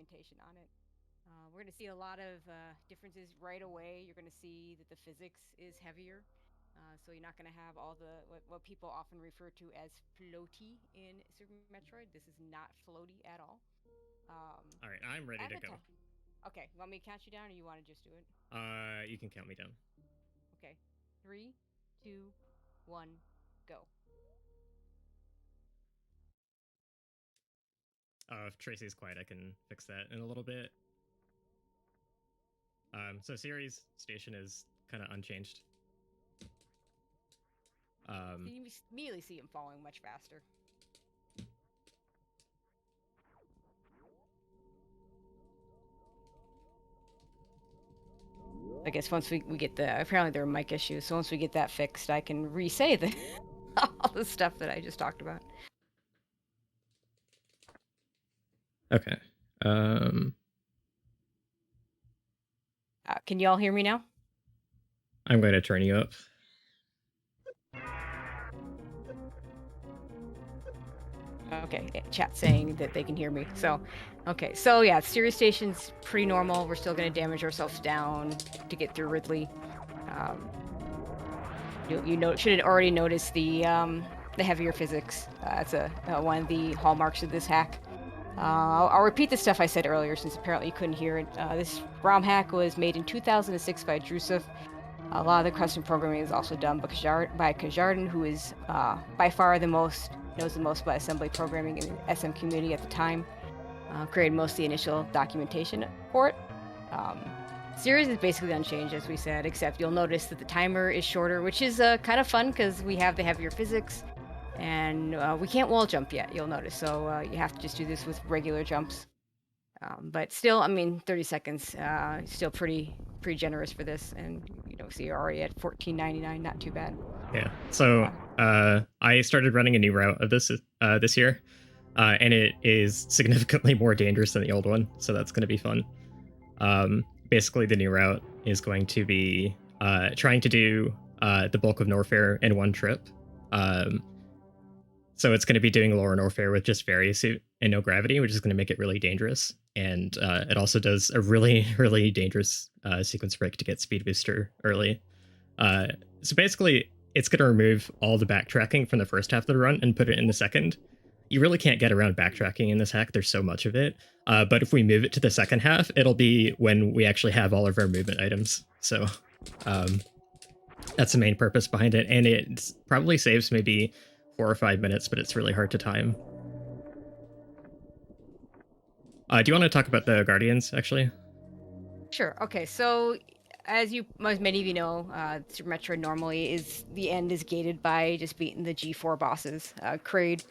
documentation on it. We're going to see a lot of differences right away. You're going to see that the physics is heavier. So you're not going to have all the what people often refer to as floaty in Super Metroid. This is not floaty at all. All right, I'm ready At to the go. time. Okay, want me to count you down, or you want to just do it? You can count me down. Okay, three, two, one, go. If Tracie's quiet, I can fix that in a little bit. So series station is kind of unchanged. You immediately see him falling much faster. I guess once we get apparently there are mic issues, so once we get that fixed, I can re-say all the stuff that I just talked about. Okay. Can you all hear me now? I'm going to turn you up. Okay, chat saying that they can hear me. So, okay, so yeah, Sirius Station's pretty normal. We're still going to damage ourselves down to get through Ridley. You should have already noticed the heavier physics. That's one of the hallmarks of this hack. I'll repeat the stuff I said earlier since apparently you couldn't hear it. This ROM hack was made in 2006 by Drusuf. A lot of the custom programming is also done by Kajardin, who is by far knows the most about assembly programming in the SM community at the time. Created most of the initial documentation for it. Series is basically unchanged, as we said, except you'll notice that the timer is shorter, which is kind of fun because we have the heavier physics, and we can't wall jump yet, you'll notice, so you have to just do this with regular jumps. But still, I mean, 30 seconds, still pretty generous for this, and so you're already at $14.99, not too bad. Yeah. So I started running a new route of this year, and it is significantly more dangerous than the old one, so that's going to be fun. Basically, the new route is going to be trying to do the bulk of Norfair in one trip. So it's going to be doing lower Norfair with just Suit and no gravity, which is going to make it really dangerous. And it also does a really, really dangerous sequence break to get Speed Booster early. So basically, it's going to remove all the backtracking from the first half of the run and put it in the second. You really can't get around backtracking in this hack. There's so much of it. But if we move it to the second half, it'll be when we actually have all of our movement items. So that's the main purpose behind it. And it probably saves maybe 4 or 5 minutes, but it's really hard to time. Do you want to talk about the Guardians, actually? Sure. Okay, so as many of you know, Super Metroid normally the end is gated by just beating the G4 bosses, Kraid,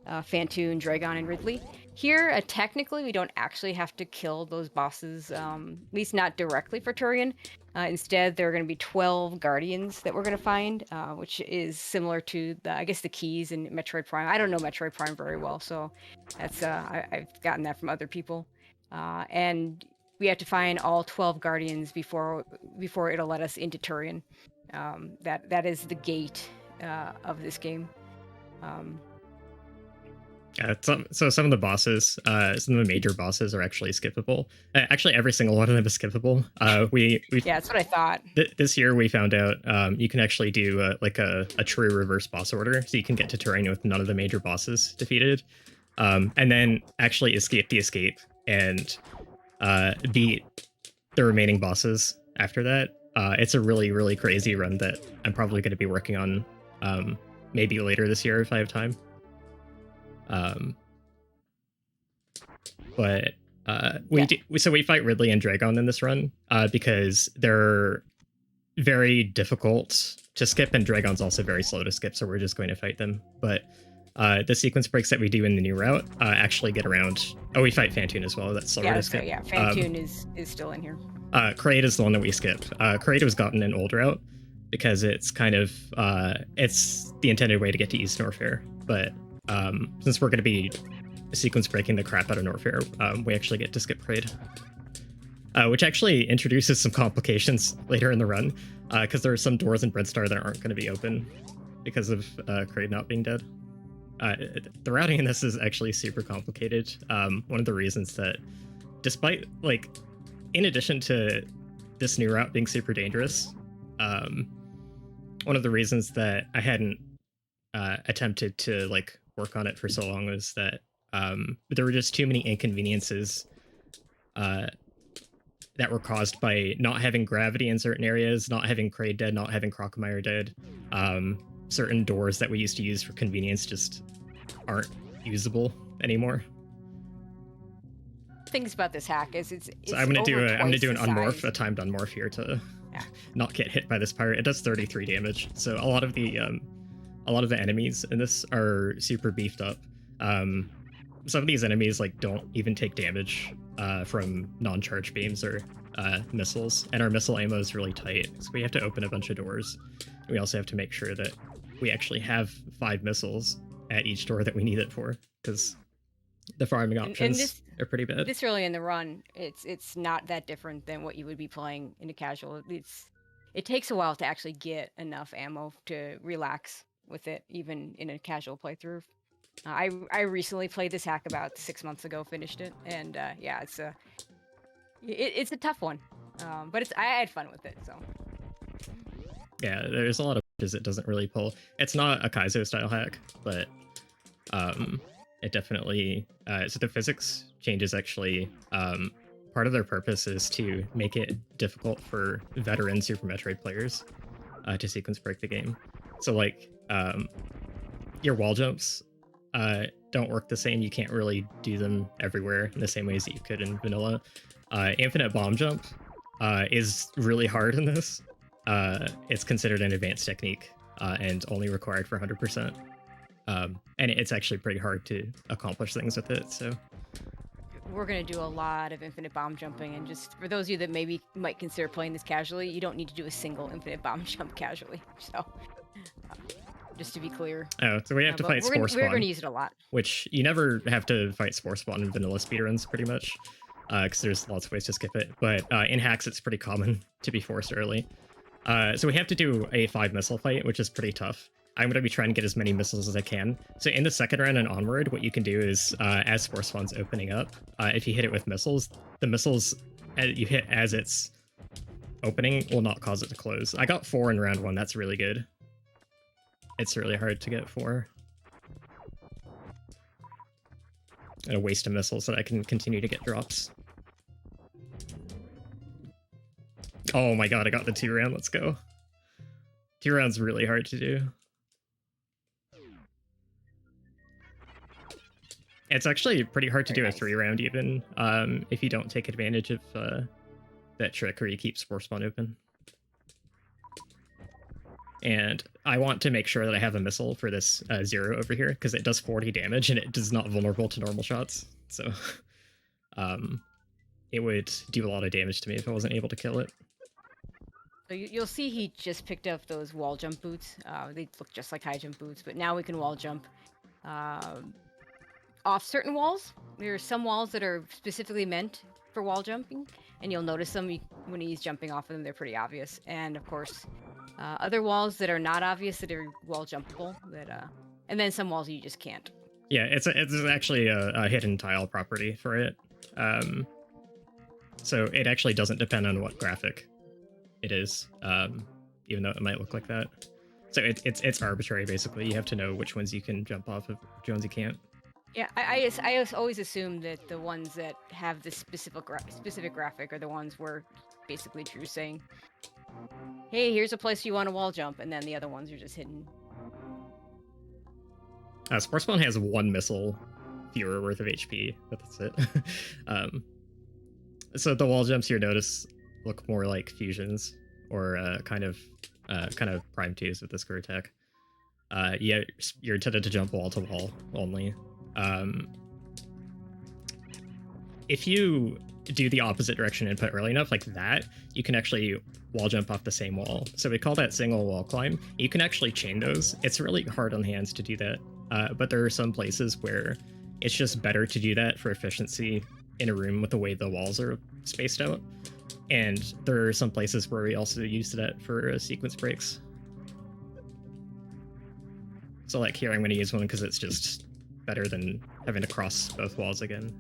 Fantoon, Dragon, and Ridley. Here, technically, we don't actually have to kill those bosses, at least not directly for Turian. Instead, there are going to be 12 Guardians that we're going to find, which is similar to, I guess, the keys in Metroid Prime. I don't know Metroid Prime very well, so that's I've gotten that from other people. And we have to find all 12 Guardians before it'll let us into Turian. That is the gate of this game. So some of the bosses, some of the major bosses are actually skippable. Actually, every single one of them is skippable. Yeah, that's what I thought. This year we found out you can actually do like a true reverse boss order, so you can get to terrain with none of the major bosses defeated, and then actually escape the escape and beat the remaining bosses after that. It's a really, really crazy run that I'm probably going to be working on maybe later this year if I have time. But we fight Ridley and Dragon in this run because they're very difficult to skip, and Dragon's also very slow to skip, so we're just going to fight them. But the sequence breaks that we do in the new route actually get around. Oh, we fight Fantoon as well. That's slower to skip. Yeah, Fantoon is still in here. Kraid is the one that we skip. Kraid was gotten in old route because it's kind of it's the intended way to get to East Norfair. But since we're going to be sequence breaking the crap out of Norfair, we actually get to skip Kraid. Which actually introduces some complications later in the run, because there are some doors in Breadstar that aren't going to be open because of Kraid not being dead. The routing in this is actually super complicated. One of the reasons that despite, like, in addition to this new route being super dangerous, one of the reasons that I hadn't attempted to, like, work on it for so long was that there were just too many inconveniences that were caused by not having gravity in certain areas, not having Kraid dead, not having Crocomire dead. Certain doors that we used to use for convenience just aren't usable anymore. Things about this hack is it's so I'm gonna do an unmorph, size. a timed unmorph here to not get hit by this pirate. It does 33 damage, so a lot of the enemies in this are super beefed up. Some of these enemies like don't even take damage from non-charge beams or missiles, and our missile ammo is really tight, so we have to open a bunch of doors. We also have to make sure that we actually have 5 missiles at each door that we need it for, because the farming options are pretty bad. This early in the run, it's not that different than what you would be playing in a casual. It takes a while to actually get enough ammo to relax with it, even in a casual playthrough. I recently played this hack about 6 months ago, finished it, and yeah, it's a tough one, but I had fun with it. So yeah, there's a lot of it doesn't really pull. It's not a Kaizo style hack, but it definitely so the physics changes actually. Part of their purpose is to make it difficult for veteran Super Metroid players to sequence break the game. So like your wall jumps don't work the same. You can't really do them everywhere in the same ways that you could in vanilla. Infinite bomb jump is really hard in this. It's considered an advanced technique and only required for 100%. And it's actually pretty hard to accomplish things with it. So we're going to do a lot of infinite bomb jumping, and just for those of you that maybe might consider playing this casually, you don't need to do a single infinite bomb jump casually. So just to be clear. Oh, so we have to fight Spore Spawn. We're going to use it a lot. Which you never have to fight Spore Spawn in vanilla speedruns, pretty much, because there's lots of ways to skip it. But in hacks, it's pretty common to be forced early. So we have to do a 5 missile fight, which is pretty tough. I'm going to be trying to get as many missiles as I can. So in the second round and onward, what you can do is, as Spore Spawn's opening up, if you hit it with missiles, the missiles you hit as it's opening will not cause it to close. I got 4 in round 1. That's really good. It's really hard to get 4. And a waste of missiles so that I can continue to get drops. Oh my god, I got the 2 round. Let's go. 2 rounds really hard to do. It's actually pretty hard to do a 3 round even, if you don't take advantage of that trick where you keep Spore Spawn open. And I want to make sure that I have a missile for this 0 over here, because it does 40 damage and it is not vulnerable to normal shots. So it would do a lot of damage to me if I wasn't able to kill it. So you'll see he just picked up those wall jump boots. They look just like high jump boots, but now we can wall jump off certain walls. There are some walls that are specifically meant for wall jumping, and you'll notice them when he's jumping off of them. They're pretty obvious. And of course, other walls that are not obvious that are wall jumpable. And then some walls you just can't. Yeah, it's actually a hidden tile property for it. So it actually doesn't depend on what graphic it is, even though it might look like that. So it's arbitrary, basically. You have to know which ones you can jump off of, which ones you can't. Yeah, I always assume that the ones that have this specific graphic are the ones where basically Drew's saying, hey, here's a place you want to wall jump, and then the other ones are just hidden. Spore Spawn has 1 missile fewer worth of HP, but that's it. So the wall jumps you notice look more like fusions, or kind of prime 2s with this screw attack. Yeah, you're intended to jump wall to wall only. If you do the opposite direction input early enough, like that, you can actually wall jump off the same wall. So we call that single wall climb. You can actually chain those. It's really hard on hands to do that, but there are some places where it's just better to do that for efficiency in a room with the way the walls are spaced out. And there are some places where we also use that for sequence breaks. So like here, I'm going to use one because it's just better than having to cross both walls again.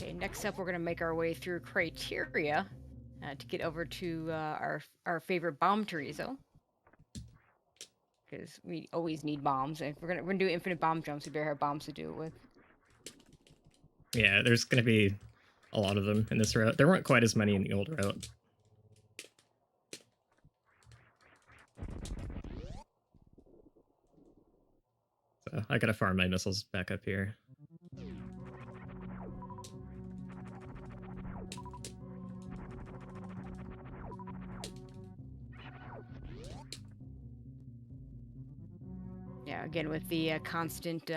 Okay, next up, we're going to make our way through criteria to get over to our favorite bomb chorizo. Because we always need bombs. And if we're gonna do infinite bomb jumps, we better have bombs to do it with. Yeah, there's gonna be a lot of them in this route. There weren't quite as many in the old route. So I gotta farm my missiles back up here. Yeah, again with the constant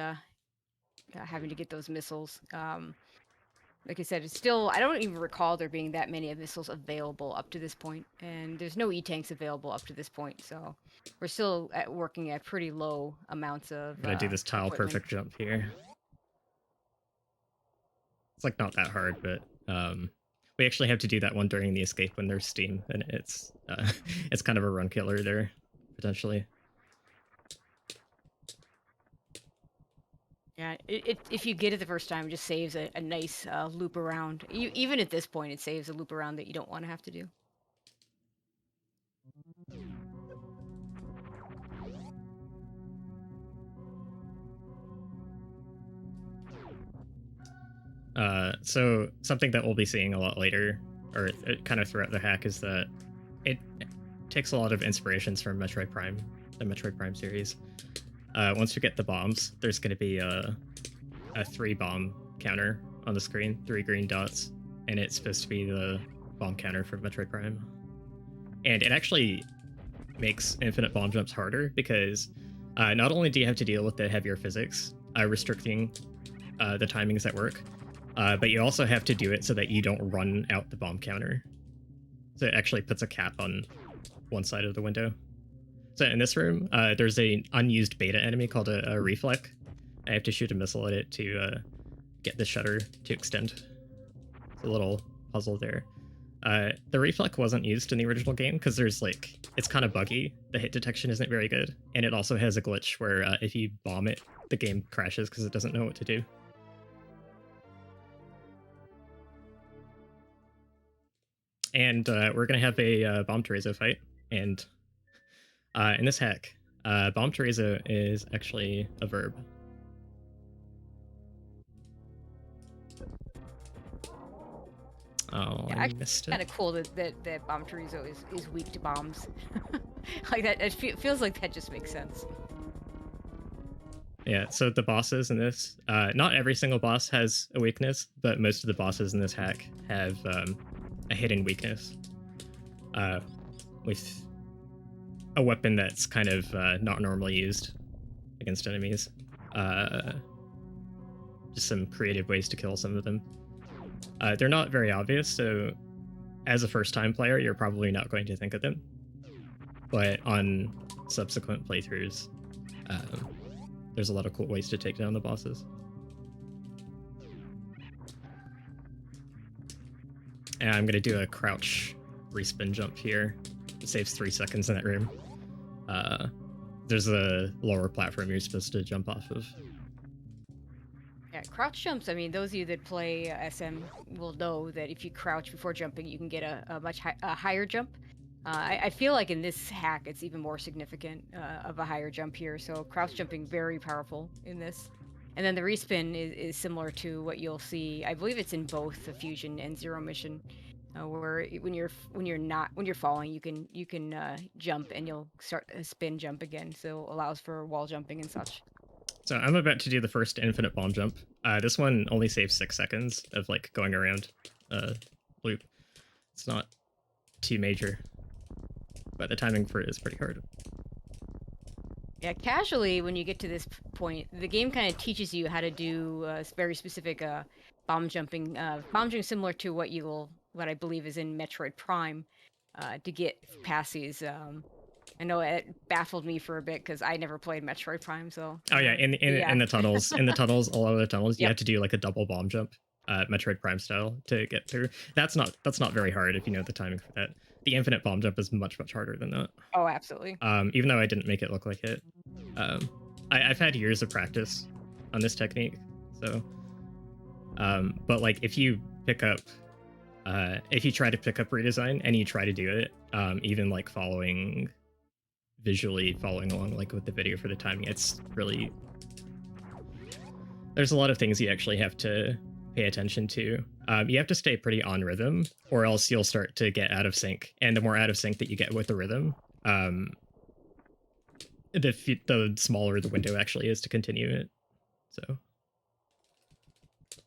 having to get those missiles. Like I said, it's still, I don't even recall there being that many missiles available up to this point, and there's no E-tanks available up to this point, so we're still working at pretty low amounts of I'm gonna do this tile equipment. perfect jump here. It's like not that hard, but we actually have to do that one during the escape when there's steam, and it's it's kind of a run killer there, potentially. Yeah, if you get it the first time, it just saves a nice loop around. Even at this point, it saves a loop around that you don't want to have to do. So something that we'll be seeing a lot later, or kind of throughout the hack, is that it takes a lot of inspirations from Metroid Prime, the Metroid Prime series. Once we get the bombs, there's going to be a 3-bomb counter on the screen, 3 green dots, and it's supposed to be the bomb counter for Metroid Prime. And it actually makes infinite bomb jumps harder because not only do you have to deal with the heavier physics restricting the timings at work, but you also have to do it so that you don't run out the bomb counter. So it actually puts a cap on one side of the window. So in this room, there's an unused beta enemy called a reflect. I have to shoot a missile at it to get the shutter to extend. It's a little puzzle there. The reflect wasn't used in the original game because there's it's kind of buggy. The hit detection isn't very good, and it also has a glitch where if you bomb it, the game crashes because it doesn't know what to do. And we're gonna have a bomb chorizo fight, and in this hack, bomb chorizo is actually a verb. Oh, yeah, I missed it. Kind of cool that bomb chorizo is weak to bombs. Like that, it feels like that just makes sense. Yeah, so the bosses in this, not every single boss has a weakness, but most of the bosses in this hack have a hidden weakness with a weapon that's kind of not normally used against enemies. Just some creative ways to kill some of them. They're not very obvious, so as a first-time player, you're probably not going to think of them. But on subsequent playthroughs, there's a lot of cool ways to take down the bosses. And I'm going to do a crouch respin jump here. It saves 3 seconds in that room. There's a lower platform you're supposed to jump off of. Yeah, crouch jumps, I mean, those of you that play SM will know that if you crouch before jumping, you can get a much higher jump. I feel like in this hack, it's even more significant of a higher jump here. So crouch jumping, very powerful in this. And then the respin is similar to what you'll see. I believe it's in both the Fusion and Zero Mission, where when you're falling, you can jump and you'll start a spin jump again. So allows for wall jumping and such. So I'm about to do the first infinite bomb jump. This one only saves 6 seconds of going around loop. It's not too major, but the timing for it is pretty hard. Yeah, casually, when you get to this point, the game kind of teaches you how to do very specific bomb jumping similar to what I believe is in Metroid Prime, to get past these. I know it baffled me for a bit because I never played Metroid Prime, so. Oh yeah, in the tunnels, a lot of the tunnels, you Yep. have to do a double bomb jump, Metroid Prime style, to get through. That's not very hard if you know the timing for that. The infinite bomb jump is much harder than that. Oh, absolutely. Even though I didn't make it look like it, I've had years of practice on this technique, so But like if you pick up, if you try to pick up Redesign and you try to do it, even like visually following along like with the video for the timing, it's really, there's a lot of things you actually have to pay attention to. You have to stay pretty on rhythm, or else you'll start to get out of sync. And the more out of sync that you get with the rhythm, the smaller the window actually is to continue it. So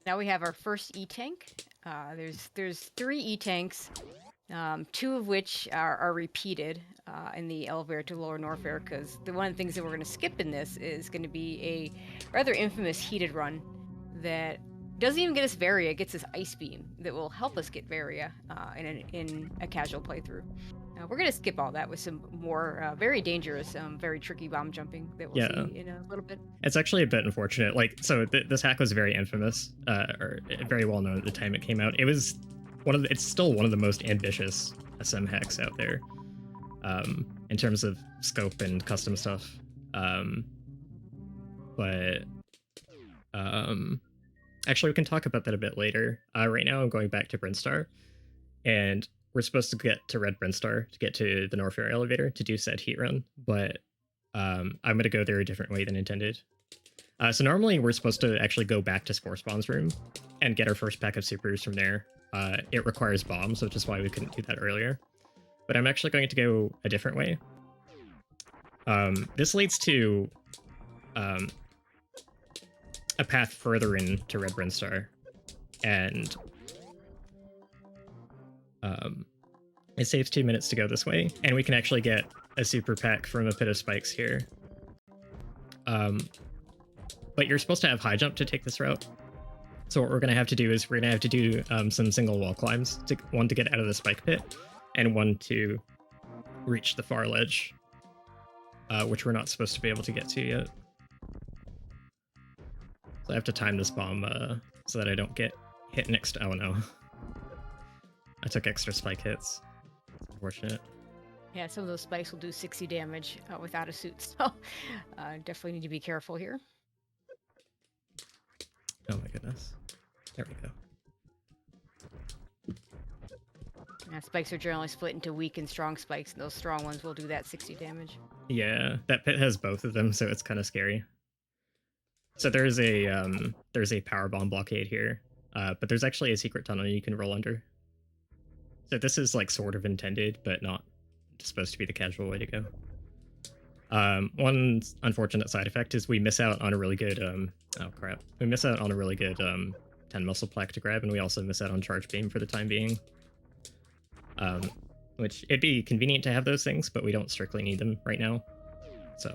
now we have our first E-tank. There's 3 E-tanks, 2 of which are repeated in the elevator to Lower Norfair, because one of the things that we're going to skip in this is going to be a rather infamous heated run that doesn't even get us Varia, it gets us Ice Beam that will help us get Varia in a casual playthrough. We're going to skip all that with some more very dangerous, very tricky bomb jumping that we'll see in a little bit. It's actually a bit unfortunate. Like, so this hack was very infamous, or very well known at the time it came out. It was it's still one of the most ambitious SM hacks out there, in terms of scope and custom stuff. Actually, we can talk about that a bit later. Right now, I'm going back to Brinstar, and we're supposed to get to Red Brinstar to get to the Norfair elevator to do said heat run, but I'm going to go there a different way than intended. So normally we're supposed to actually go back to Spore Spawn's room and get our first pack of supers from there. It requires bombs, which is why we couldn't do that earlier. But I'm actually going to go a different way. This leads to a path further into Red Brinstar, and it saves 2 minutes to go this way, and we can actually get a super pack from a pit of spikes here. But you're supposed to have high jump to take this route. So what we're going to have to do is we're going to have to do some single wall climbs, one to get out of the spike pit, and one to reach the far ledge, which we're not supposed to be able to get to yet. So I have to time this bomb so that I don't get hit next. Oh no. I took extra spike hits. It's unfortunate. Yeah, some of those spikes will do 60 damage without a suit, so definitely need to be careful here. Oh my goodness. There we go. Yeah, spikes are generally split into weak and strong spikes, and those strong ones will do that 60 damage. Yeah, that pit has both of them, so it's kind of scary. So there's a power bomb blockade here, but there's actually a secret tunnel you can roll under. So this is like sort of intended, but not supposed to be the casual way to go. One unfortunate side effect is we miss out on a really good oh crap. We miss out on a really good 10 muscle plaque to grab, and we also miss out on charge beam for the time being. Which it'd be convenient to have those things, but we don't strictly need them right now. So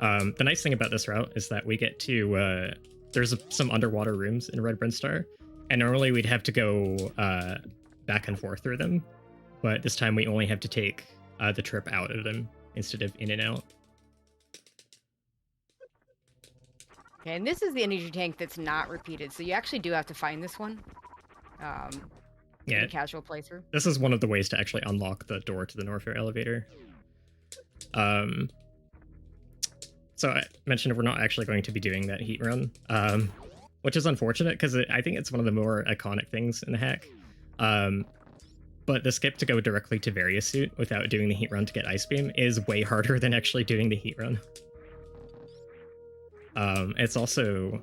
the nice thing about this route is that we get to there's some underwater rooms in Red Brinstar, and normally we'd have to go back and forth through them, but this time we only have to take the trip out of them instead of in and out. Okay, and this is the energy tank that's not repeated, so you actually do have to find this one. Yeah, casual playthrough. This is one of the ways to actually unlock the door to the Norfair elevator. So I mentioned we're not actually going to be doing that heat run, which is unfortunate because I think it's one of the more iconic things in the hack. But the skip to go directly to Varia suit without doing the heat run to get Ice Beam is way harder than actually doing the heat run. It's also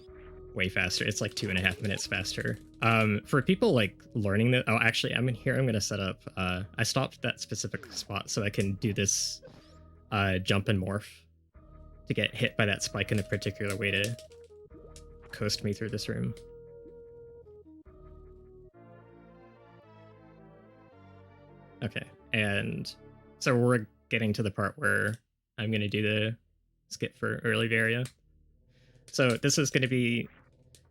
way faster. It's like 2.5 minutes faster. For people like learning that, oh, actually, I'm in here. I'm going to set up, I stopped that specific spot so I can do this jump and morph to get hit by that spike in a particular way to coast me through this room. Okay, and so we're getting to the part where I'm going to do the skip for early Varia. So this is going to be,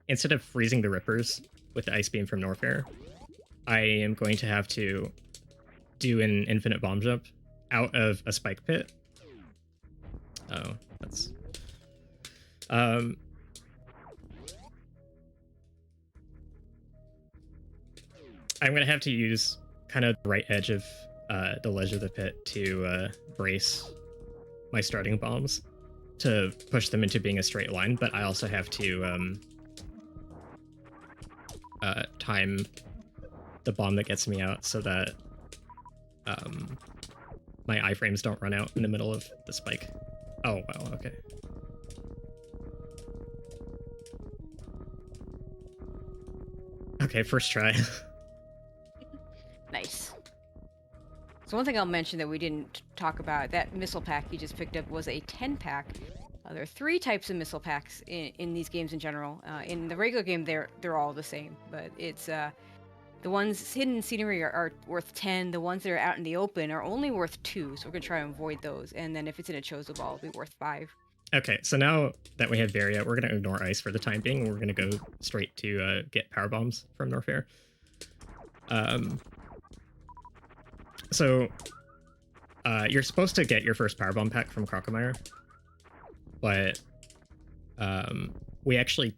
instead of freezing the Rippers with the Ice Beam from Norfair, I am going to have to do an infinite bomb jump out of a spike pit. Oh, that's... I'm going to have to use kind of the right edge of the ledge of the pit to brace my starting bombs to push them into being a straight line, but I also have to time the bomb that gets me out so that my iframes don't run out in the middle of the spike. Oh, wow, okay. Okay, first try. Nice. So one thing I'll mention that we didn't talk about, that missile pack you just picked up was a 10-pack. There are 3 types of missile packs in these games in general. In the regular game, they're all the same, but it's the ones hidden in scenery are worth 10. The ones that are out in the open are only worth 2, so we're gonna try and avoid those. And then if it's in a chozo ball, it'll be worth 5. Okay, so now that we have Varia, we're gonna ignore ice for the time being. We're gonna go straight to get power bombs from Norfair. So you're supposed to get your first power bomb pack from Crocomire, but we actually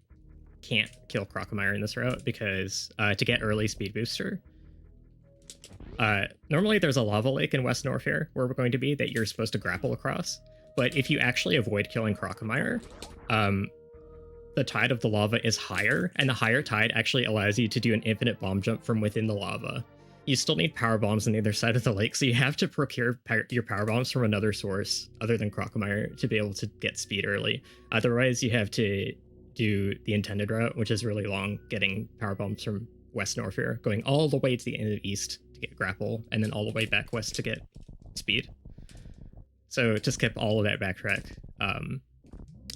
can't kill Crocomire in this route because to get early speed booster, normally there's a lava lake in West Norfair where we're going to be that you're supposed to grapple across. But if you actually avoid killing Crocomire, the tide of the lava is higher, and the higher tide actually allows you to do an infinite bomb jump from within the lava. You still need power bombs on the other side of the lake, so you have to procure your power bombs from another source other than Crocomire to be able to get speed early. Otherwise, you have to do the intended route, which is really long, getting power bombs from West Norfair, going all the way to the end of East to get grapple, and then all the way back west to get speed. So to skip all of that backtrack,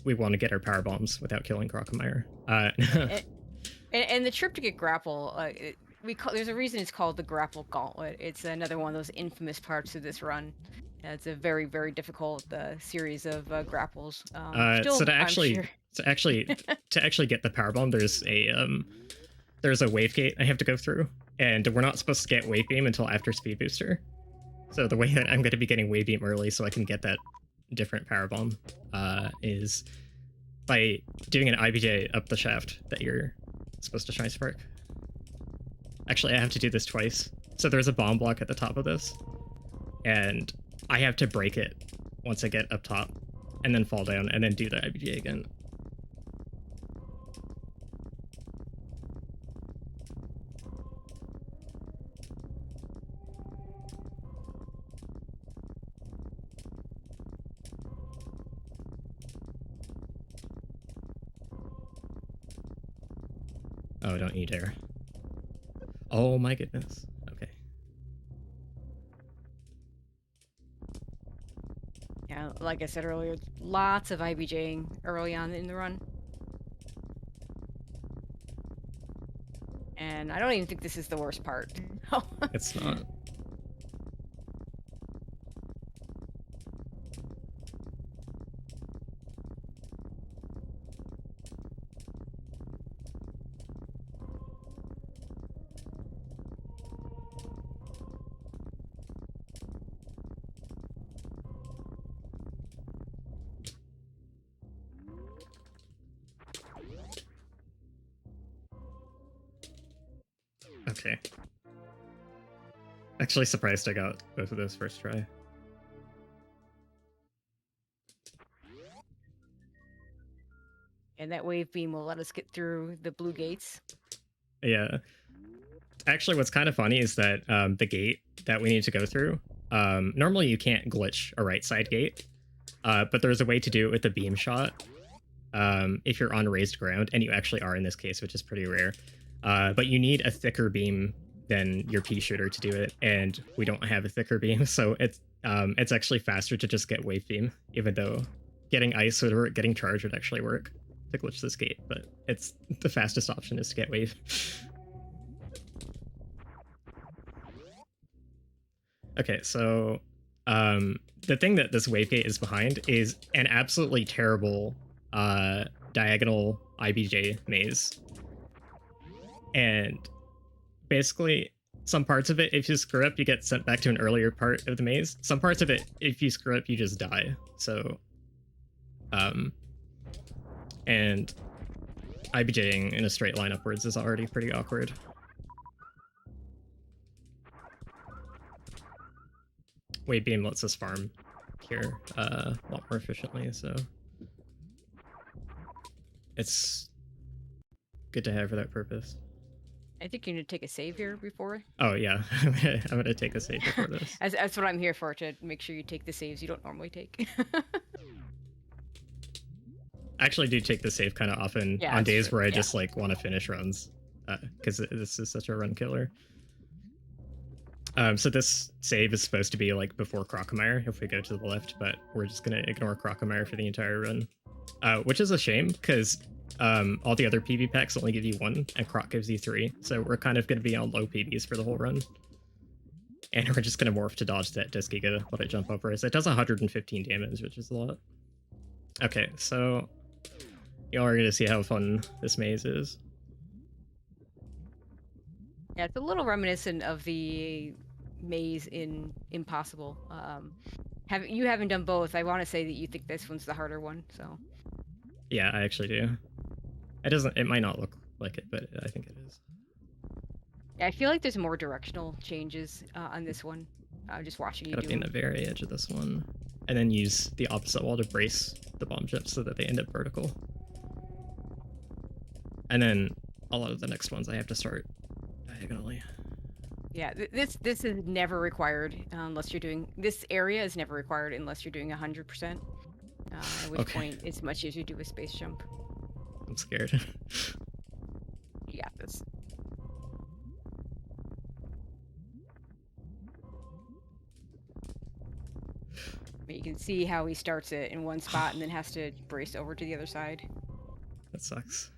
we want to get our power bombs without killing Crocomire. And the trip to get grapple, there's a reason it's called the Grapple Gauntlet. It's another one of those infamous parts of this run. It's a very, very difficult series of grapples. So to actually get the power bomb, there's a wave gate I have to go through, and we're not supposed to get wave beam until after speed booster. So the way that I'm going to be getting wave beam early so I can get that different power bomb is by doing an IBJ up the shaft that you're supposed to try spark. Actually, I have to do this twice. So there's a bomb block at the top of this, and I have to break it once I get up top, and then fall down, and then do the IBJ again. Oh, don't you dare. Oh my goodness. Okay. Yeah, like I said earlier, lots of IBJing early on in the run. And I don't even think this is the worst part. It's not. Okay. Actually surprised I got both of those first try. And that wave beam will let us get through the blue gates. Yeah. Actually, what's kind of funny is that the gate that we need to go through, normally you can't glitch a right side gate, but there's a way to do it with the beam shot if you're on raised ground, and you actually are in this case, which is pretty rare. But you need a thicker beam than your pea shooter to do it, and we don't have a thicker beam, so it's actually faster to just get wave beam, even though getting ice or getting charge would actually work to glitch this gate, but it's the fastest option is to get wave. Okay, so the thing that this wave gate is behind is an absolutely terrible diagonal IBJ maze. And basically, some parts of it, if you screw up, you get sent back to an earlier part of the maze. Some parts of it, if you screw up, you just die. So, and IBJing in a straight line upwards is already pretty awkward. Wave beam lets us farm here a lot more efficiently, so it's good to have for that purpose. I think you need to take a save here before. Oh yeah, I'm gonna take a save before this. That's what I'm here for, to make sure you take the saves you don't normally take. I actually do take the save kind of often on days where I just like want to finish runs, because this is such a run killer. So this save is supposed to be like before Crocomire if we go to the left, but we're just gonna ignore Crocomire for the entire run, which is a shame because all the other PB packs only give you 1 and Croc gives you 3, so we're kind of gonna be on low PBs for the whole run. And we're just gonna morph to dodge that Disc Giga, let it jump over us. It does 115 damage, which is a lot. Okay, so y'all are gonna see how fun this maze is. Yeah, it's a little reminiscent of the maze in Impossible. You haven't done both. I want to say that you think this one's the harder one, so. Yeah, I actually do. It might not look like it, but I think it is. Yeah, I feel like there's more directional changes on this one. Just watching you do. Gotta be in the very edge of this one, and then use the opposite wall to brace the bomb jumps so that they end up vertical. And then a lot of the next ones I have to start diagonally. Yeah, this is never required unless you're doing, this area is never required unless you're doing 100%. At which point it's much easier to do a space jump. I'm scared. You got this. You can see how he starts it in one spot and then has to brace over to the other side. That sucks.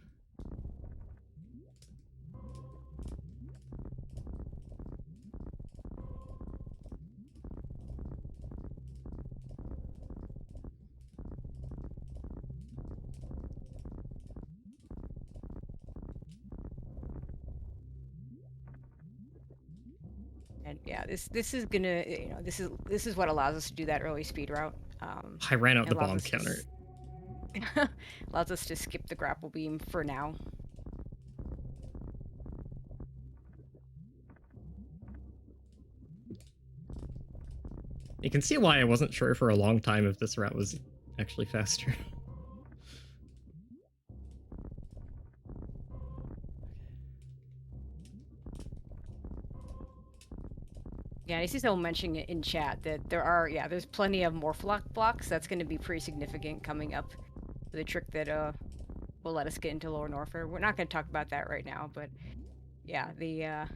And yeah, this is gonna, this is what allows us to do that early speed route. I ran out the bomb counter. Allows us to skip the grapple beam for now. You can see why I wasn't sure for a long time if this route was actually faster. Yeah, I see someone mentioning it in chat that there's plenty of morph blocks. That's going to be pretty significant coming up with a trick that will let us get into Lower Norfair. We're not going to talk about that right now, but yeah, the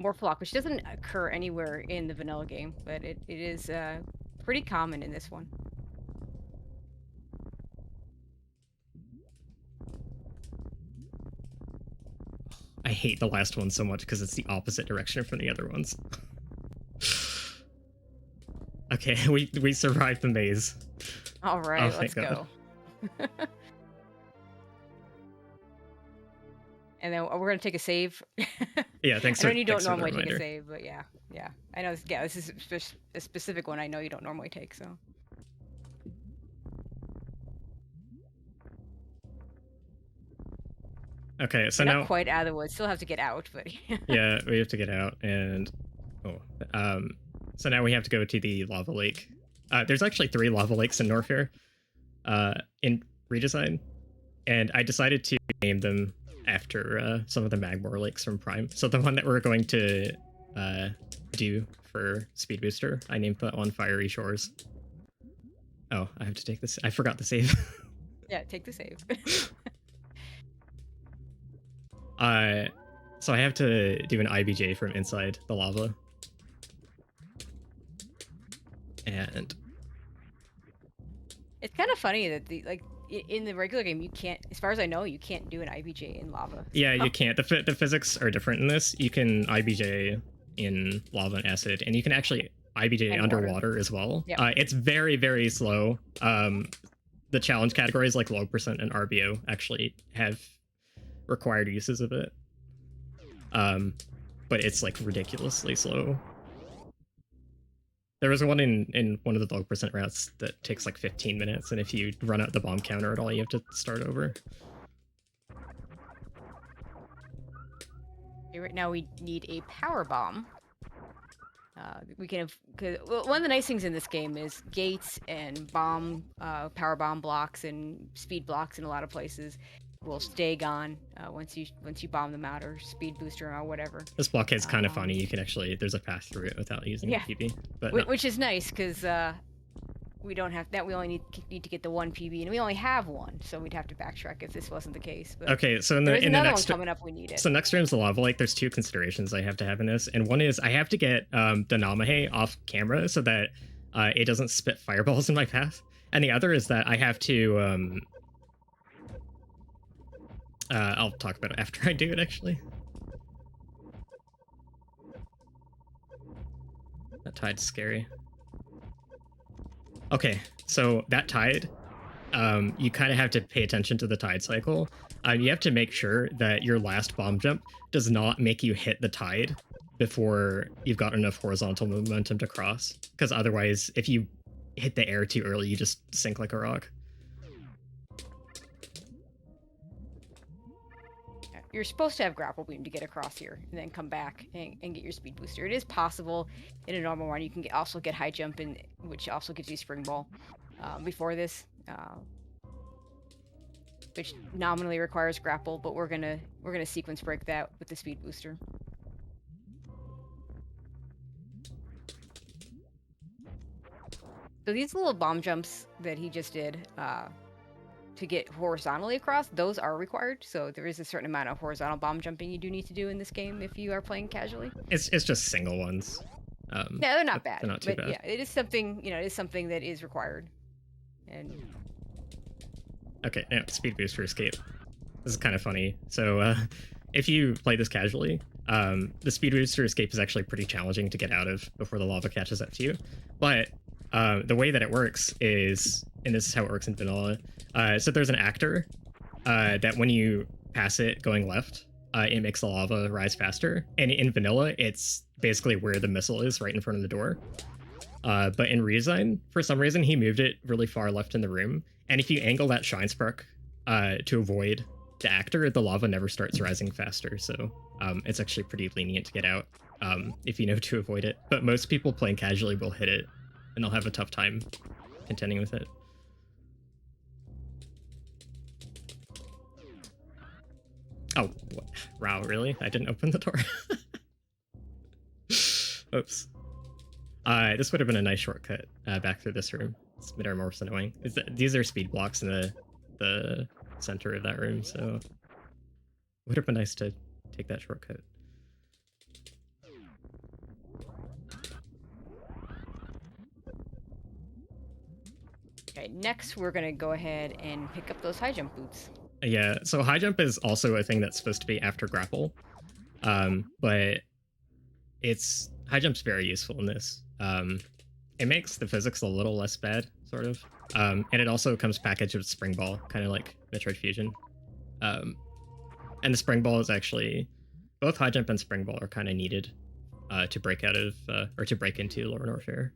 morph block, which doesn't occur anywhere in the vanilla game, but it is pretty common in this one. I hate the last one so much because it's the opposite direction from the other ones. Okay, we survived the maze. All right, let's go. And then we're gonna take a save. Yeah, thanks. I know you don't normally take a save, but yeah, I know. Yeah, this is a specific one I know you don't normally take, so. Okay, so We're now not quite out of the woods. Still have to get out, but yeah, we have to get out, and so now we have to go to the lava lake. There's actually 3 lava lakes in Norfair, in Redesign, and I decided to name them after some of the Magmore lakes from Prime. So the one that we're going to do for Speed Booster, I named that one Fiery Shores. Oh, I have to take this. I forgot the save. Yeah, take the save. So I have to do an IBJ from inside the lava. And it's kind of funny that in the regular game you can't, as far as I know, you can't do an IBJ in lava. Yeah, you can't. The physics are different in this. You can IBJ in lava and acid, and you can actually IBJ and underwater as well. Yep. It's very, very slow. The challenge categories like low percent and RBO actually have required uses of it. But it's like ridiculously slow. There was one in one of the low percent routes that takes like 15 minutes, and if you run out the bomb counter at all, you have to start over. Okay, right now we need a power bomb. We can have, well, one of the nice things in this game is gates and power bomb blocks and speed blocks in a lot of places. will stay gone once you bomb them out or speed booster them or whatever. This blockhead's kind of funny. You can actually, there's a path through it without using PB. But which is nice because we don't have that. We only need to get the one PB, and we only have one, so we'd have to backtrack if this wasn't the case. But okay, so in the next one coming up, we need it. So next room's the lava lake. There's two considerations I have to have in this, and one is I have to get the Namahe off camera so that it doesn't spit fireballs in my path, and the other is that I have to. I'll talk about it after I do it, actually. That tide's scary. Okay, so that tide, you kind of have to pay attention to the tide cycle. You have to make sure that your last bomb jump does not make you hit the tide before you've got enough horizontal momentum to cross. Because otherwise, if you hit the air too early, you just sink like a rock. You're supposed to have grapple beam to get across here and then come back and get your speed booster. It is possible in a normal run you can also get high jump, which also gives you spring ball before this, which nominally requires grapple, but we're gonna sequence break that with the speed booster. So these little bomb jumps that he just did to get horizontally across, those are required. So there is a certain amount of horizontal bomb jumping you do need to do in this game if you are playing casually. It's just single ones. Yeah, they're not bad. They're not too bad. Yeah, it is something, it is something that is required. And okay, now speed booster escape. This is kind of funny. So if you play this casually, the speed booster escape is actually pretty challenging to get out of before the lava catches up to you. But the way that it works is, and this is how it works in vanilla, so there's an actor that when you pass it going left, it makes the lava rise faster. And in vanilla, it's basically where the missile is, right in front of the door. But in Redesign, for some reason, he moved it really far left in the room. And if you angle that shine spark to avoid the actor, the lava never starts rising faster. So it's actually pretty lenient to get out if you know to avoid it. But most people playing casually will hit it, and they'll have a tough time contending with it. Oh, wow, really? I didn't open the door. Oops. This would have been a nice shortcut back through this room. It's Metamorphs annoying. These are speed blocks in the center of that room, so it would have been nice to take that shortcut. Okay, next we're gonna go ahead and pick up those high jump boots. Yeah, so high jump is also a thing that's supposed to be after grapple, but high jump's very useful in this. It makes the physics a little less bad, sort of, and it also comes packaged with spring ball, kind of like Metroid Fusion. And the spring ball is actually, both high jump and spring ball are kind of needed to break out of or to break into Lorne Warfare.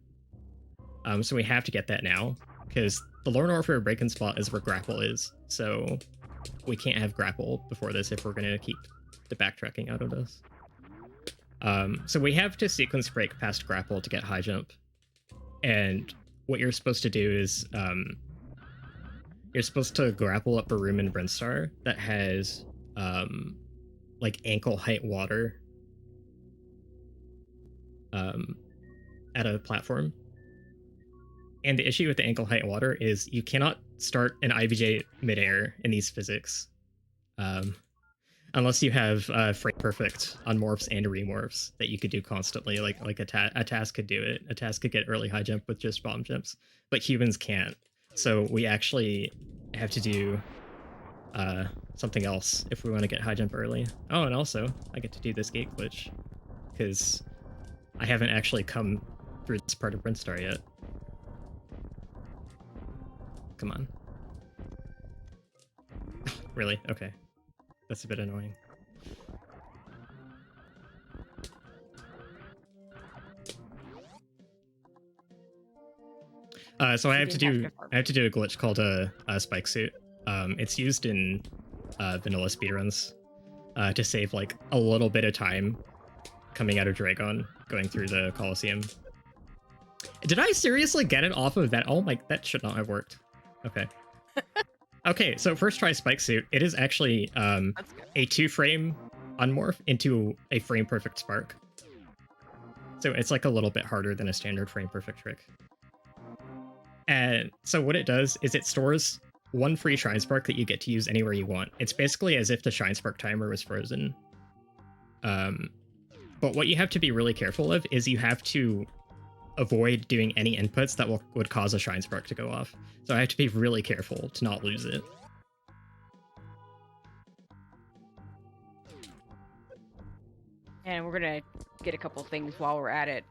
So we have to get that now, because the Lorne Warfare break-in spot is where grapple is, so we can't have grapple before this if we're going to keep the backtracking out of this. So we have to sequence break past grapple to get high jump. And what you're supposed to do is you're supposed to grapple up a room in Brinstar that has like ankle height water at a platform. And the issue with the ankle height water is you cannot start an IVJ midair in these physics. Unless you have frame perfect on morphs and remorphs that you could do constantly, like a task could do it. A task could get early high jump with just bomb jumps, but humans can't. So we actually have to do something else if we want to get high jump early. Oh, and also I get to do this gate glitch because I haven't actually come through this part of Brinstar yet. Come on. Really? Okay. That's a bit annoying. So I have to do a glitch called a spike suit. It's used in vanilla speedruns to save like a little bit of time coming out of Dragon, going through the Coliseum. Did I seriously get it off of that? Oh my, that should not have worked. Okay. Okay, so first try Spike Suit. It is actually a 2-frame unmorph into a frame perfect spark. So it's like a little bit harder than a standard frame perfect trick. And so what it does is it stores 1 free Shrine Spark that you get to use anywhere you want. It's basically as if the Shrine Spark timer was frozen. But what you have to be really careful of is you have to avoid doing any inputs that would cause a Shrine Spark to go off. So I have to be really careful to not lose it. And we're gonna get a couple things while we're at it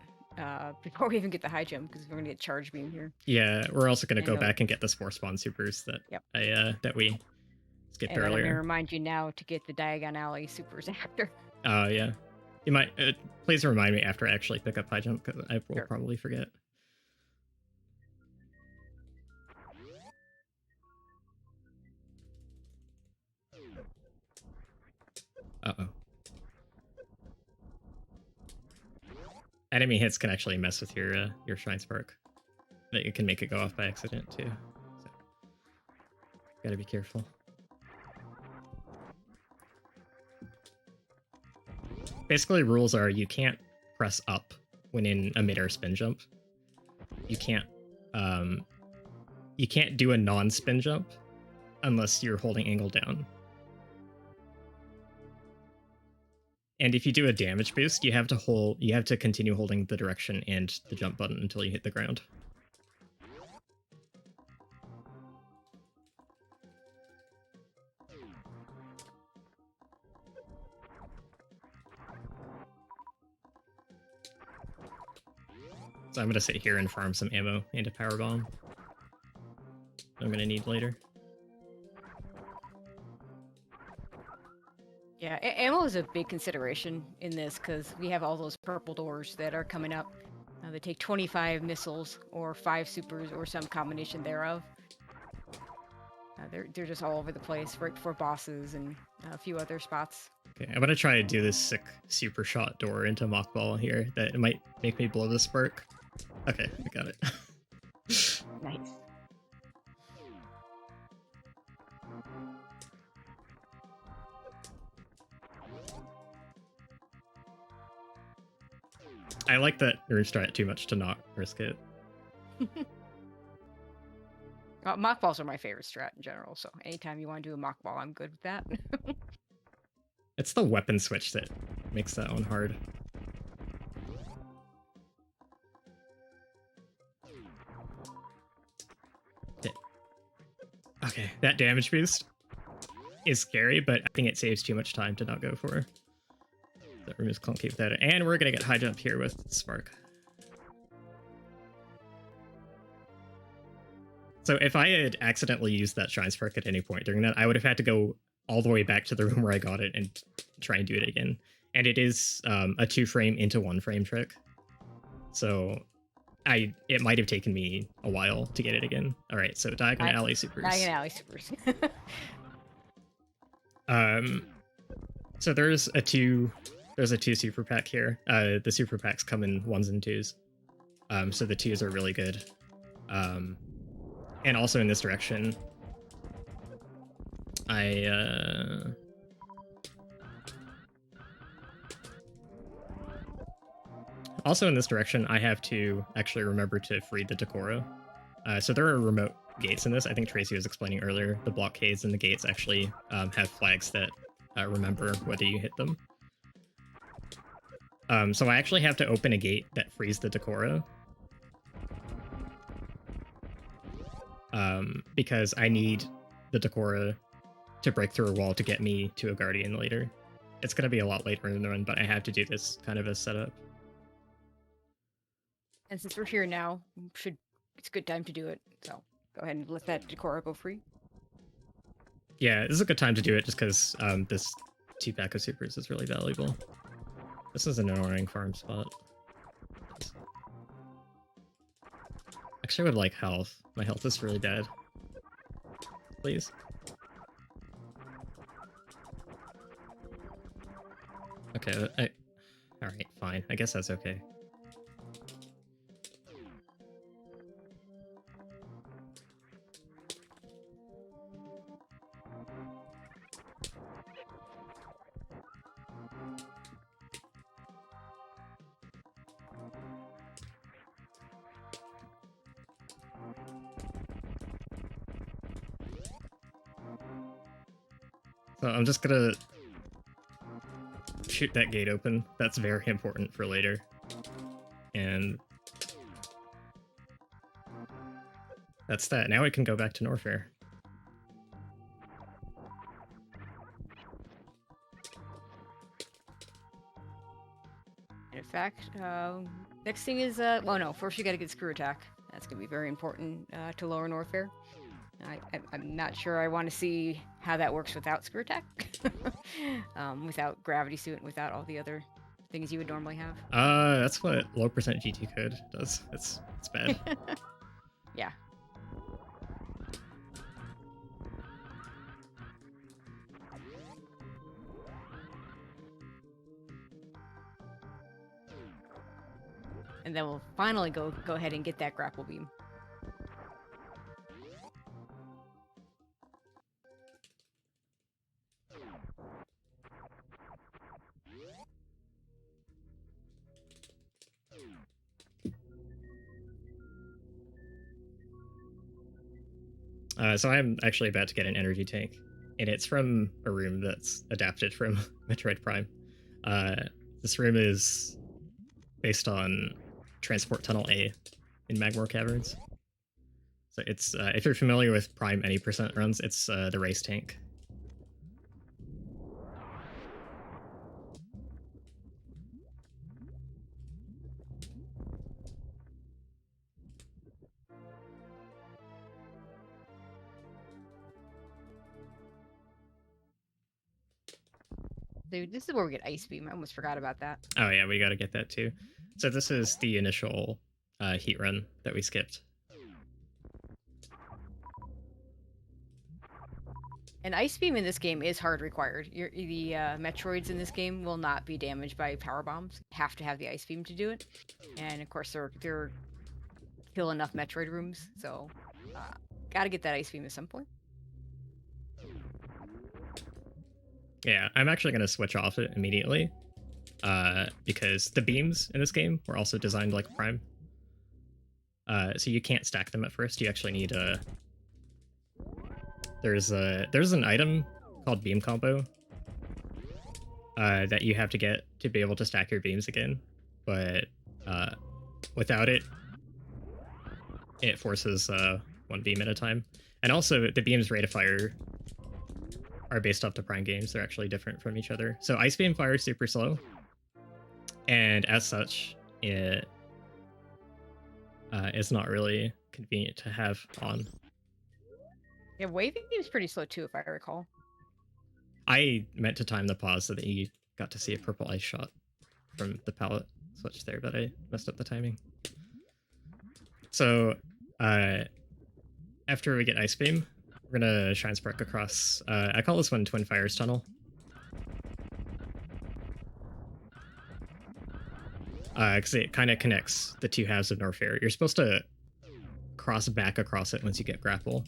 before we even get the high jump, because we're gonna get charge beam here. Yeah, we're also gonna go back and get the Spore Spawn supers that that we skipped earlier. I'm gonna remind you now to get the Diagon Alley supers after. Oh yeah, you might. Please remind me after I actually pick up high jump, because I will probably forget. Uh-oh. Enemy hits can actually mess with your Shrine Spark. That you can make it go off by accident too. So, gotta be careful. Basically, rules are you can't press up when in a mid-air spin jump. You can't do a non-spin jump unless you're holding angle down. And if you do a damage boost, you have to continue holding the direction and the jump button until you hit the ground. So I'm gonna sit here and farm some ammo and a power bomb. I'm gonna need later. Yeah, ammo is a big consideration in this, because we have all those purple doors that are coming up. They take 25 missiles or 5 supers or some combination thereof. They're just all over the place for bosses and a few other spots. Okay, I'm gonna try to do this sick super shot door into Mock Ball here. That it might make me blow the spark. Okay, I got it. Nice. I like that you're strat too much to not risk it. Mock balls are my favorite strat in general, so anytime you want to do a mock ball, I'm good with that. It's the weapon switch that makes that one hard. Okay, that damage boost is scary, but I think it saves too much time to not go for. That removes clunky without it. And we're gonna get high jump here with Spark. So if I had accidentally used that Shrine Spark at any point during that, I would have had to go all the way back to the room where I got it and try and do it again. And it is a 2-frame into 1-frame trick. So it might have taken me a while to get it again. All right, so Diagon Alley supers. Diagon Alley supers. So there's a 2 super pack here. The super packs come in 1s and 2s. So the 2s are really good. And also in this direction, I have to actually remember to free the Decora. So there are remote gates in this. I think Tracie was explaining earlier. The blockades and the gates actually have flags that remember whether you hit them. So I actually have to open a gate that frees the Decora. Because I need the Decora to break through a wall to get me to a Guardian later. It's going to be a lot later in the run, but I have to do this kind of as setup. And since we're here now, it's a good time to do it. So go ahead and let that Decora go free. Yeah, this is a good time to do it just because this 2-pack of supers is really valuable. This is an annoying farm spot. Actually, I would like health. My health is really bad. Please. Okay, alright, fine. I guess that's okay. So I'm just gonna shoot that gate open. That's very important for later. And that's that. Now we can go back to Norfair. In fact, next thing is, well, no, first you gotta get screw attack. That's gonna be very important to lower Norfair. I'm not sure I want to see how that works without screw attack. Without gravity suit and without all the other things you would normally have. That's what low percent GT code does. It's bad. Yeah. And then we'll finally go ahead and get that grapple beam. So I'm actually about to get an energy tank, and it's from a room that's adapted from Metroid Prime. This room is based on Transport Tunnel A in Magmore Caverns. So it's, if you're familiar with Prime any percent runs, it's the race tank. Dude, this is where we get Ice Beam. I almost forgot about that. Oh yeah, we gotta get that too. So this is the initial heat run that we skipped. And Ice Beam in this game is hard required. The Metroids in this game will not be damaged by power bombs. You have to have the Ice Beam to do it. And of course, they're kill enough Metroid rooms, so gotta get that Ice Beam at some point. Yeah, I'm actually going to switch off it immediately, because the beams in this game were also designed like Prime. So you can't stack them at first. You actually need a... There's an item called Beam Combo that you have to get to be able to stack your beams again, but without it, it forces one beam at a time. And also, the beam's rate of fire are based off the Prime games. They're actually different from each other. So Ice Beam fires super slow, and as such, it is not really convenient to have on. Yeah, Wave Beam is pretty slow too, if I recall. I meant to time the pause so that you got to see a purple ice shot from the palette switch there, but I messed up the timing. So after we get Ice Beam, we're gonna Shine Spark across, I call this one Twin Fires Tunnel. Because it kind of connects the two halves of Norfair. You're supposed to cross back across it once you get grapple.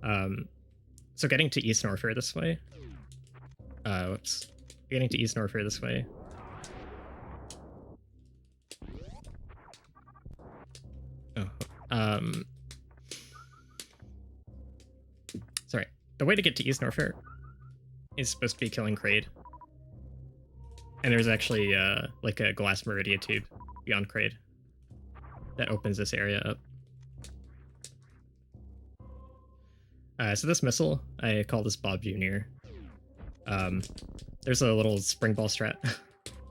So getting to East Norfair this way. Whoops. Getting to East Norfair this way. Oh. Sorry. The way to get to East Norfair is supposed to be killing Kraid. And there's actually like a glass Meridia tube beyond Kraid that opens this area up. So this missile, I call this Bob Jr. There's a little spring ball strat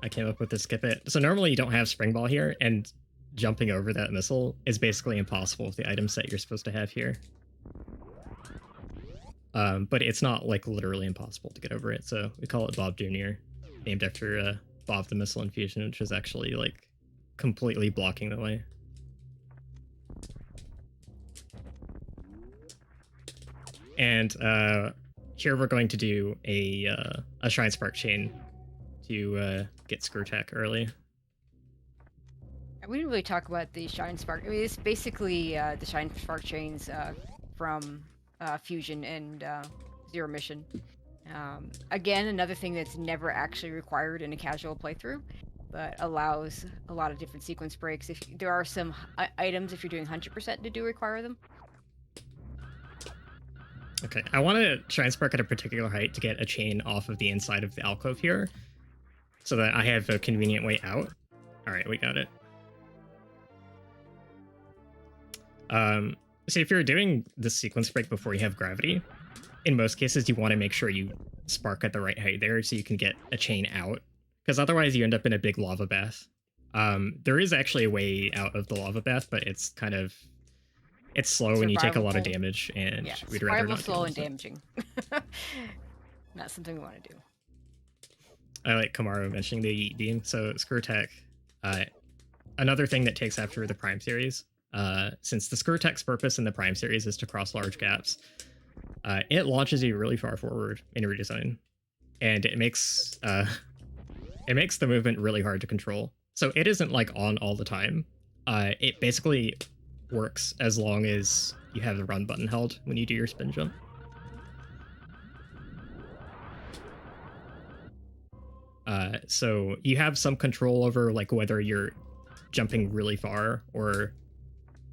I came up with to skip it. So normally you don't have spring ball here, and jumping over that missile is basically impossible with the item set you're supposed to have here. But it's not like literally impossible to get over it, so we call it Bob Jr., named after Bob the Missile Infusion, which is actually like completely blocking the way. And here we're going to do a Shine Spark chain to get Screw Tech early. We didn't really talk about the Shine Spark. I mean, it's basically the Shine Spark chains from Fusion and Zero Mission. Again, another thing that's never actually required in a casual playthrough, but allows a lot of different sequence breaks. If there are some items, if you're doing 100%, to do require them. Okay, I want to try and spark at a particular height to get a chain off of the inside of the alcove here, so that I have a convenient way out. All right, we got it. So if you're doing this sequence break before you have gravity, in most cases you want to make sure you spark at the right height there so you can get a chain out, because otherwise you end up in a big lava bath. There is actually a way out of the lava bath, but it's kind of... It's slow and you take a lot of damage, and yeah, we'd rather not slow and damaging. Not something we want to do. I like Kamaru mentioning the Yeet Beam. So Screw Attack, another thing that takes after the Prime series, since the Screw Attack's purpose in the Prime series is to cross large gaps, it launches you really far forward in Redesign, and it makes the movement really hard to control. So it isn't like on all the time. It basically works as long as you have the run button held when you do your spin jump. So you have some control over like whether you're jumping really far or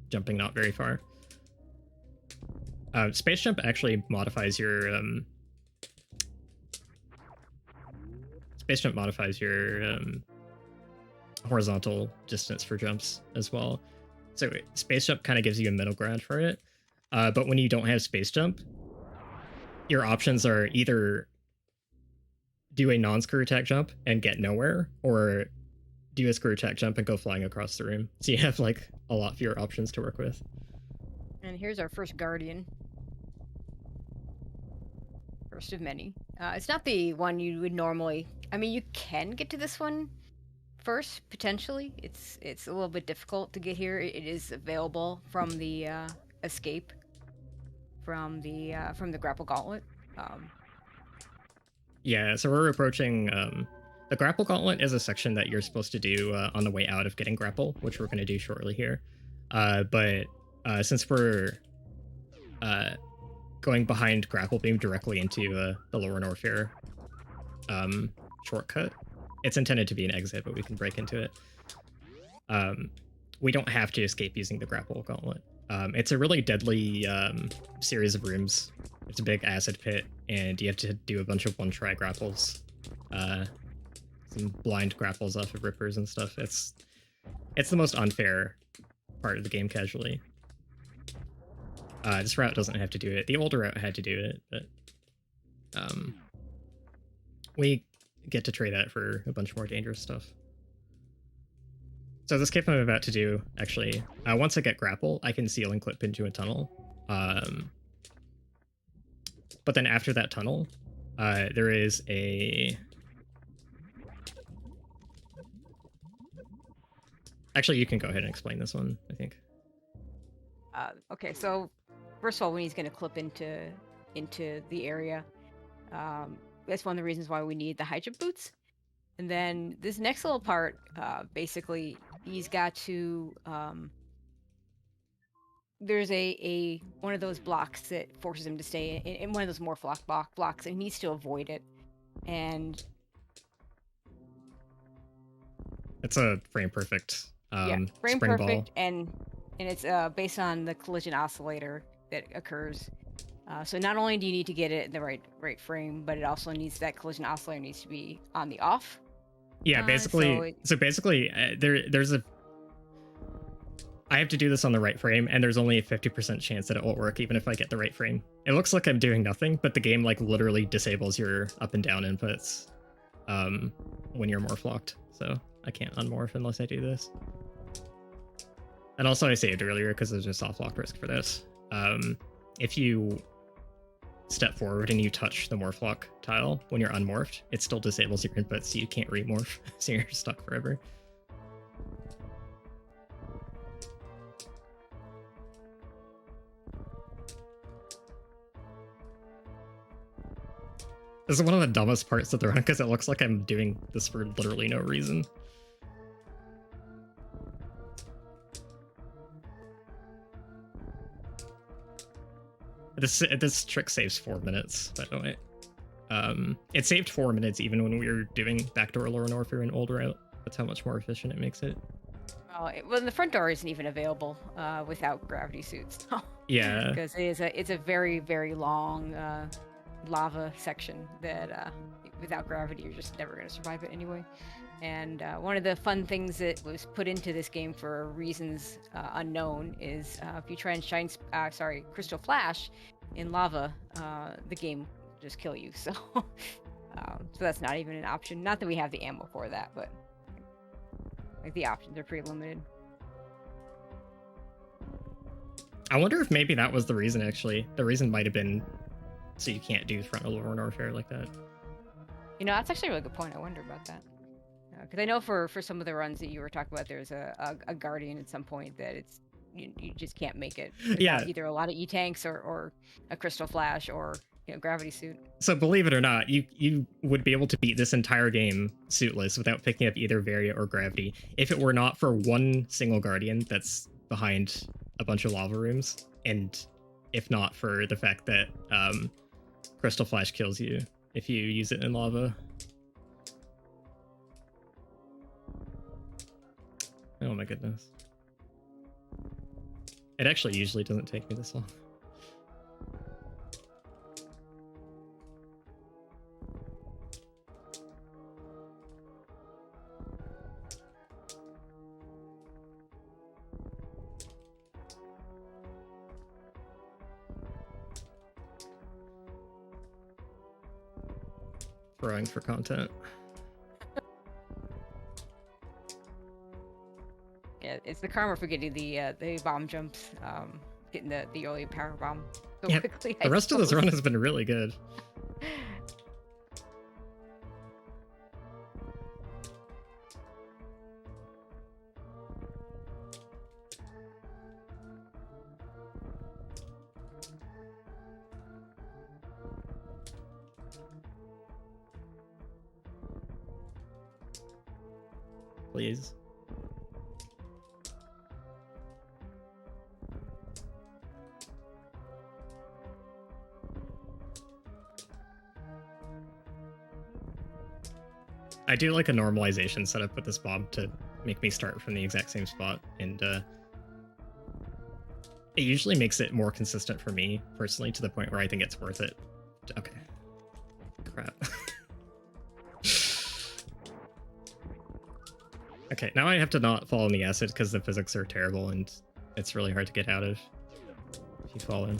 jumping not very far. Space jump actually modifies your horizontal distance for jumps as well. So space jump kind of gives you a middle ground for it. But when you don't have space jump, your options are either do a non-screw attack jump and get nowhere, or do a screw attack jump and go flying across the room. So you have like a lot fewer options to work with. And here's our first guardian. First of many. It's not the one you would normally... I mean, you can get to this one first, potentially. It's a little bit difficult to get here. It is available from the escape from the grapple gauntlet. Yeah, so we're approaching... the grapple gauntlet is a section that you're supposed to do on the way out of getting grapple, which we're going to do shortly here. But since we're going behind grapple beam directly into the lower Norfair shortcut, it's intended to be an exit, but we can break into it. We don't have to escape using the grapple gauntlet. It's a really deadly series of rooms. It's a big acid pit, and you have to do a bunch of one-try grapples. Some blind grapples off of rippers and stuff. It's the most unfair part of the game casually. This route doesn't have to do it. The older route had to do it, but we get to trade that for a bunch more dangerous stuff. So this cape I'm about to do, actually, once I get grapple, I can seal and clip into a tunnel. But then after that tunnel, there is a... Actually, you can go ahead and explain this one, I think. Okay, so first of all, when he's going to clip into the area, that's one of the reasons why we need the high jump boots. And then this next little part, basically, he's got to... there's a one of those blocks that forces him to stay in one of those morph blocks, and he needs to avoid it. And it's a frame perfect frame spring perfect, ball. and it's based on the collision oscillator that occurs. So not only do you need to get it in the right frame, but it also needs that collision oscillator needs to be on the off. Yeah, basically. So basically, there's a... I have to do this on the right frame, and there's only a 50% chance that it won't work even if I get the right frame. It looks like I'm doing nothing, but the game like literally disables your up and down inputs when you're morph locked. So I can't unmorph unless I do this. And also I saved earlier because there's a soft lock risk for this. If you step forward and you touch the morph lock tile when you're unmorphed, it still disables your inputs, so you can't remorph, so you're stuck forever. This is one of the dumbest parts of the run because it looks like I'm doing this for literally no reason. This trick saves 4 minutes, by the way. It saved 4 minutes even when we were doing backdoor lower Norfair and old route. That's how much more efficient it makes it. Well, the front door isn't even available without gravity suits. Yeah. Because it's a very, very long lava section that without gravity you're just never going to survive it anyway. And one of the fun things that was put into this game for reasons unknown is if you try and shine crystal flash in lava, the game will just kill you. So so that's not even an option. Not that we have the ammo for that, but like the options are pretty limited. I wonder if maybe that was the reason, actually. The reason might have been so you can't do frontal warfare like that. You know, that's actually a really good point. I wonder about that. Because I know for some of the runs that you were talking about, there's a guardian at some point that it's you just can't make it. Yeah. Either a lot of E-tanks or a crystal flash or gravity suit. So believe it or not, you would be able to beat this entire game suitless without picking up either Varia or Gravity if it were not for one single Guardian that's behind a bunch of lava rooms, and if not for the fact that Crystal Flash kills you if you use it in lava. Oh my goodness. It actually usually doesn't take me this long. Throwing for content. Yeah, it's the karma for getting the bomb jumps, getting the early power bomb so Yeah, quickly. the rest of this run has been really good. Please. I do like a normalization setup with this bomb to make me start from the exact same spot, and it usually makes it more consistent for me personally to the point where I think it's worth it. Okay. Crap. Okay, now I have to not fall in the acid because the physics are terrible and it's really hard to get out of if you fall in.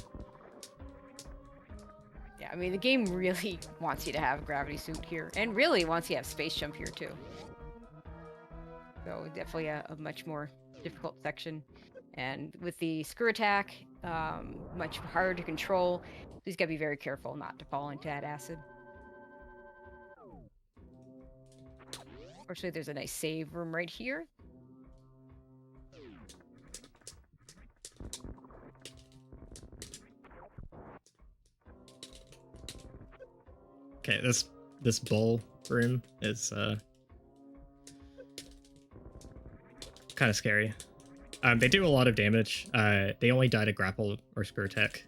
Yeah, I mean, the game really wants you to have gravity suit here, and really wants you to have space jump here too. So definitely a much more difficult section. And with the screw attack, much harder to control. So he's got to be very careful not to fall into that acid. Fortunately, there's a nice save room right here. Okay, this bull room is kind of scary. They do a lot of damage. They only die to grapple or screw attack,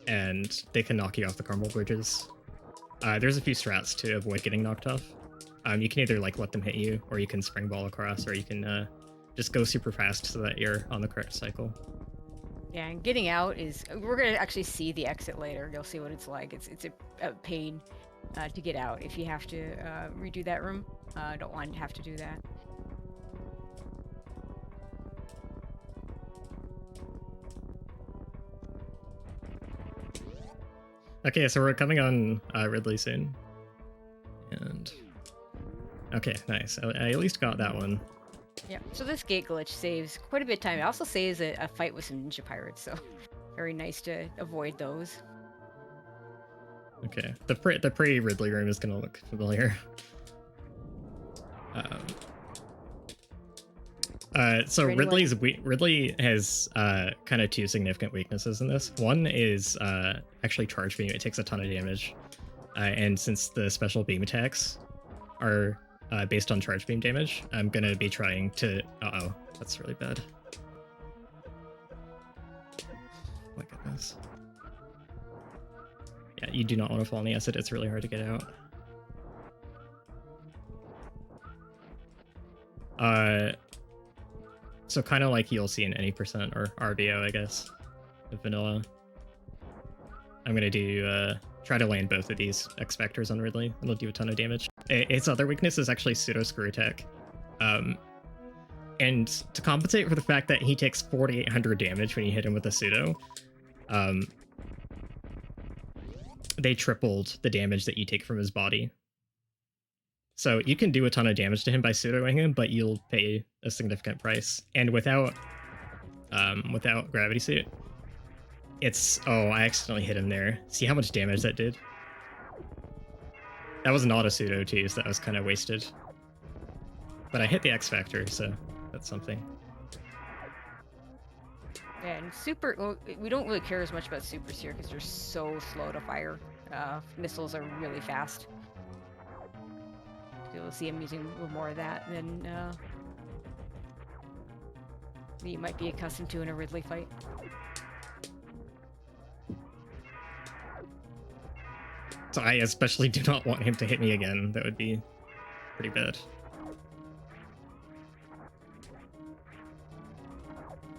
and they can knock you off the caramel bridges. There's a few strats to avoid getting knocked off. You can either like let them hit you, or you can spring ball across, or you can just go super fast so that you're on the correct cycle. Yeah, and getting out is, we're gonna actually see the exit later. You'll see what it's like. It's a pain to get out if you have to redo that room. I don't want to have to do that. Okay, so we're coming on Ridley soon. And okay, nice. I at least got that one. Yeah, so this gate glitch saves quite a bit of time. It also saves a fight with some ninja pirates, so very nice to avoid those. Okay, the pre-Ridley room is gonna look familiar. So Ridley has kind of two significant weaknesses in this. One is actually charge beam. It takes a ton of damage, and since the special beam attacks are based on charge beam damage, I'm gonna be trying to. Uh-oh, that's really bad. My goodness. Yeah, you do not want to fall in the acid. It's really hard to get out. So kind of like you'll see in any percent or RBO, I guess. of vanilla. I'm gonna do try to land both of these X Factors on Ridley. It'll do a ton of damage. Its other weakness is actually pseudo screw attack. And to compensate for the fact that he takes 4,800 damage when you hit him with a pseudo, they tripled the damage that you take from his body. So you can do a ton of damage to him by pseudoing him, but you'll pay a significant price. And without gravity suit, it's... Oh, I accidentally hit him there. See how much damage that did? That was an auto pseudo too, so that was kind of wasted. But I hit the X Factor, so that's something. And super, well, we don't really care as much about supers here because they're so slow to fire. Missiles are really fast. You'll see him using a little more of that than you might be accustomed to in a Ridley fight. So I especially do not want him to hit me again. That would be pretty bad.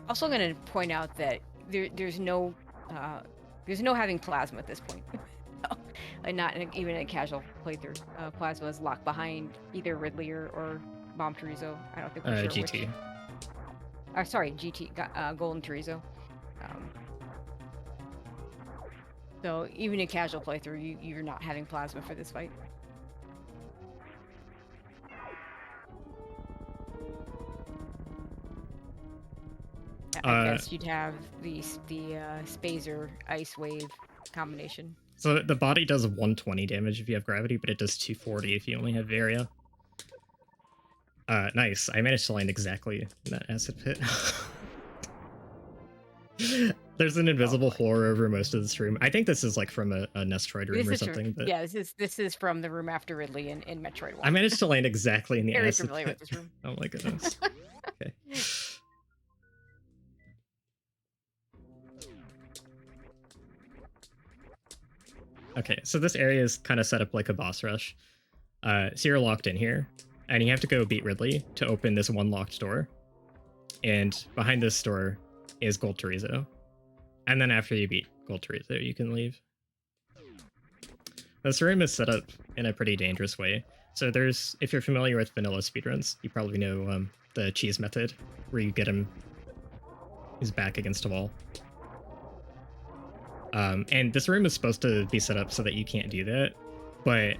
Also, going to point out that there's no having plasma at this point, and not even in a casual playthrough. Plasma is locked behind either Ridley or Bomb Chorizo. I don't think we're sure GT. Which. Sorry, GT. Golden Chorizo. So even in casual playthrough, you're not having plasma for this fight. I guess you'd have the Spazer Ice Wave combination. So the body does 120 damage if you have gravity, but it does 240 if you only have Varia. Nice. I managed to land exactly in that acid pit. There's an invisible floor over most of this room. I think this is like from a Nestroid room or something. But... Yeah, this is from the room after Ridley in Metroid 1. I managed to land exactly in the Very acid familiar pit. with this room. Oh my goodness. Okay. Okay, so this area is kind of set up like a boss rush. So you're locked in here, and you have to go beat Ridley to open this one locked door. And behind this door is Gold Chorizo. And then after you beat Gold Chorizo, you can leave. This room is set up in a pretty dangerous way. So there's, if you're familiar with vanilla speedruns, you probably know the cheese method, where you get him his back against a wall. And this room is supposed to be set up so that you can't do that, but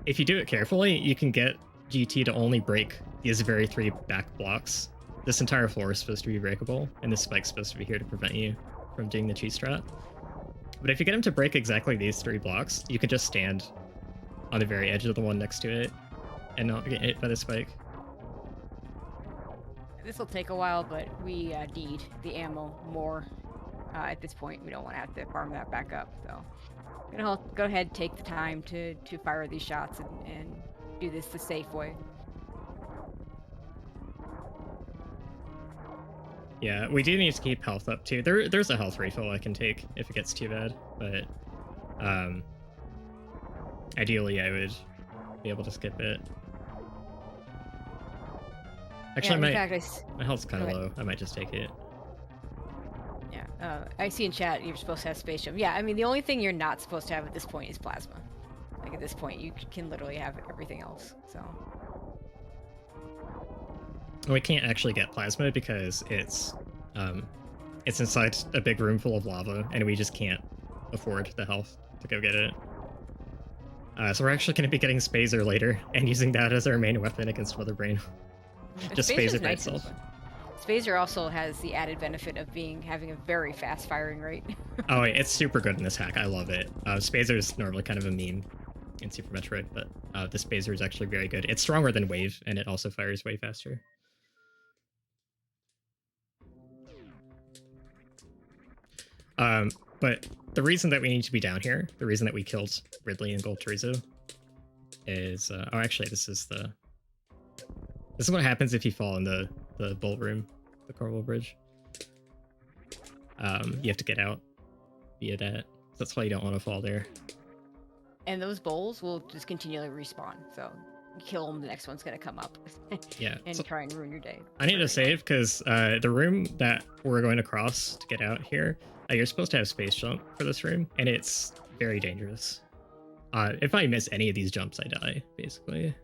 if you do it carefully, you can get GT to only break these very 3 back blocks. This entire floor is supposed to be breakable, and this spike's supposed to be here to prevent you from doing the cheese strat. But if you get him to break exactly these 3 blocks, you can just stand on the very edge of the one next to it and not get hit by the spike. This will take a while, but we need the ammo more. At this point, we don't want to have to farm that back up, so I'm gonna go ahead and take the time to fire these shots and do this the safe way. Yeah, we do need to keep health up too. There's a health refill I can take if it gets too bad, but ideally I would be able to skip it. Actually, yeah, my health's kind of low. I might just take it. Yeah, I see in chat you're supposed to have space jump. Yeah, I mean the only thing you're not supposed to have at this point is plasma. Like at this point, you can literally have everything else. So we can't actually get plasma because it's inside a big room full of lava, and we just can't afford the health to go get it. So we're actually going to be getting Spazer later and using that as our main weapon against Weatherbrain. Just Spazer by itself. Spazer also has the added benefit of having a very fast firing rate. Oh, it's super good in this hack. I love it. Spazer is normally kind of a meme in Super Metroid, but the Spazer is actually very good. It's stronger than Wave, and it also fires way faster. But the reason that we need to be down here, the reason that we killed Ridley and Gold Chorizo, is oh, actually, this is what happens if you fall in the bull room, the Cornwall Bridge. You have to get out via that. That's why you don't want to fall there. And those bowls will just continually respawn, so kill them, the next one's gonna come up. Yeah. And So try and ruin your day. I need to save because the room that we're going to cross to get out here, you're supposed to have space jump for this room, and it's very dangerous. If I miss any of these jumps, I die, basically.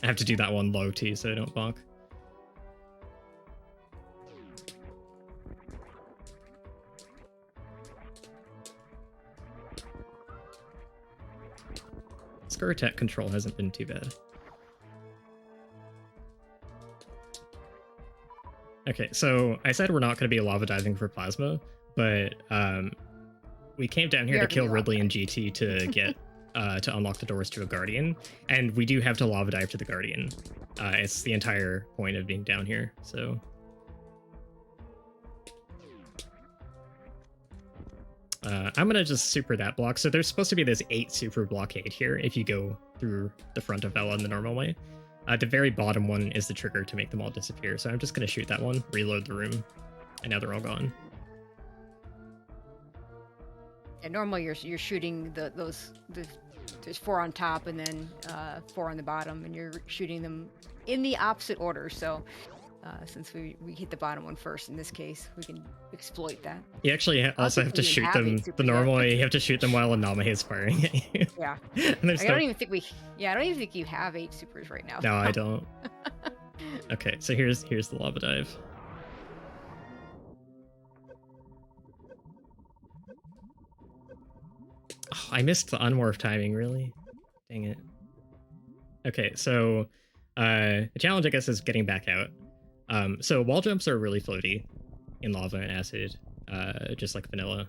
I have to do that one low too, so I don't bonk. Skirt attack control hasn't been too bad. Okay, so I said we're not going to be lava diving for plasma, but we came down here to kill Ridley and GT to get to unlock the doors to a Guardian, and we do have to lava dive to the Guardian. It's the entire point of being down here, so. I'm gonna just super that block. So there's supposed to be this 8 super blockade here if you go through the front of Ella in the normal way. The very bottom one is the trigger to make them all disappear. So I'm just gonna shoot that one, reload the room, and now they're all gone. And normally you're shooting there's 4 on top and then 4 on the bottom, and you're shooting them in the opposite order. So since we hit the bottom one first in this case, we can exploit that. You actually also have to shoot them the normal way. You have to shoot them while Aname is firing at you. Yeah. I don't even think you have 8 supers right now. No, I don't. Okay, so here's the lava dive. Oh, I missed the unmorph timing, really? Dang it. Okay, so the challenge, I guess, is getting back out. So wall jumps are really floaty in lava and acid, just like vanilla.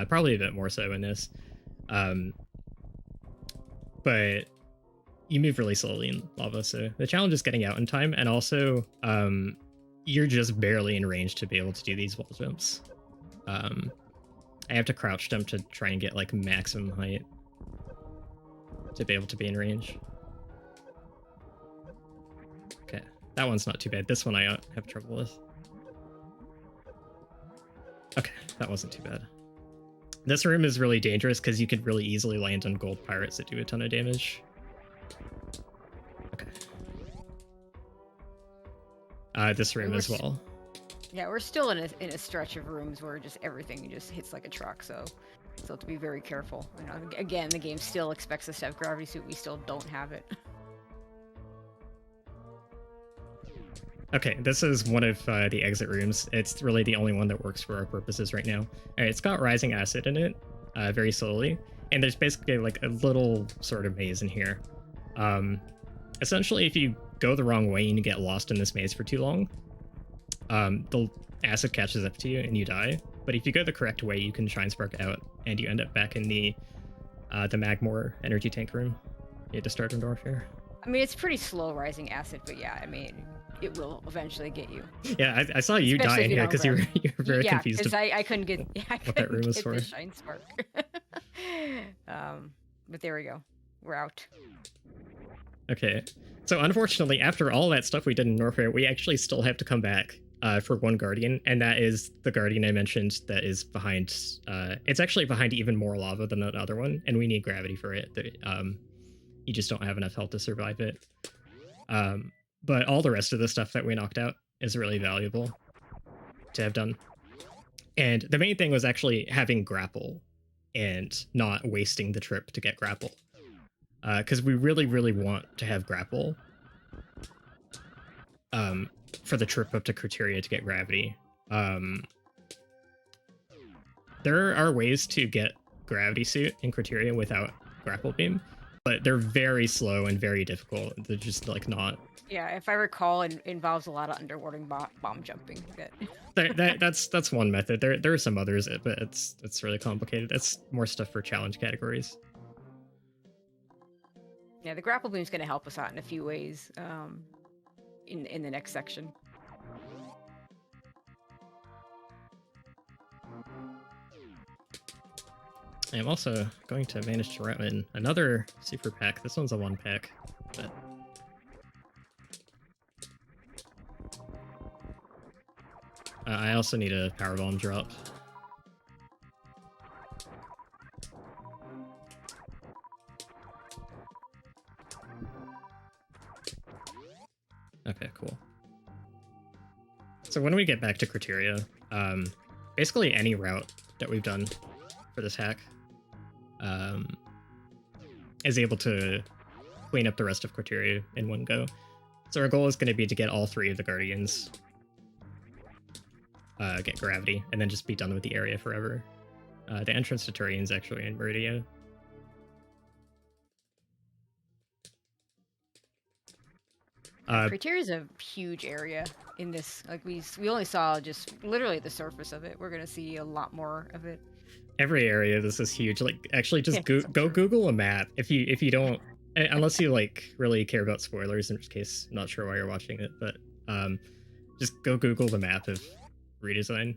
Probably a bit more so in this. But you move really slowly in lava, so the challenge is getting out in time, and also you're just barely in range to be able to do these wall jumps. I have to crouch jump to try and get like maximum height to be able to be in range. Okay, that one's not too bad. This one I have trouble with. Okay, that wasn't too bad. This room is really dangerous because you could really easily land on gold pirates that do a ton of damage. Okay. This room as well. Yeah, we're still in a stretch of rooms where just everything just hits like a truck, so still have to be very careful. You know, again, the game still expects us to have gravity suit. We still don't have it. Okay, this is one of the exit rooms. It's really the only one that works for our purposes right now. All right, it's got rising acid in it, very slowly, and there's basically like a little sort of maze in here. Essentially, if you go the wrong way and you get lost in this maze for too long, the acid catches up to you and you die. But if you go the correct way, you can shine spark out and you end up back in the Magmore energy tank room. You have to start in Warfare. I mean, it's pretty slow rising acid, but yeah, I mean, it will eventually get you. Yeah, I saw you die in here because you were very confused. Yeah, because I couldn't get what that room was for. The shine spark. But there we go. We're out. Okay. So unfortunately, after all that stuff we did in Warfare, we actually still have to come back for one Guardian, and that is the Guardian I mentioned that is behind... it's actually behind even more lava than that other one, and we need gravity for it. You just don't have enough health to survive it. But all the rest of the stuff that we knocked out is really valuable to have done. And the main thing was actually having grapple and not wasting the trip to get grapple. Because we really, really want to have grapple for the trip up to Criteria to get gravity. There are ways to get gravity suit in Criteria without grapple beam, but they're very slow and very difficult. They're just like not... Yeah, if I recall, it involves a lot of underwater bomb jumping. That's one method. There are some others, but it's really complicated. It's more stuff for challenge categories. Yeah, the grapple beam is going to help us out in a few ways in the next section. I'm also going to manage to route in another super pack. This one's a 1-pack, but... I also need a power bomb drop. Okay, cool. So when we get back to criteria, basically any route that we've done for this hack is able to clean up the rest of criteria in one go. So our goal is going to be to get all 3 of the Guardians, get gravity, and then just be done with the area forever. The entrance to Turian is actually in Meridia. Criteria is a huge area in this. Like we only saw just literally the surface of it. We're gonna see a lot more of it. Every area, this is huge. Like, actually, just go Google a map if you don't, unless you like really care about spoilers. In which case, I'm not sure why you're watching it, but just go Google the map of Redesign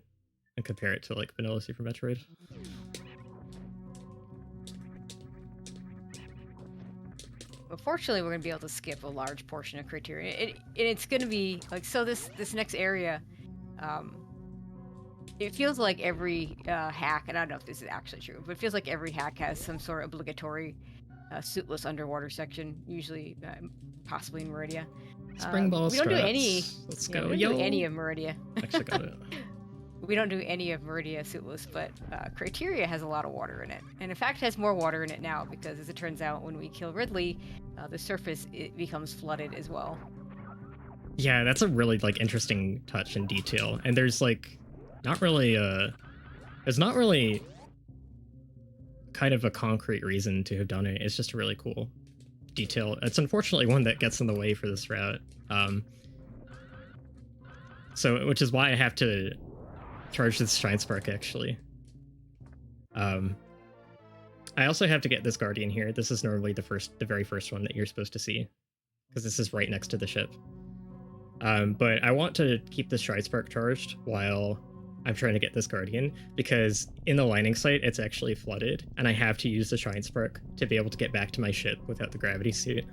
and compare it to like vanilla Super Metroid. But fortunately, we're gonna be able to skip a large portion of criteria. It's gonna be like, so this next area, it feels like every hack, and I don't know if this is actually true, but it feels like every hack has some sort of obligatory suitless underwater section, usually possibly in Meridia. Spring ball we don't do struts. any. Let's Yeah, go. we don't do any of Meridia. Actually got it. We don't do any of Meridia suitless, but criteria has a lot of water in it, and in fact has more water in it now because, as it turns out, when we kill Ridley, the surface becomes flooded as well. Yeah, that's a really like interesting touch and detail, and there's like not really there's not really kind of a concrete reason to have done it. It's just a really cool detail. It's unfortunately one that gets in the way for this route. So which is why I have to charge this Shine Spark actually. I also have to get this Guardian here. This is normally the very first one that you're supposed to see, because this is right next to the ship. But I want to keep the Shine Spark charged while I'm trying to get this Guardian, because in the landing site it's actually flooded, and I have to use the Shine Spark to be able to get back to my ship without the gravity suit.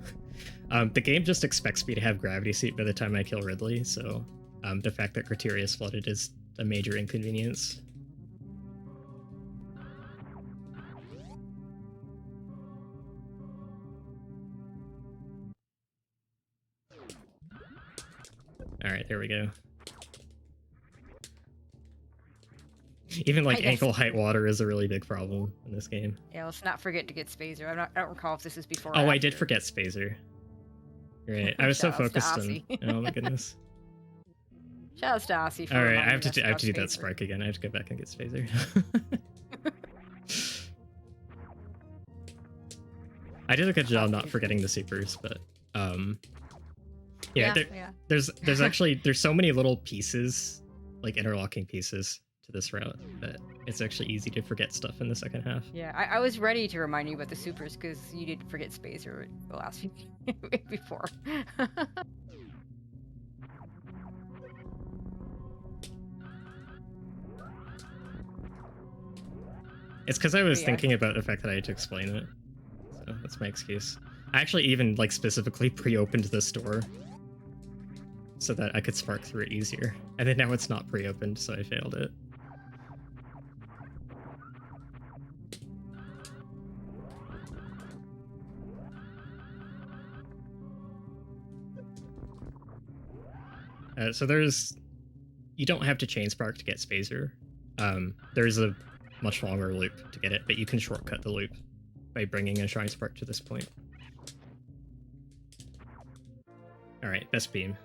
The game just expects me to have gravity suit by the time I kill Ridley, so the fact that criteria is flooded is a major inconvenience. Alright, there we go. Even like ankle height water is a really big problem in this game. Yeah, let's not forget to get Spazer. I don't recall if this is before. Oh, or I did after. forget Spazer. Right, I was so focused on. Oh my goodness. Shout out to Aussie for All right, I have to reminding us do about that spark again. I have to go back and get Spazer. I did a good job not forgetting the supers, but yeah, there's there's so many little pieces, like interlocking pieces to this route, that it's actually easy to forget stuff in the second half. Yeah, I was ready to remind you about the supers because you did forget Spazer the last few before. It's because I was thinking about the fact that I had to explain it, so that's my excuse. I actually even like specifically pre-opened this door so that I could spark through it easier, and then now it's not pre-opened, so I failed it. So you don't have to chain spark to get Spazer. There's a much longer loop to get it, but you can shortcut the loop by bringing a Shine Spark to this point. Alright, best beam.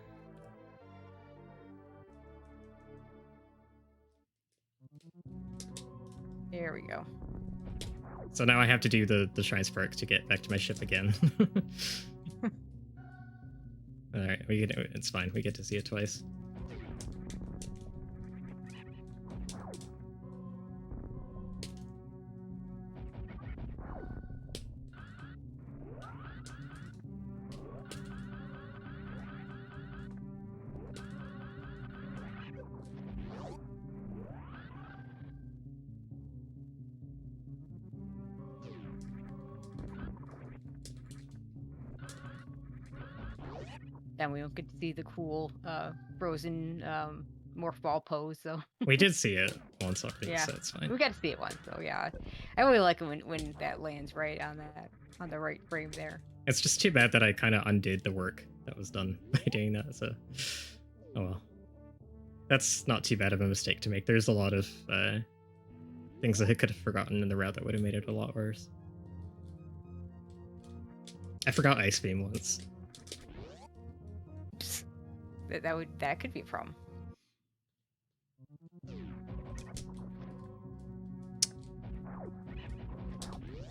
There we go. So now I have to do the Shine Spark to get back to my ship again. Alright, it's fine, we get to see it twice. Then we don't get to see the cool frozen morph ball pose, though. We did see it once already, Yeah, so it's fine. We got to see it once, so yeah. I really like it when that lands right on the right frame there. It's just too bad that I kind of undid the work that was done by doing that, so... Oh well. That's not too bad of a mistake to make. There's a lot of things that I could have forgotten in the route that would have made it a lot worse. I forgot Ice Beam once. That could be a problem.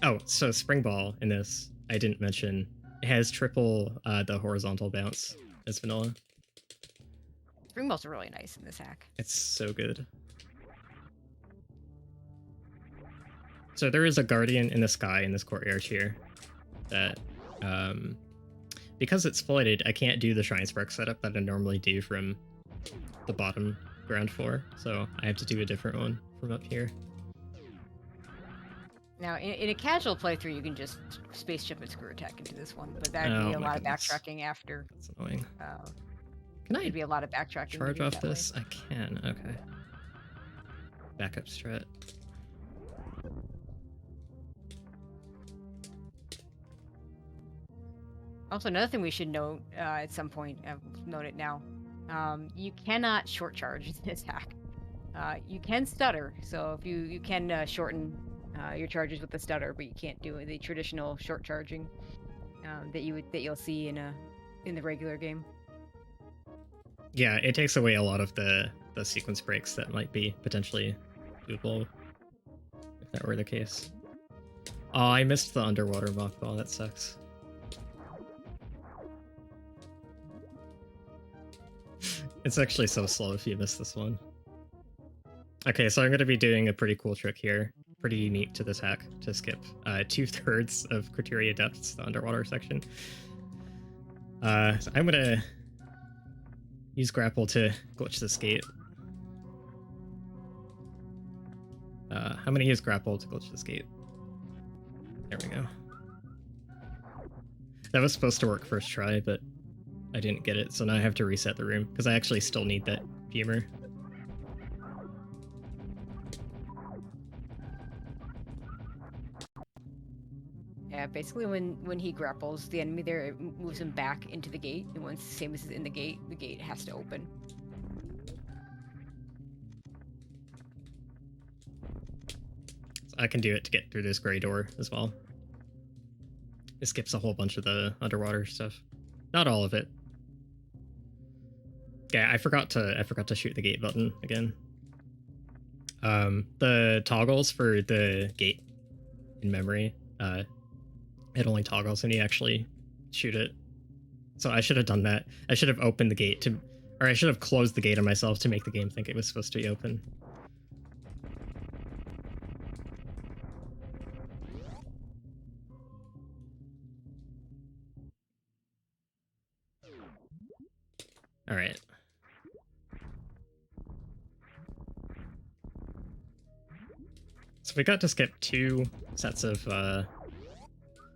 Oh, so Spring Ball in this, I didn't mention, it has triple the horizontal bounce as vanilla. Spring Balls are really nice in this hack. It's so good. So there is a guardian in the sky in this courtyard here that, because it's flooded, I can't do the Shrine Spark setup that I normally do from the bottom ground floor, so I have to do a different one from up here. Now, in a casual playthrough, you can just space jump and screw attack into this one, but that would be a lot of backtracking after. That's annoying. Can I be a lot of backtracking? Charge off this? I can. Okay. Backup strat. Also, another thing we should note at some point, note it now, you cannot short charge this hack. You can stutter, so if you can shorten your charges with the stutter, but you can't do the traditional short charging that you'll see in the regular game. Yeah, it takes away a lot of the sequence breaks that might be potentially doable if that were the case. Oh, I missed the underwater mockball. That sucks. It's actually so slow if you miss this one. Okay, so I'm going to be doing a pretty cool trick here. Pretty unique to this hack to skip 2/3 of Criteria Depths, the underwater section. So I'm going to use grapple to glitch this gate. I'm going to use grapple to glitch this gate. There we go. That was supposed to work first try, but I didn't get it, so now I have to reset the room, because I actually still need that beamer. Yeah, basically when he grapples, the enemy there, it moves him back into the gate, and once Samus is in the gate has to open. So I can do it to get through this gray door as well. It skips a whole bunch of the underwater stuff. Not all of it. Yeah, I forgot to shoot the gate button again. The toggles for the gate in memory, it only toggles when you actually shoot it. So I should have done that. I should have opened the gate or I should have closed the gate on myself to make the game think it was supposed to be open. All right. So we got to skip 2 sets of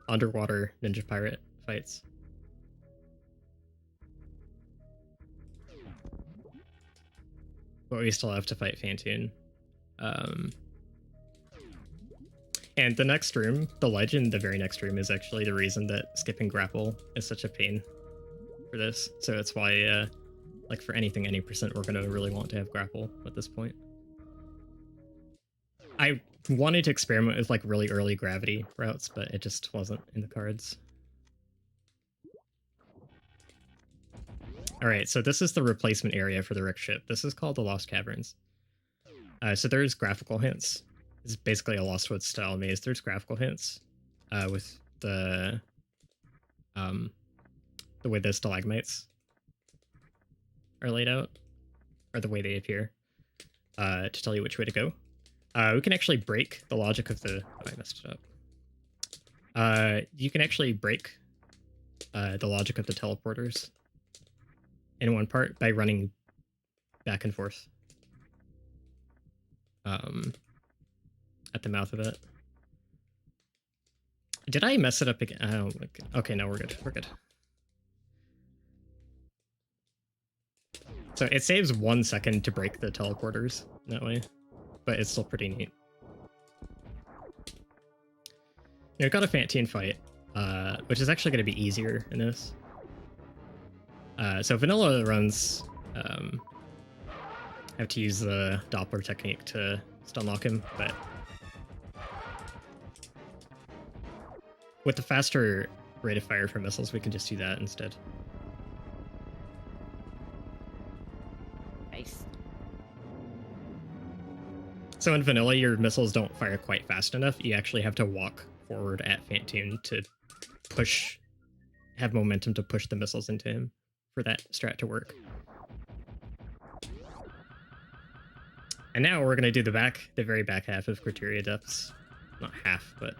underwater ninja pirate fights. But we still have to fight Fantoon. And the next room, the legend, the very next room, is actually the reason that skipping grapple is such a pain for this. So that's why, like for anything, any percent, we're going to really want to have grapple at this point. I wanted to experiment with like really early gravity routes, but it just wasn't in the cards. All right, so this is the replacement area for the wrecked ship. This is called the Lost Caverns. So there's graphical hints. It's basically a Lost Woods style maze. There's graphical hints with the way the stalagmites are laid out, or the way they appear, to tell you which way to go. We can actually break the logic of the... Oh, I messed it up. You can actually break the logic of the teleporters in one part by running back and forth at the mouth of it. Did I mess it up again? Oh, okay, no, we're good. We're good. So it saves 1 second to break the teleporters that way, but it's still pretty neat. We've got a Fantoon fight. which is actually going to be easier in this. So vanilla runs have to use the Doppler technique to stun lock him, but with the faster rate of fire for missiles, we can just do that instead. Nice. So in vanilla, your missiles don't fire quite fast enough. You actually have to walk forward at Fantoon to have momentum to push the missiles into him for that strat to work. And now we're going to do the very back half of Criteria Depths. Not half, but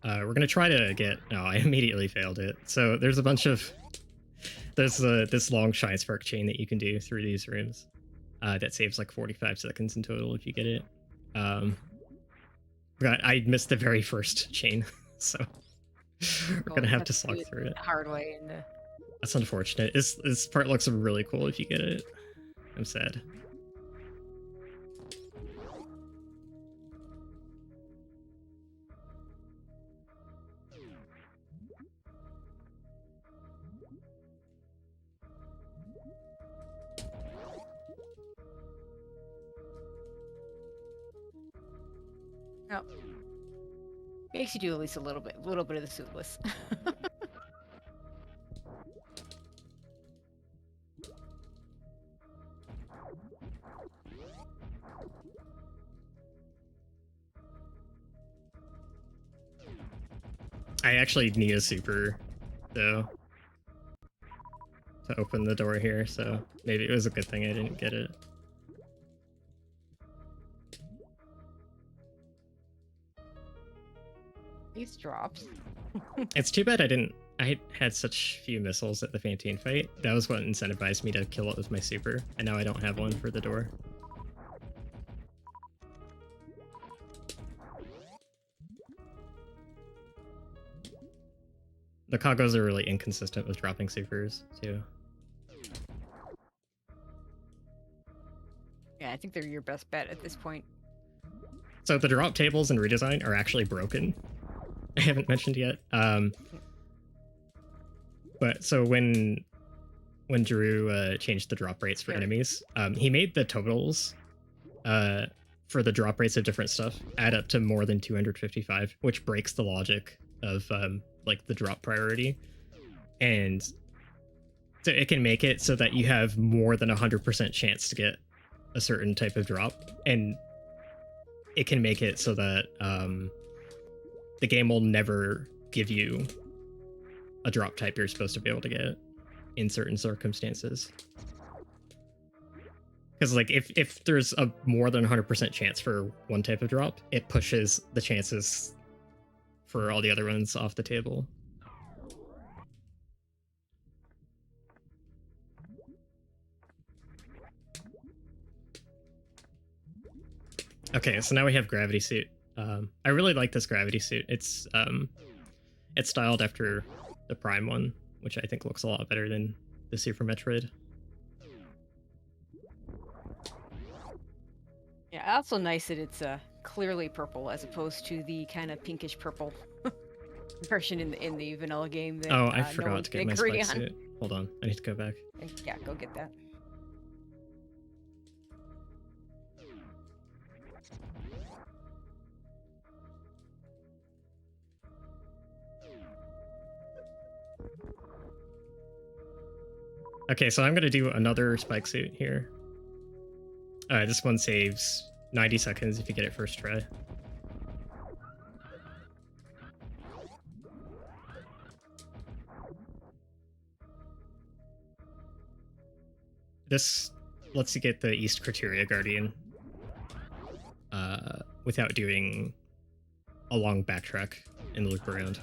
we're going to try to get... No, I immediately failed it. So there's a bunch of... There's this long Shine Spark chain that you can do through these rooms. That saves like 45 seconds in total if you get it. I missed the very first chain, so we're going to have to slog through it. Hard way. That's unfortunate. This part looks really cool if you get it. I'm sad. Oh. Makes you do at least a little bit of the suitless. I actually need a super, though, to open the door here, so maybe it was a good thing I didn't get it. These drops. It's too bad I had such few missiles at the Fantoon fight. That was what incentivized me to kill it with my super, and now I don't have one for the door. The Kagos are really inconsistent with dropping supers, too. Yeah, I think they're your best bet at this point. So the drop tables in Redesign are actually broken. I haven't mentioned yet. But so when Drew changed the drop rates for enemies, he made the totals for the drop rates of different stuff add up to more than 255, which breaks the logic of like the drop priority. And so it can make it so that you have more than 100% chance to get a certain type of drop, and it can make it so that the game will never give you a drop type you're supposed to be able to get in certain circumstances. Because like if there's a more than 100% chance for one type of drop, it pushes the chances for all the other ones off the table. Okay, so now we have Gravity Suit. I really like this Gravity Suit. It's styled after the Prime one, which I think looks a lot better than the Super Metroid. Yeah, also nice that it's clearly purple as opposed to the kind of pinkish purple version in the vanilla game. That, oh, I forgot to get my spike suit. Hold on, I need to go back. Yeah, go get that. Okay, so I'm going to do another spike suit here. This one saves 90 seconds if you get it first try. This lets you get the East Criteria Guardian without doing a long backtrack and loop around.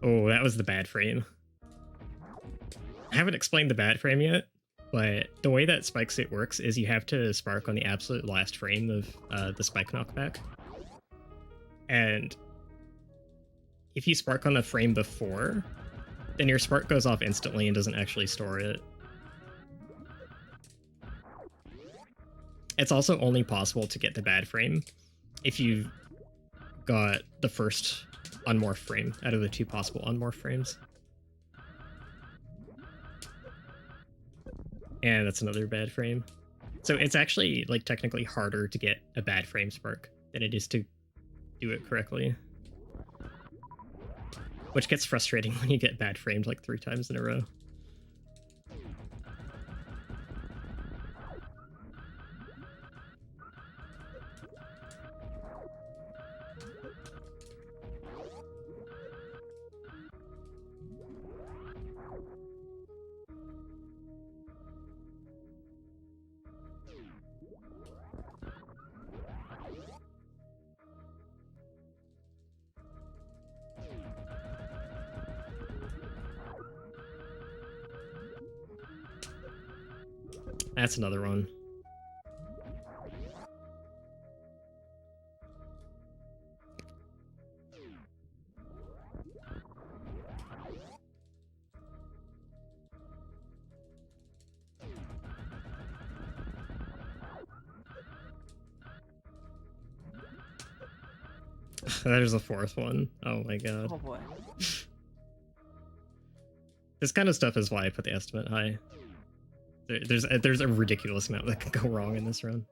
Oh, that was the bad frame. I haven't explained the bad frame yet, but the way that Spike Suit works is you have to spark on the absolute last frame of the Spike knockback. And if you spark on the frame before, then your spark goes off instantly and doesn't actually store it. it's also only possible to get the bad frame if you got the first unmorph frame out of the 2 possible unmorph frames. And that's another bad frame. So it's actually, like, technically harder to get a bad frame spark than it is to do it correctly. Which gets frustrating when you get bad framed like 3 times in a row. That's another one. There's a 4th one. Oh my god. Oh boy. This kind of stuff is why I put the estimate high. There's a ridiculous amount that can go wrong in this run.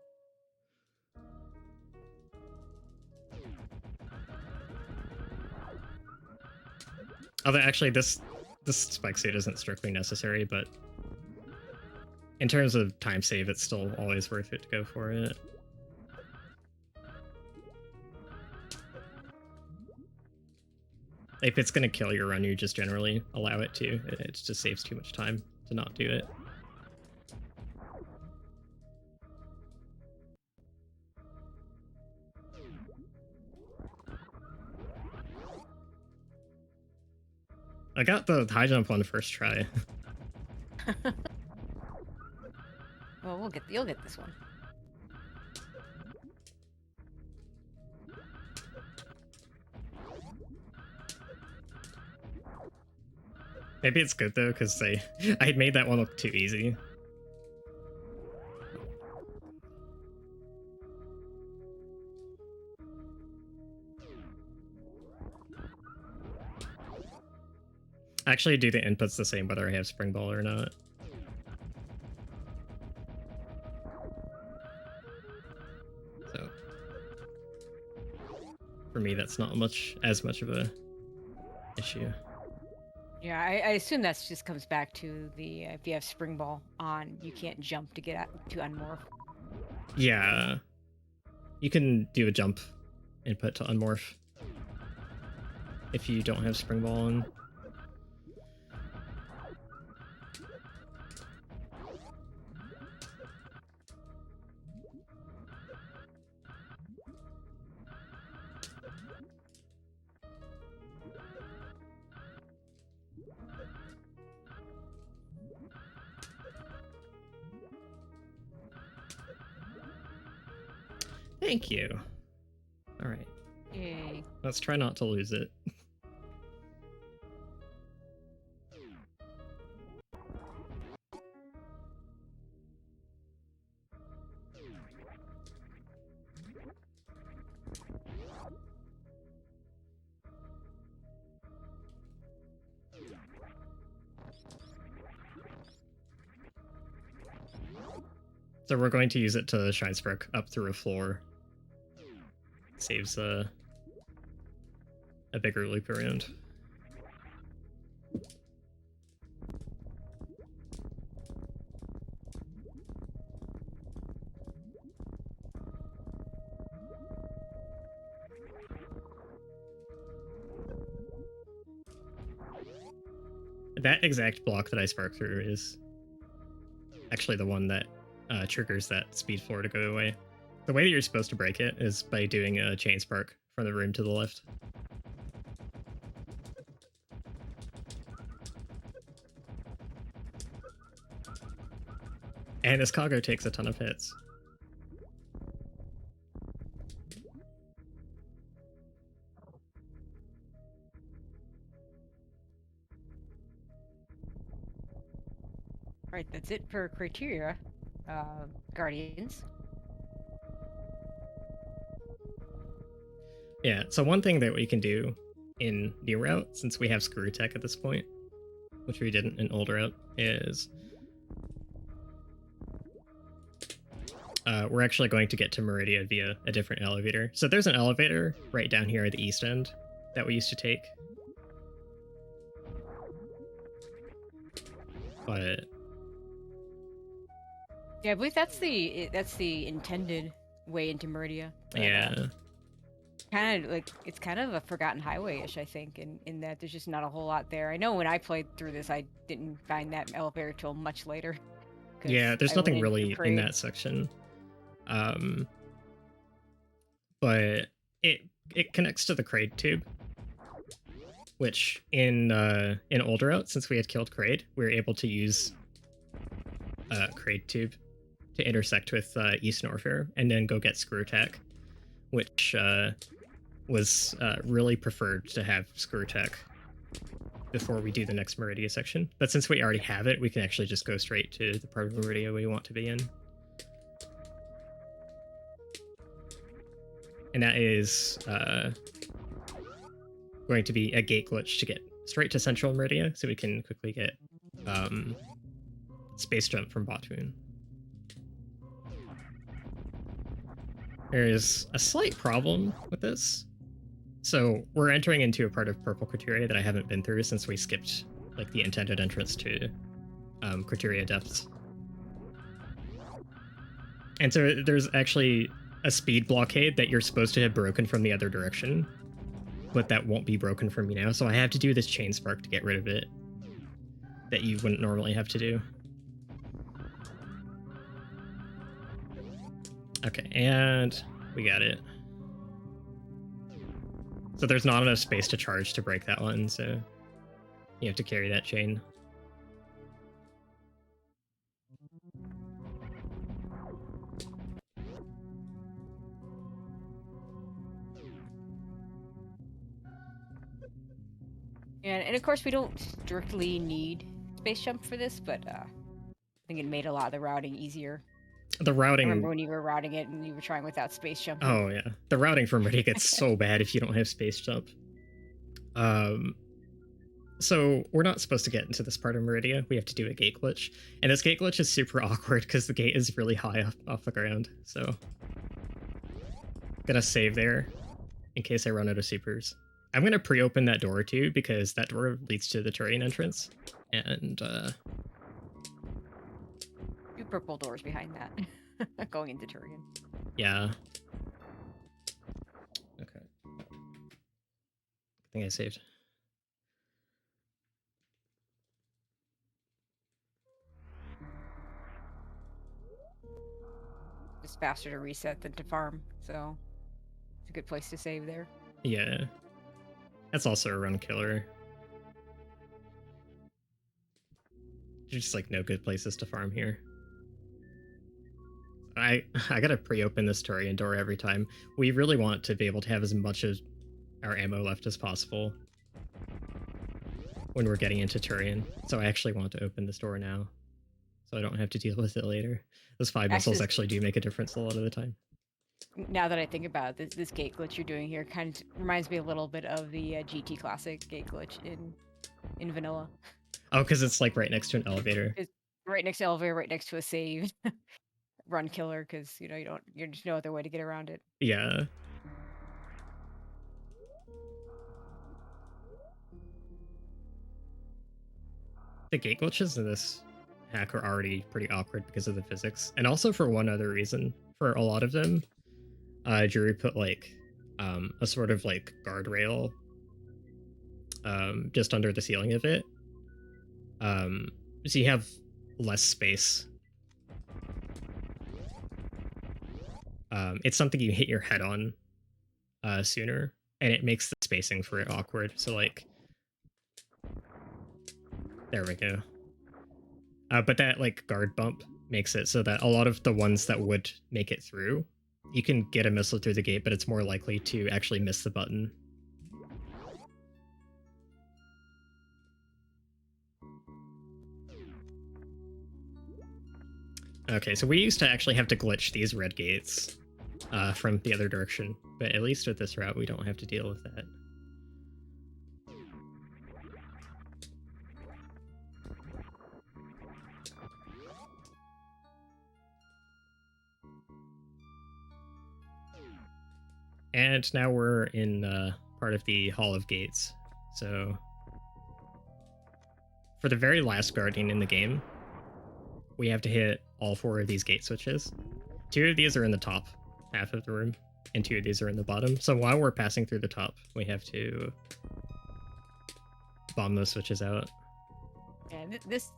Although actually this spike suit isn't strictly necessary, but in terms of time save, it's still always worth it to go for it. If it's gonna kill your run, you just generally allow it to. It just saves too much time to not do it. I got the high jump on the first try. Well, you'll get this one. Maybe it's good though, because I had made that one look too easy. Actually, do the inputs the same whether I have spring ball or not. So for me, that's not as much of a issue. Yeah, I assume that just comes back to the if you have spring ball on, you can't jump to get out to unmorph. Yeah, you can do a jump input to unmorph if you don't have spring ball on. Thank you. All right. Yay. Let's try not to lose it. So we're going to use it to shine spark up through a floor. Saves a bigger loop around. That exact block that I spark through is actually the one that triggers that speed floor to go away. The way that you're supposed to break it is by doing a chain spark from the room to the left. And this cargo takes a ton of hits. Right, that's it for criteria. Guardians. Yeah, so one thing that we can do in new route, since we have screw tech at this point, which we didn't in old route, is we're actually going to get to Meridia via a different elevator. So there's an elevator right down here at the east end that we used to take. But yeah, I believe that's the intended way into Meridia. Yeah. Kind of like it's kind of a forgotten highway-ish, I think, in that there's just not a whole lot there. I know when I played through this, I didn't find that elevator till much later. Yeah, there's nothing really in that section. But it connects to the Kraid tube, which in old route, since we had killed Kraid, we were able to use Kraid tube to intersect with East Norfair and then go get Screw Tech, which was really preferred to have Screw Tech before we do the next Meridia section. But since we already have it, we can actually just go straight to the part of Meridia we want to be in. And that is going to be a gate glitch to get straight to Central Meridia, so we can quickly get space jump from Botwoon. There is a slight problem with this. So we're entering into a part of Purple Criteria that I haven't been through since we skipped like the intended entrance to Criteria Depths. And so there's actually a speed blockade that you're supposed to have broken from the other direction, but that won't be broken from me now, so I have to do this chain spark to get rid of it that you wouldn't normally have to do. Okay, and we got it. So there's not enough space to charge to break that one, so you have to carry that chain. And of course we don't strictly need space jump for this, but I think it made a lot of the routing easier. The routing... I remember when you were routing it and you were trying without space jump. Oh yeah, the routing for Meridia gets so bad if you don't have space jump. So we're not supposed to get into this part of Meridia. We have to do a gate glitch, and this gate glitch is super awkward because the gate is really high off the ground. So gonna save there in case I run out of supers. I'm gonna pre-open that door too because that door leads to the Turian entrance, and two purple doors behind that going into Turian. Yeah. Okay. I think I saved. It's faster to reset than to farm, so it's a good place to save there. Yeah. That's also a run killer. There's just like no good places to farm here. I gotta pre-open this Turian door every time. We really want to be able to have as much of our ammo left as possible when we're getting into Turian. So I actually want to open this door now, so I don't have to deal with it later. Those 5 missiles actually do make a difference a lot of the time. Now that I think about it, this gate glitch you're doing here kind of reminds me a little bit of the GT Classic gate glitch in vanilla. Oh, because it's like right next to an elevator. It's right next to an elevator, right next to a save. Run killer, because there's no other way to get around it. Yeah. The gate glitches in this hack are already pretty awkward because of the physics, and also for one other reason. For a lot of them, Jury put like a sort of like guardrail just under the ceiling of it, so you have less space. It's something you hit your head on sooner, and it makes the spacing for it awkward. So like, there we go. But that like guard bump makes it so that a lot of the ones that would make it through, you can get a missile through the gate, but it's more likely to actually miss the button. Okay, so we used to actually have to glitch these red gates from the other direction. But at least with this route, we don't have to deal with that. And now we're in part of the Hall of Gates. So for the very last guardian in the game, we have to hit all 4 of these gate switches. 2 of these are in the top half of the room, and 2 of these are in the bottom. So while we're passing through the top, we have to bomb those switches out. Yeah, this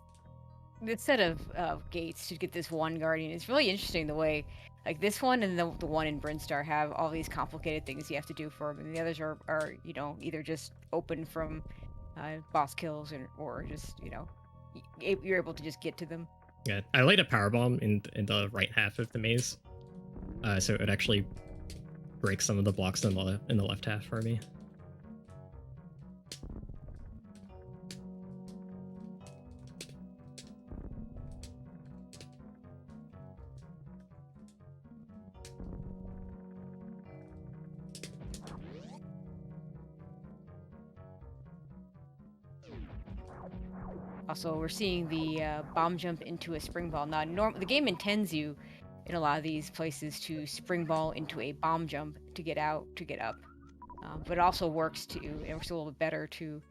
set of gates to get this one guardian is really interesting. The way, like this one and the one in Brinstar have all these complicated things you have to do for them, and the others are you know, either just open from boss kills or just, you know, you're able to just get to them. Yeah, I laid a power bomb in the right half of the maze, so it would actually break some of the blocks in the left half for me. Also, we're seeing the bomb jump into a spring ball. Now, the game intends you in a lot of these places to spring ball into a bomb jump to get out, to get up. But it also works a little bit better to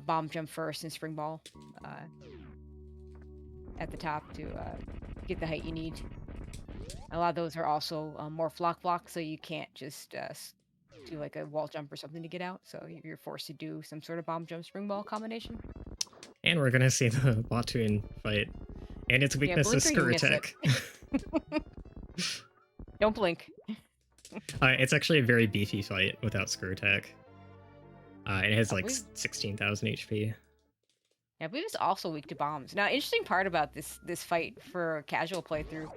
bomb jump first and spring ball at the top to get the height you need. A lot of those are also more flock blocks, so you can't just do like a wall jump or something to get out. So you're forced to do some sort of bomb jump spring ball combination. And we're gonna see the Batuin fight. And its weakness is screw attack. Don't blink. It's actually a very beefy fight without screw attack. It has like 16,000 HP. Yeah, I believe it's also weak to bombs. Now, interesting part about this fight for a casual playthrough,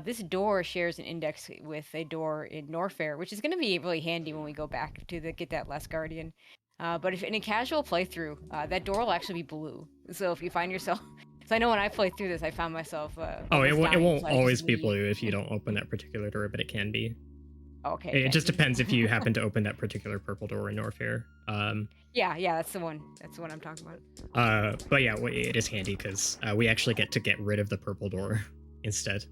this door shares an index with a door in Norfair, which is going to be really handy when we go back to get that last guardian. But if in a casual playthrough, that door will actually be blue. So if you find yourself, so I know when I played through this, I found myself. It won't always be blue if you don't open that particular door, but it can be. Okay. It just depends if you happen to open that particular purple door in Norfair. Yeah, that's the one. That's the one I'm talking about. But yeah, it is handy because we actually get to get rid of the purple door instead.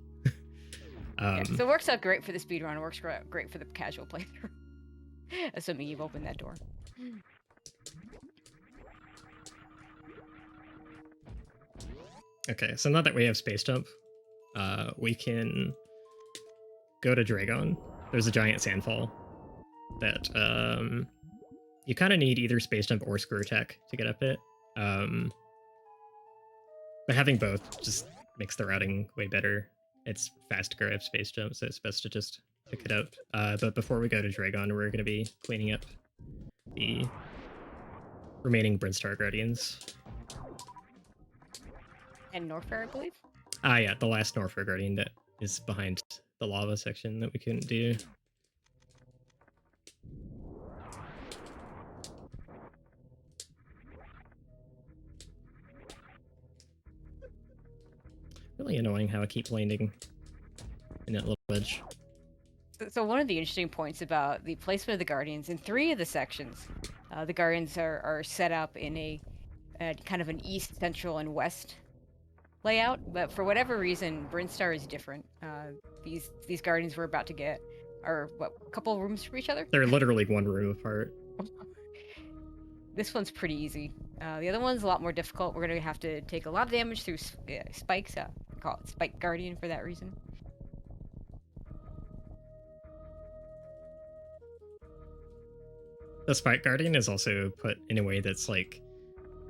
Yeah, so it works out great for the speedrun. It works great for the casual playthrough, assuming you've opened that door. Okay, so now that we have space jump, we can go to Dragon. There's a giant sandfall that you kind of need either space jump or screw attack to get up it. But having both just makes the routing way better. It's fast to grab space jump, so it's best to just pick it up. But before we go to Dragon, we're going to be cleaning up the remaining Brinstar Guardians. And Norfair, I believe? Yeah, the last Norfair Guardian that is behind the lava section that we couldn't do. Really annoying how I keep landing in that little ledge. So one of the interesting points about the placement of the Guardians, in 3 of the sections, the Guardians are set up in a kind of an east, central, and west layout, but for whatever reason, Brinstar is different. These Guardians we're about to get are, what, a couple of rooms from each other? They're literally one room apart. This one's pretty easy. The other one's a lot more difficult. We're going to have to take a lot of damage through spikes. Call it Spike Guardian for that reason. The Spike Guardian is also put in a way that's like,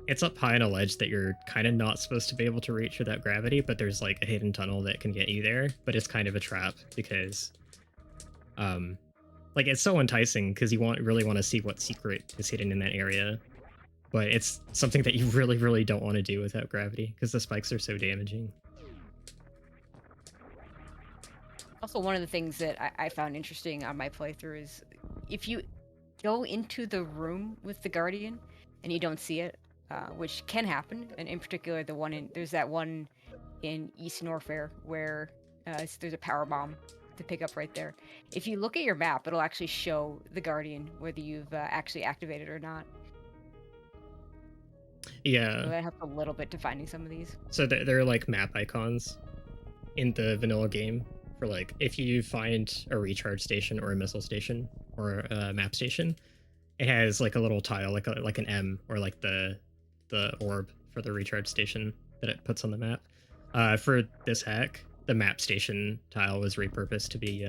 it's up high on a ledge that you're kind of not supposed to be able to reach without gravity, but there's like a hidden tunnel that can get you there, but it's kind of a trap because like it's so enticing because you really want to see what secret is hidden in that area, but it's something that you really don't want to do without gravity because the spikes are so damaging. Also, one of the things that I found interesting on my playthrough is if you go into the room with the Guardian and you don't see it, which can happen, and in particular there's that one in East Norfair where there's a power bomb to pick up right there. If you look at your map, it'll actually show the Guardian, whether you've actually activated or not. Yeah. So that helps a little bit to finding some of these. So they're like map icons in the vanilla game for like if you find a recharge station or a missile station or a map station, it has like a little tile, like an M or like the orb for the recharge station that it puts on the map. For this hack, the map station tile was repurposed to be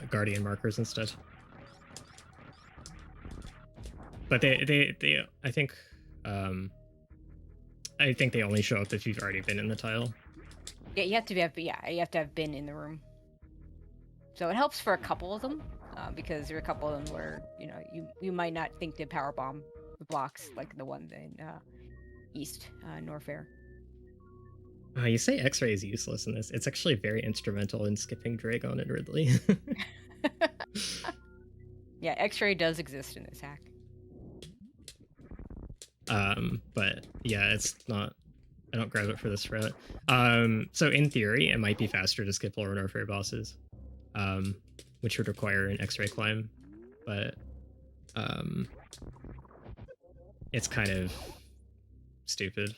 Guardian markers instead. But they I think they only show up if you've already been in the tile. Yeah, you have to have been in the room. So it helps for a couple of them, because there are a couple of them where you might not think to power bomb the blocks like the one in East Norfair. You say X-ray is useless in this. It's actually very instrumental in skipping Dragon and Ridley. Yeah, X-ray does exist in this hack. But yeah, it's not. I don't grab it for this route. So in theory, it might be faster to skip lower Norfair bosses, which would require an X-ray climb, but it's kind of stupid.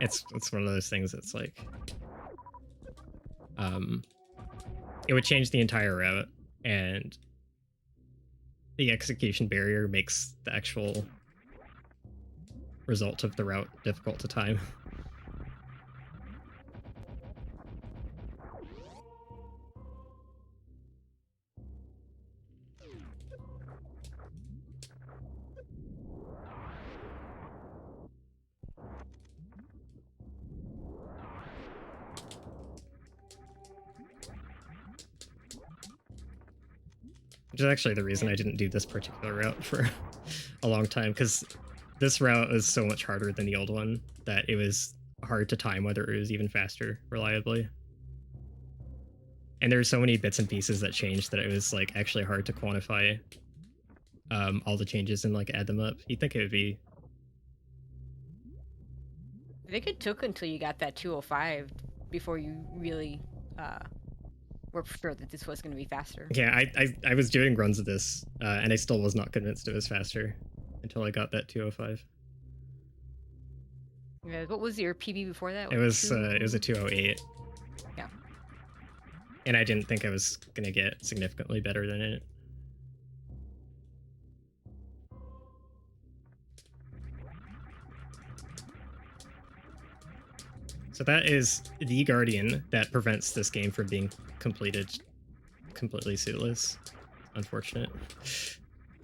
It's one of those things that's like, it would change the entire route, and the execution barrier makes the actual result of the route difficult to time. Which is actually the reason I didn't do this particular route for a long time, because this route is so much harder than the old one that it was hard to time whether it was even faster reliably. And there's so many bits and pieces that changed that it was like actually hard to quantify all the changes and like add them up. You'd think it would be. I think it took until you got that 205 before you really were sure that this was going to be faster. Yeah, I was doing runs of this, and I still was not convinced it was faster until I got that 205. Yeah, what was your PB before that? It was a 208. Yeah. And I didn't think I was gonna get significantly better than it. So that is the Guardian that prevents this game from being completed completely suitless. Unfortunate.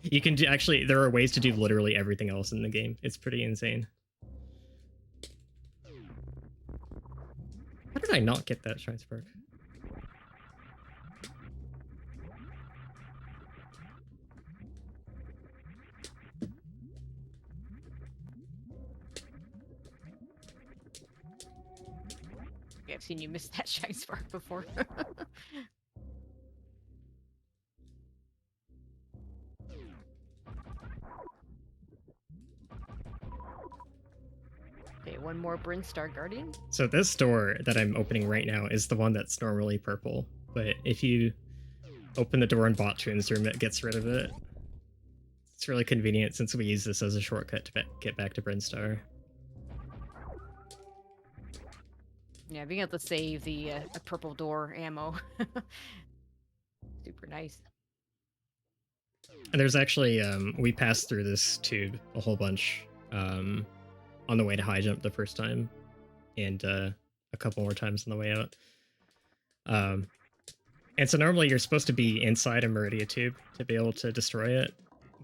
You can do, actually, there are ways to do literally everything else in the game. It's pretty insane. How did I not get that Shine Spark? Yeah, I've seen you miss that Shine Spark before. Okay, one more Brinstar Guardian. So this door that I'm opening right now is the one that's normally purple, but if you open the door in Bot Tune's room, it gets rid of it. It's really convenient since we use this as a shortcut to get back to Brinstar. Yeah, being able to save the purple door ammo. Super nice. And there's actually, we passed through this tube a whole bunch on the way to high jump the first time, and a couple more times on the way out. And so normally you're supposed to be inside a Meridia tube to be able to destroy it,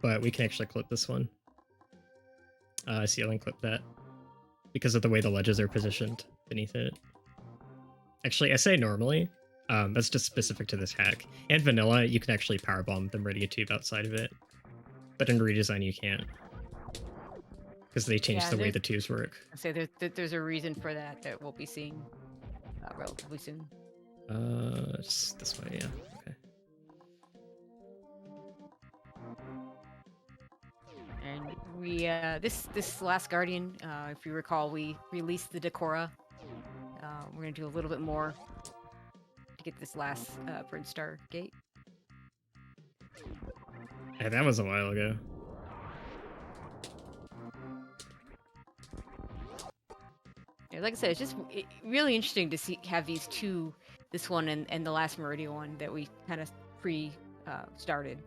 but we can actually clip this one. Seal and clip that because of the way the ledges are positioned beneath it. Actually, I say normally. That's just specific to this hack. And vanilla, you can actually powerbomb the Meridia tube outside of it. But in Redesign, you can't. Because they changed the way the tubes work. I say there's a reason for that we'll be seeing relatively soon. Just this way, yeah. Okay. And We this last Guardian, if you recall, we released the Decora. We're gonna do a little bit more to get this last Brinstar gate. Yeah, that was a while ago. Yeah, like I said, it's just really interesting to have these two, this one and the last Meridian one that we kind of started.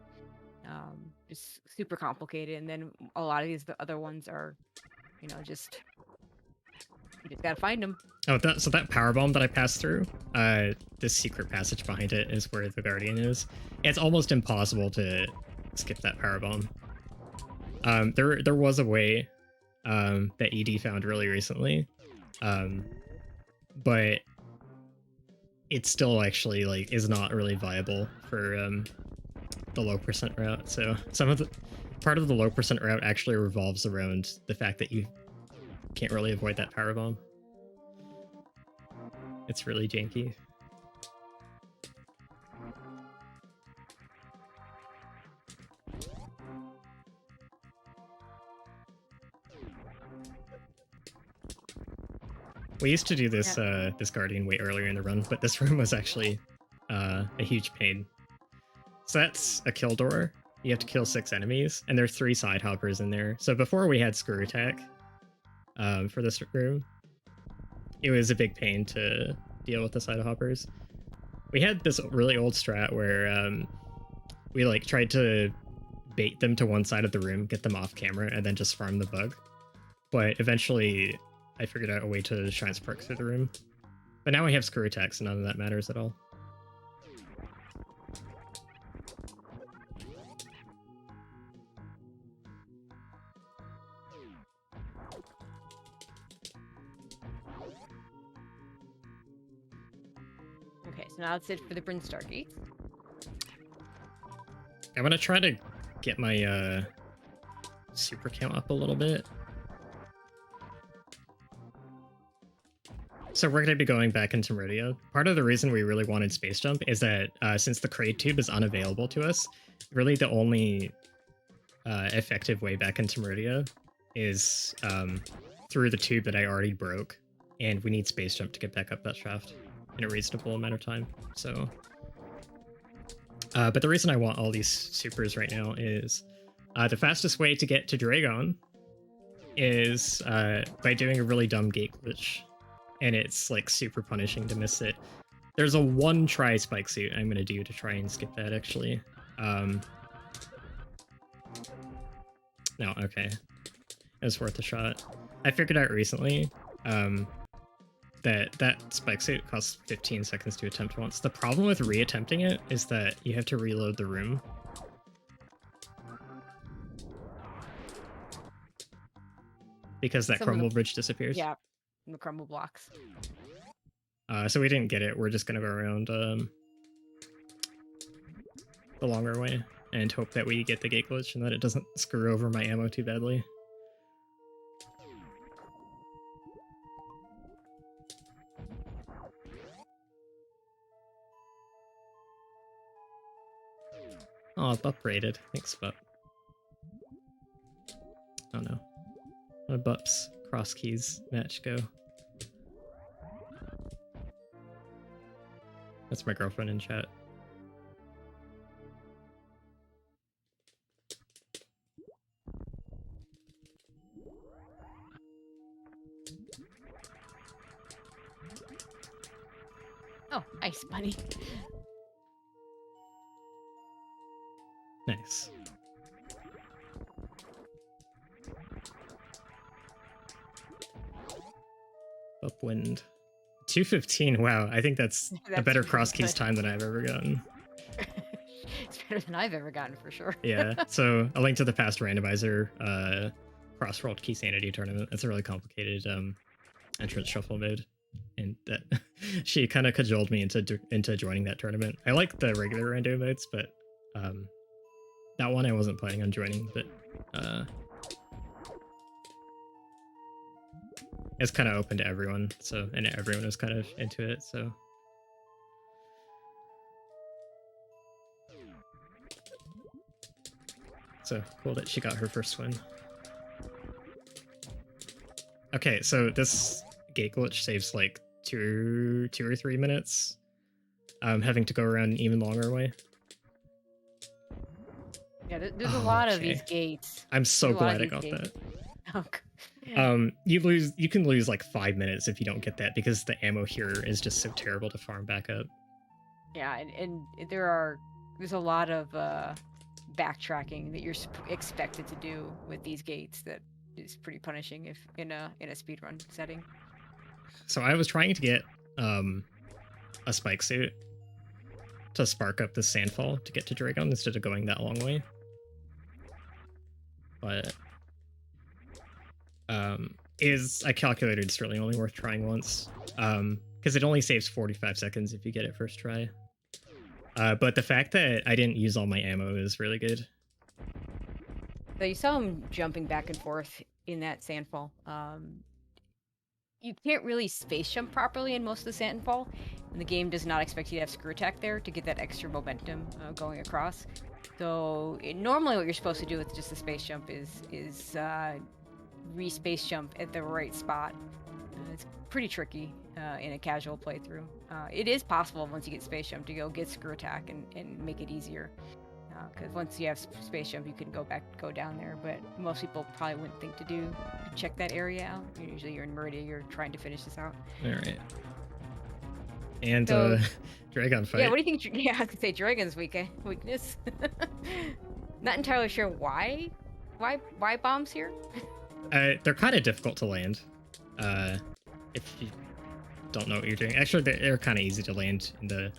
Just super complicated, and then a lot of the other ones are, just you just gotta find them. Oh, so that power bomb that I passed through, this secret passage behind it is where the Guardian is. It's almost impossible to skip that power bomb. There was a way that ED found really recently, but it still actually like is not really viable for the low percent route. So part of the low percent route actually revolves around the fact that you can't really avoid that power bomb. It's really janky. We used to do this this Guardian way earlier in the run, but this room was actually a huge pain. So that's a kill door. You have to kill 6 enemies, and there's 3 side hoppers in there. So before we had screw attack for this room, it was a big pain to deal with the side hoppers. We had this really old strat where we like tried to bait them to one side of the room, get them off camera, and then just farm the bug. But eventually, I figured out a way to shine spark through the room. But now we have screw attack, so none of that matters at all. Okay, so now that's it for the Brinstar gate. I'm gonna try to get my super count up a little bit. So we're going to be going back into Meridia. Part of the reason we really wanted Space Jump is that since the Crate Tube is unavailable to us, really the only effective way back into Meridia is through the tube that I already broke, and we need Space Jump to get back up that shaft in a reasonable amount of time. So, but the reason I want all these supers right now is the fastest way to get to Dragon is by doing a really dumb gate glitch. And it's like super punishing to miss it. There's a 1 try spike suit I'm gonna do to try and skip that actually. No, okay. It was worth a shot. I figured out recently that spike suit costs 15 seconds to attempt once. The problem with reattempting it is that you have to reload the room. Because that crumble bridge disappears. Yeah. The crumble blocks. So we didn't get it. We're just gonna go around the longer way and hope that we get the gate glitch and that it doesn't screw over my ammo too badly. Oh, Bup rated. Thanks, Bup. Oh no. My Bup's cross keys match go. That's my girlfriend in chat. Oh, nice, buddy. Nice. Upwind. 2:15. Wow, I think that's a better cross keys time than I've ever gotten. It's better than I've ever gotten for sure. Yeah. So A Link to the Past randomizer cross-rolled key sanity tournament. That's a really complicated entrance shuffle mode, and that she kind of cajoled me into joining that tournament. I like the regular rando modes, but that one I wasn't planning on joining. But it's kind of open to everyone, so, and everyone was kind of into it, so. So cool that she got her first win. Okay, so this gate glitch saves like two or 3 minutes. Having to go around an even longer way. Yeah, there's a lot of Okay. these gates. I'm so There's a lot of glad I these got gates. that. Oh, You can lose like 5 minutes if you don't get that because the ammo here is just so terrible to farm back up. yeah, and there's a lot of backtracking that you're expected to do with these gates that is pretty punishing if in a speedrun setting. So I was trying to get a spike suit to spark up the sandfall to get to Dragon instead of going that long way. But I calculated it's really only worth trying once. Because it only saves 45 seconds if you get it first try. But the fact that I didn't use all my ammo is really good. So you saw him jumping back and forth in that sandfall. You can't really space jump properly in most of the sandfall, and the game does not expect you to have screw attack there to get that extra momentum going across. So normally what you're supposed to do with just the space jump is re-space jump at the right spot. It's pretty tricky in a casual playthrough. It is possible once you get space jump to go get screw attack and make it easier. Because once you have space jump, you can go down there. But most people probably wouldn't think to check that area out. Usually you're in Meridia, you're trying to finish this out. All right. And So, Dragon fight. Yeah, what do you think? Yeah, I could say Dragon's weakness. Not entirely sure why bombs here. They're kind of difficult to land. If you don't know what you're doing. Actually, they're kind of easy to land in the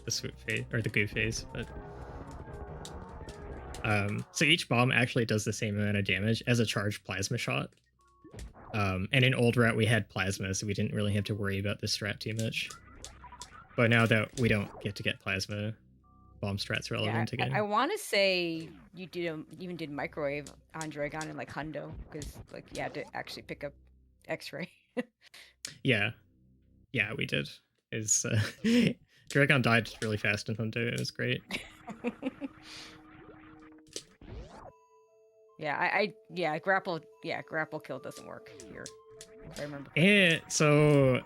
swoop phase or the goo phase, but. So each bomb actually does the same amount of damage as a charged plasma shot. And in old route we had plasma, so we didn't really have to worry about the strat too much. But now that we don't get to get plasma, bomb strat's relevant again. I want to say you even did microwave on Dragon and like Hundo, because like you had to actually pick up X-ray. Yeah, we did. Dragon died really fast in Hundo. It was great. Grapple kill doesn't work here, if I remember. And so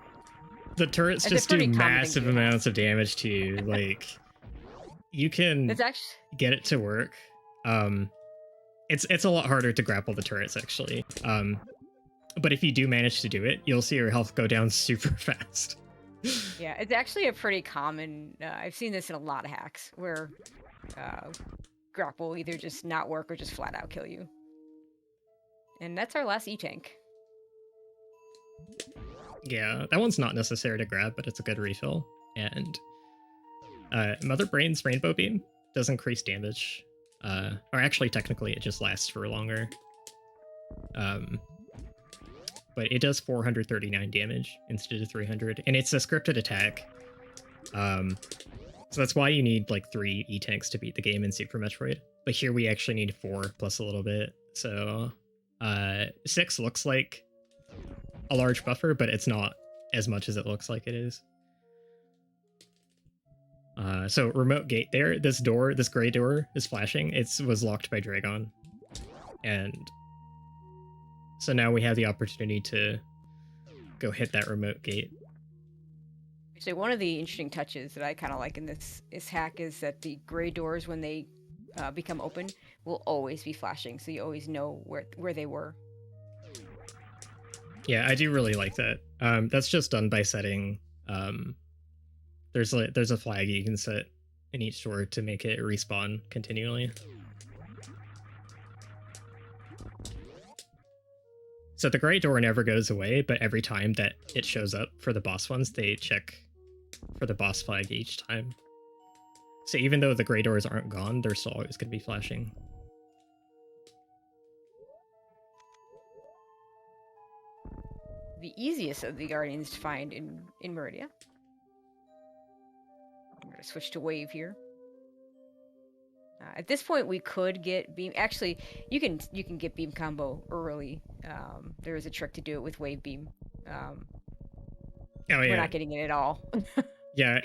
the turrets just do massive amounts of damage to you. Like you can get it to work. It's a lot harder to grapple the turrets actually. But if you do manage to do it, you'll see your health go down super fast. Yeah, it's actually a pretty common. I've seen this in a lot of hacks where grapple will either just not work or just flat out kill you. And that's our last E-tank. Yeah, that one's not necessary to grab, but it's a good refill. And Mother Brain's Rainbow Beam does increase damage. Or actually, technically, it just lasts for longer. But it does 439 damage instead of 300. And it's a scripted attack. So that's why you need like 3 E-tanks to beat the game in Super Metroid. But here we actually need 4 plus a little bit. So 6 looks like a large buffer, but it's not as much as it looks like it is. So remote gate there. This gray door is flashing. It was locked by Dragon. And so now we have the opportunity to go hit that remote gate. So one of the interesting touches that I kind of like in this hack is that the gray doors, when they become open, will always be flashing, so you always know where they were. Yeah, I do really like that. That's just done by setting. There's a flag you can set in each door to make it respawn continually. So the gray door never goes away, but every time that it shows up for the boss ones, they check for the boss flag each time. So even though the gray doors aren't gone, they're still always going to be flashing. The easiest of the guardians to find in Meridia. I'm going to switch to wave here. At this point, we could get beam. Actually, you can get beam combo early. There is a trick to do it with wave beam. We're not getting it at all. Yeah,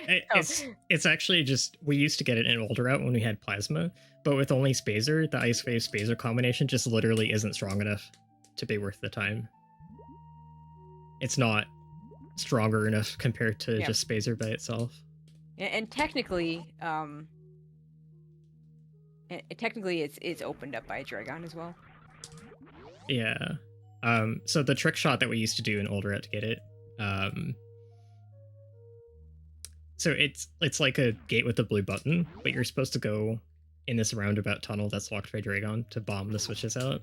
it's actually just, we used to get it in older route when we had plasma, but with only Spazer, the Ice Wave Spazer combination just literally isn't strong enough to be worth the time. it's not stronger enough compared to Yeah. just Spazer by itself. And technically, it's opened up by a Dragon as well. Yeah. So the trick shot that we used to do in Old Route to get it, so it's like a gate with a blue button, but you're supposed to go in this roundabout tunnel that's locked by Dragon to bomb the switches out.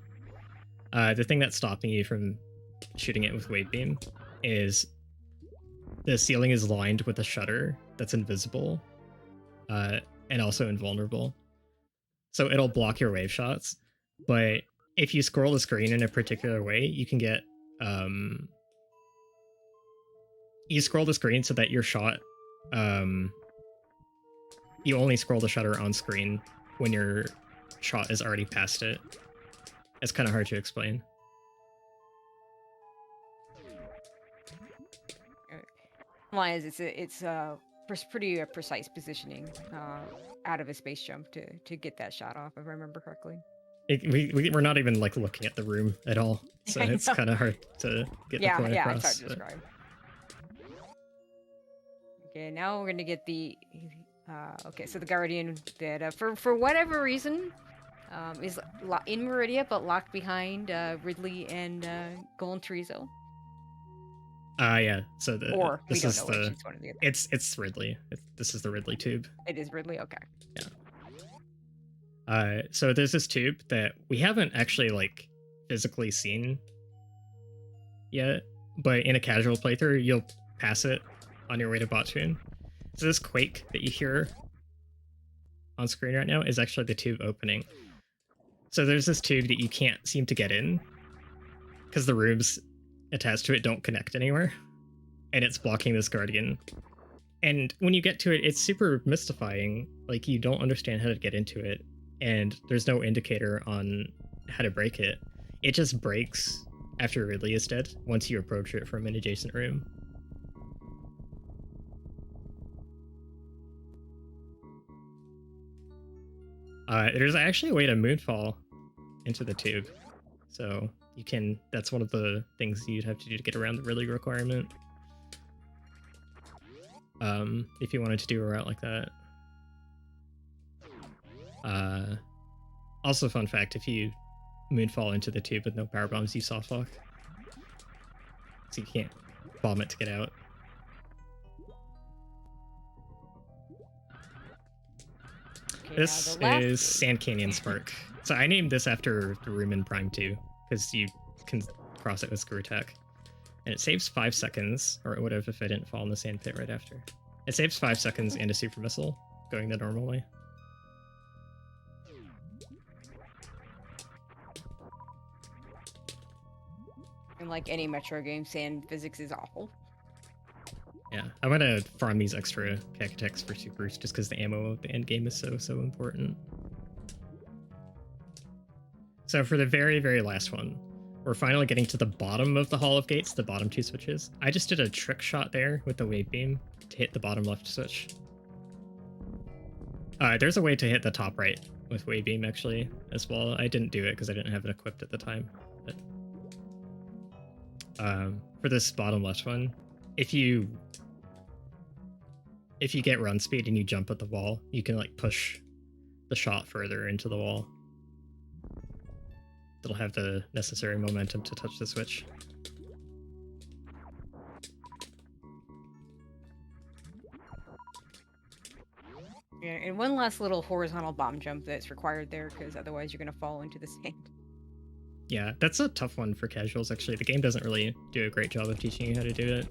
The thing that's stopping you from shooting it with Wave Beam is the ceiling is lined with a shutter that's invisible, and also invulnerable. So it'll block your wave shots, but if you scroll the screen in a particular way, you can get you scroll the screen so that your shot, you only scroll the shutter on screen when your shot is already past it. It's kind of hard to explain. Why is it's pretty precise positioning out of a space jump to get that shot off, if I remember correctly. We're not even like looking at the room at all, so it's kind of hard to get the point across. It's hard to describe. Okay, now we're gonna get the okay. So the Guardian that for whatever reason is in Meridia, but locked behind Ridley and Golden Trezo. Yeah. So this is the one or the other. It's Ridley. This is the Ridley tube. It is Ridley. Okay. Yeah. So there's this tube that we haven't actually like physically seen yet, but in a casual playthrough, you'll pass it on your way to Bottoon. So this quake that you hear on screen right now is actually the tube opening. So there's this tube that you can't seem to get in because the rooms attached to it don't connect anywhere, and it's blocking this Guardian. And when you get to it, it's super mystifying. Like, you don't understand how to get into it, and there's no indicator on how to break it. It just breaks after Ridley is dead once you approach it from an adjacent room. There's actually a way to moonfall into the tube. So you can, that's one of the things you'd have to do to get around the Ridley requirement. If you wanted to do a route like that. Also, fun fact, if you moonfall into the tube with no power bombs, you soft lock. So you can't bomb it to get out. Okay, this is Sand Canyon Spark. So I named this after the room in Prime 2, because you can cross it with Screw Attack. And it saves 5 seconds, or it would have if I didn't fall in the sand pit right after. It saves 5 seconds and a super missile, going the normal way. And like any Metro game, sand physics is awful. Yeah, I'm gonna farm these extra Cacatechs for supers just because the ammo of the end game is so important. So for the very, very last one, we're finally getting to the bottom of the Hall of Gates, the bottom 2 switches. I just did a trick shot there with the wave beam to hit the bottom left switch. There's a way to hit the top right with wave beam actually as well. I didn't do it because I didn't have it equipped at the time. But for this bottom left one, if you get run speed and you jump at the wall, you can like push the shot further into the wall. It'll have the necessary momentum to touch the switch. Yeah, and one last little horizontal bomb jump that's required there, because otherwise you're going to fall into the sand. Yeah, that's a tough one for casuals, actually. The game doesn't really do a great job of teaching you how to do it.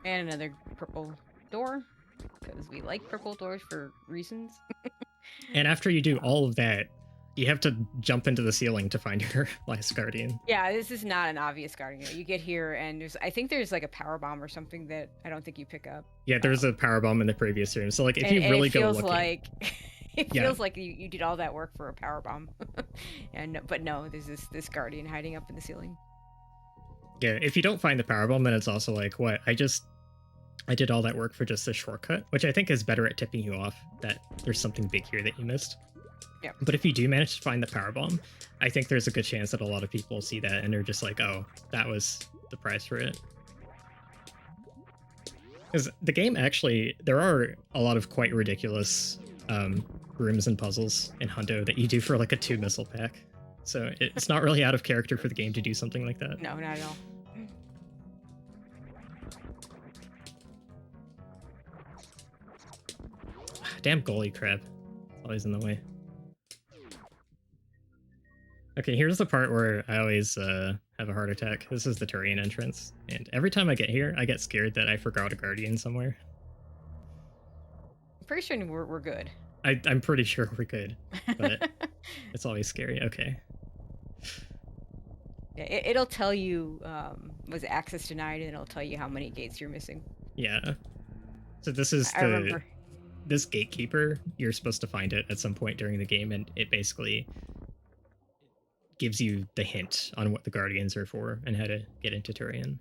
And another purple door, because we like purple doors for reasons. And after you do all of that, you have to jump into the ceiling to find your last Guardian. Yeah, this is not an obvious Guardian. You get here and I think there's like a power bomb or something that I don't think you pick up. Yeah, there's a power bomb in the previous room. So like if you really go looking... It feels like you did all that work for a power bomb. But no, there's this Guardian hiding up in the ceiling. Yeah, if you don't find the power bomb, then it's also like, what? I did all that work for just a shortcut, which I think is better at tipping you off that there's something big here that you missed. Yeah. But if you do manage to find the power bomb, I think there's a good chance that a lot of people see that and they're just like, oh, that was the price for it. Because the game actually, there are a lot of quite ridiculous rooms and puzzles in Hundo that you do for like a 2 missile pack. So it's not really out of character for the game to do something like that. No, not at all. Damn goalie crab. Always in the way. Okay, here's the part where I always have a heart attack. This is the Turian entrance. And every time I get here, I get scared that I forgot a guardian somewhere. I'm pretty sure we're good. I'm pretty sure we're good, but it's always scary. Okay. Yeah, it'll tell you, was access denied, and it'll tell you how many gates you're missing. Yeah. So this is this gatekeeper. You're supposed to find it at some point during the game, and it basically gives you the hint on what the guardians are for and how to get into Turian.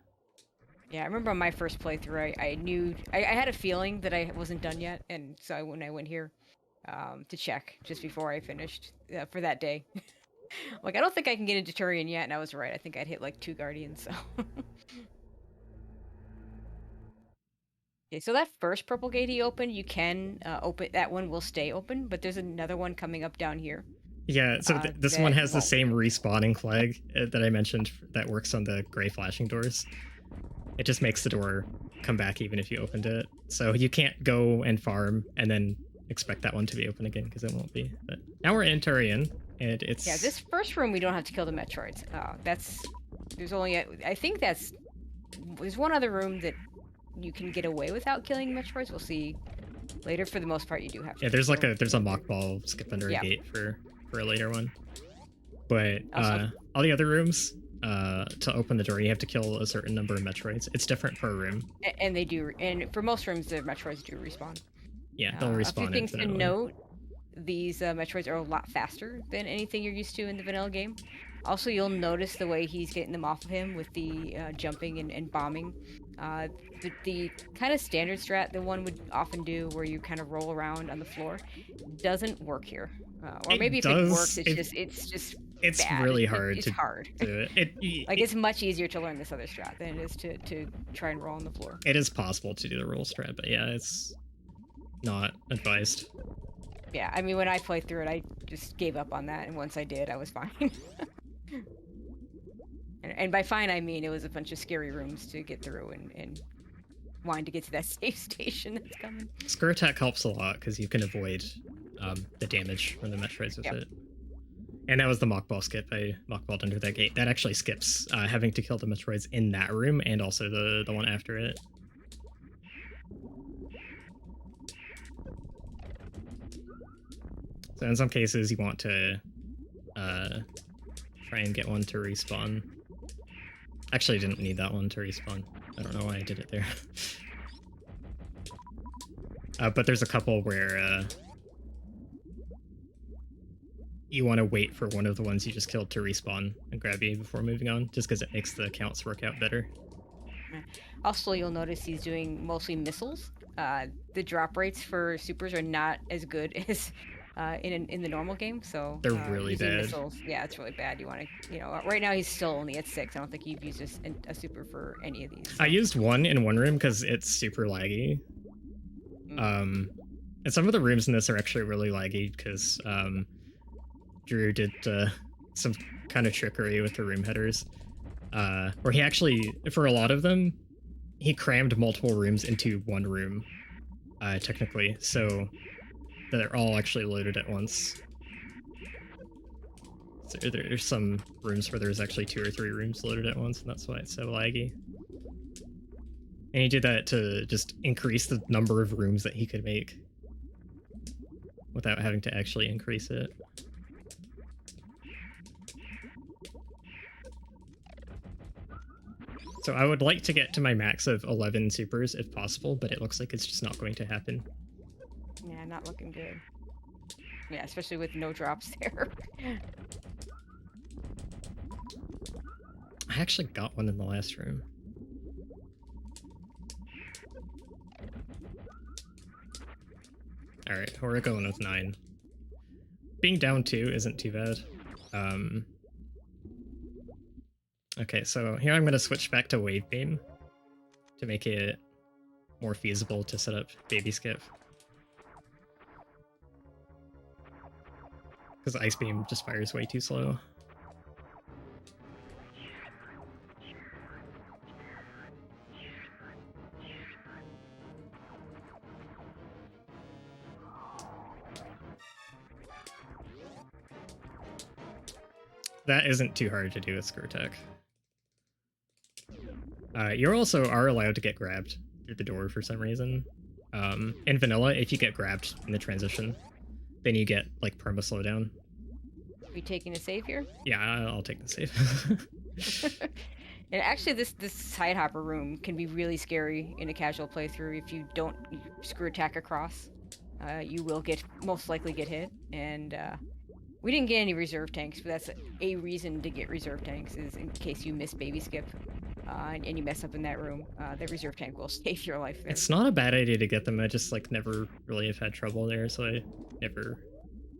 Yeah, I remember on my first playthrough, I knew I had a feeling that I wasn't done yet, and so when I went here to check just before I finished for that day, like I don't think I can get into Turian yet, and I was right. I think I'd hit like 2 guardians. So. Okay, so that first purple gate he opened, you can open that one. Will stay open, but there's another one coming up down here. Yeah, so this one has the same respawning flag that I mentioned that works on the gray flashing doors. It just makes the door come back even if you opened it. So you can't go and farm and then expect that one to be open again because it won't be. But now we're in Turian, and it's... Yeah, this first room we don't have to kill the Metroids. There's only, I think there's one other room that you can get away without killing Metroids. We'll see later. For the most part, you do have to. Yeah, there's a mock ball skip under a gate for a later one. But all the other rooms, to open the door, you have to kill a certain number of Metroids. It's different per room. And they do, and for most rooms, the Metroids do respawn. Yeah, they'll respawn. A few things to note: these Metroids are a lot faster than anything you're used to in the vanilla game. Also, you'll notice the way he's getting them off of him with the jumping and bombing. The kind of standard strat the one would often do, where you kind of roll around on the floor, doesn't work here. Or maybe if it works, it's bad. Really hard. It's hard. It's much easier to learn this other strat than it is to try and roll on the floor. It is possible to do the roll strat, but yeah, it's not advised. Yeah, I mean, when I played through it, I just gave up on that, and once I did, I was fine. And by fine, I mean it was a bunch of scary rooms to get through and wanting to get to that safe station that's coming. Skirt attack helps a lot because you can avoid the damage from the Metroids with it. And that was the mock ball skip. I mockballed under that gate. That actually skips having to kill the Metroids in that room and also the one after it. So in some cases, you want to try and get one to respawn. Actually, I didn't need that one to respawn. I don't know why I did it there. But there's a couple where you want to wait for one of the ones you just killed to respawn and grab you before moving on, just because it makes the counts work out better. Also, you'll notice he's doing mostly missiles. The drop rates for supers are not as good as in the normal game, so they're really bad. Missiles, yeah, it's really bad. You want to, right now he's still only at 6. I don't think you've used a super for any of these. So. I used one in one room because it's super laggy. And some of the rooms in this are actually really laggy because Drew did some kind of trickery with the room headers, where he actually, for a lot of them, he crammed multiple rooms into one room, technically, so they're all actually loaded at once. So there's some rooms where there's actually 2 or 3 rooms loaded at once, and that's why it's so laggy. And he did that to just increase the number of rooms that he could make without having to actually increase it. So I would like to get to my max of 11 supers if possible, but it looks like it's just not going to happen. Yeah, not looking good. Yeah, especially with no drops there. I actually got one in the last room. Alright, we're going with 9. being down 2 isn't too bad. Okay, so here I'm going to switch back to Wave Beam to make it more feasible to set up Baby Skip. Because Ice Beam just fires way too slow. That isn't too hard to do with Screw Attack. You also are allowed to get grabbed through the door for some reason. In vanilla, if you get grabbed in the transition, then you get like perma slowdown. Are you taking a save here? Yeah, I'll take the save. And actually, this side hopper room can be really scary in a casual playthrough if you don't Screw Attack across. You will most likely get hit, and we didn't get any reserve tanks, but that's a reason to get reserve tanks, is in case you miss Baby Skip and you mess up in that room. The reserve tank will save your life there. It's not a bad idea to get them. I just like never really have had trouble there, so I never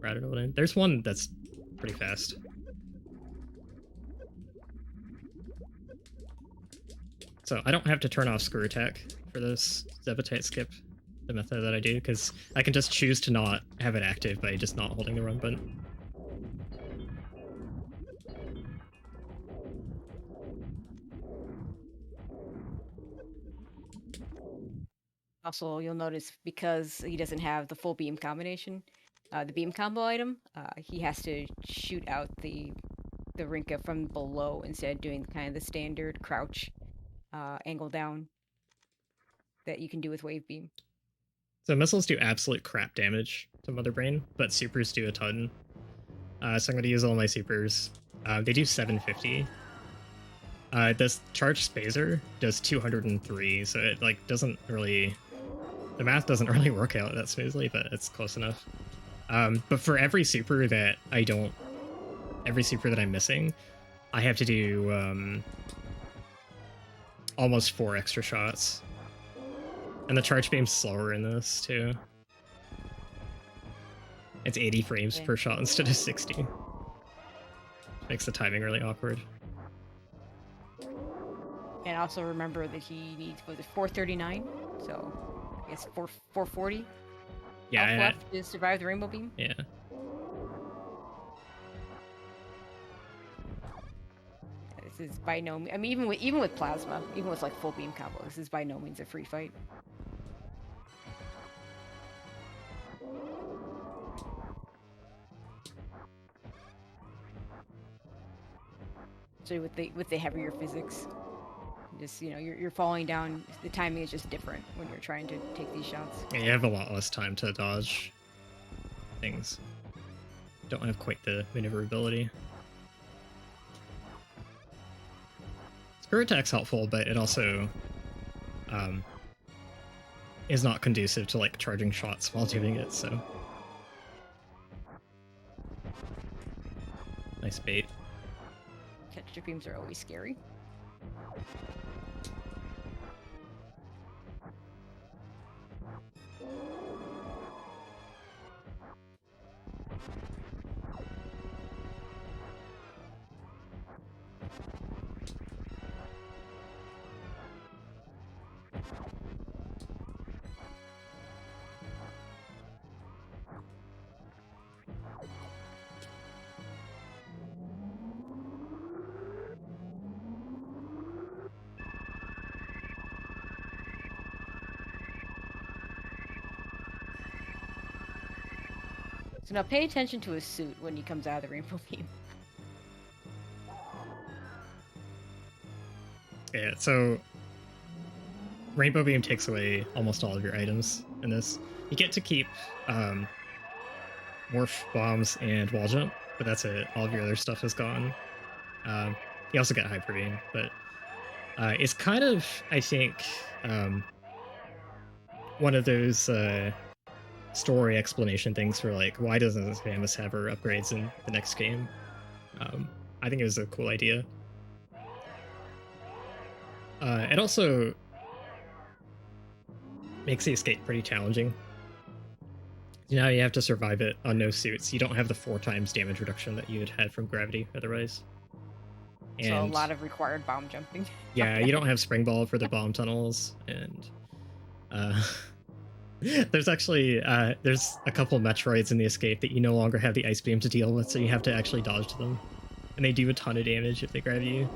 routed it in. There's one that's pretty fast. So I don't have to turn off Screw Attack for this Zebetite skip, the method that I do, because I can just choose to not have it active by just not holding the run button. Also, you'll notice because he doesn't have the full beam combination, the beam combo item, he has to shoot out the Rinka from below instead of doing kind of the standard crouch angle down that you can do with Wave Beam. So missiles do absolute crap damage to Mother Brain, but supers do a ton. So I'm going to use all my supers. They do 750. This charge spazer does 203, so it like doesn't really... The math doesn't really work out that smoothly, but it's close enough. But for every super that I'm missing, I have to do almost 4 extra shots. And the charge beam's slower in this, too. It's 80 frames per shot instead of 60. Makes the timing really awkward. And also remember that he needs, was it 439? So, I guess 440? Yeah. Health left to survive the Rainbow Beam? Yeah. This is by no means, I mean, even with Plasma, even with like full beam combo, this is by no means a free fight. So with the heavier physics, just you're falling down. The timing is just different when you're trying to take these shots. Yeah, you have a lot less time to dodge things. Don't have quite the maneuverability. Screw Attack's helpful, but it also is not conducive to like charging shots while doing it. So nice bait. Texture beams are always scary. So now pay attention to his suit when he comes out of the Rainbow Beam. Yeah, so Rainbow Beam takes away almost all of your items in this. You get to keep Morph Bombs and Wall Jump, but that's it. All of your other stuff is gone. You also get Hyper Beam, but it's kind of, I think, one of those story explanation things for like, why doesn't Samus have her upgrades in the next game? I think it was a cool idea. It also makes the escape pretty challenging. Now you have to survive it on no suits. You don't have the 4 times damage reduction that you had had from gravity otherwise. And so a lot of required bomb jumping. Yeah, you don't have spring ball for the bomb tunnels, and there's actually there's a couple Metroids in the escape that you no longer have the ice beam to deal with, so you have to actually dodge them, and they do a ton of damage if they grab you.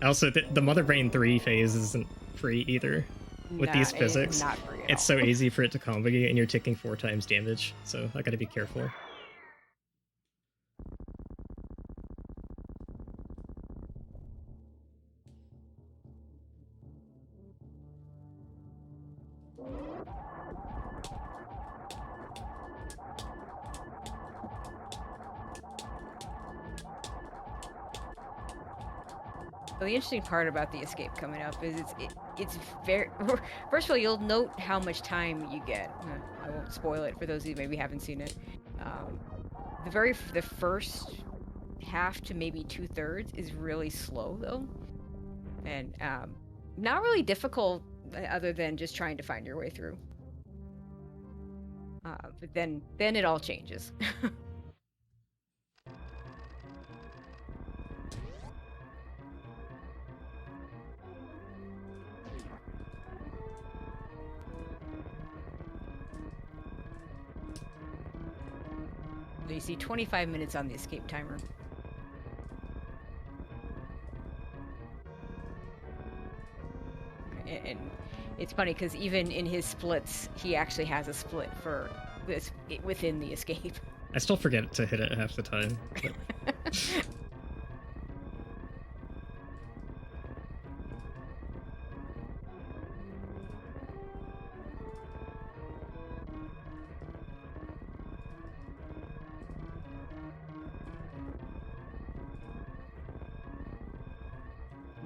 Also, the Mother Brain 3 phase isn't free either. With these physics, not free at it's all. so easy for it to combo you, and you're taking 4 times damage, so I gotta be careful. So the interesting part about the escape coming up is it's very. First of all, you'll note how much time you get. I won't spoil it for those of you who maybe haven't seen it. The first half to maybe 2/3 is really slow though, and not really difficult other than just trying to find your way through. But then it all changes. You see 25 minutes on the escape timer. And it's funny because even in his splits, he actually has a split for this within the escape. I still forget to hit it half the time.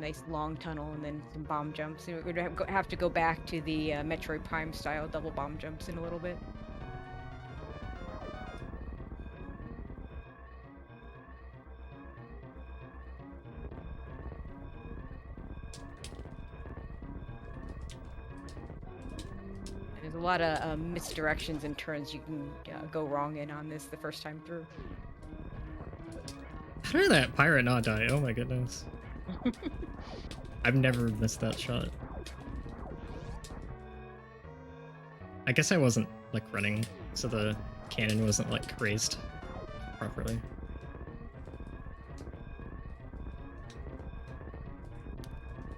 Nice long tunnel and then some bomb jumps. And we're going to have to go back to the Metroid Prime style double bomb jumps in a little bit. There's a lot of misdirections and turns you can go wrong in on this the first time through. How did that pirate not die? Oh my goodness. I've never missed that shot. I guess I wasn't like running, so the cannon wasn't like raised properly.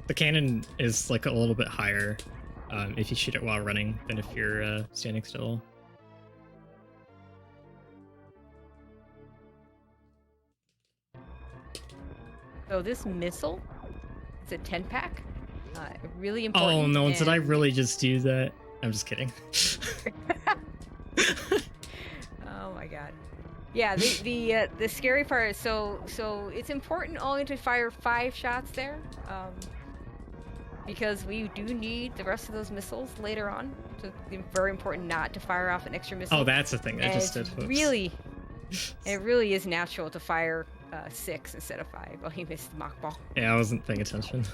The cannon is like a little bit higher if you shoot it while running than if you're standing still. So this missile, it's a 10-pack. Really important. Oh no, did I really just do that? I'm just kidding. Oh my god. Yeah, the scary part is so it's important only to fire 5 shots there. Because we do need the rest of those missiles later on. So it's very important not to fire off an extra missile. Oh, that's the thing. I just did. It really is natural to fire 6 instead of 5. Oh, he missed the mock ball. Yeah, I wasn't paying attention.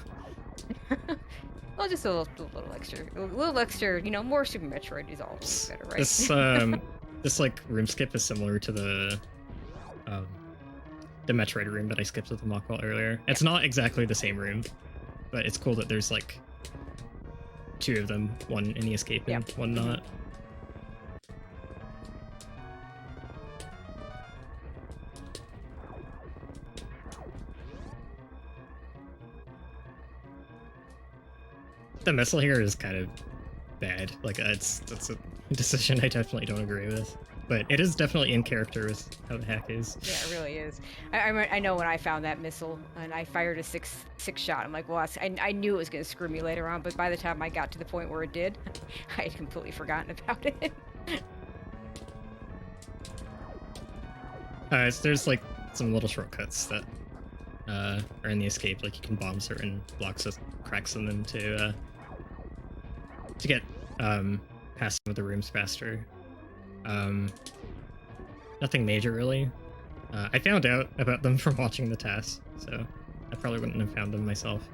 Well, just a little extra, you know, more Super Metroid is always better, right? This like room skip is similar to the Metroid room that I skipped with the mock ball earlier. It's not exactly the same room, but it's cool that there's like 2 of them, one in the escape and one not. The missile here is kind of bad. Like that's a decision I definitely don't agree with. But it is definitely in character with how the hack is. Yeah, it really is. I know when I found that missile and I fired a six shot, I'm like, well, I knew it was going to screw me later on, but by the time I got to the point where it did, I had completely forgotten about it. There's like some little shortcuts that are in the escape. Like you can bomb certain blocks with cracks in them to get past some of the rooms faster. Nothing major really. I found out about them from watching the tasks, so I probably wouldn't have found them myself.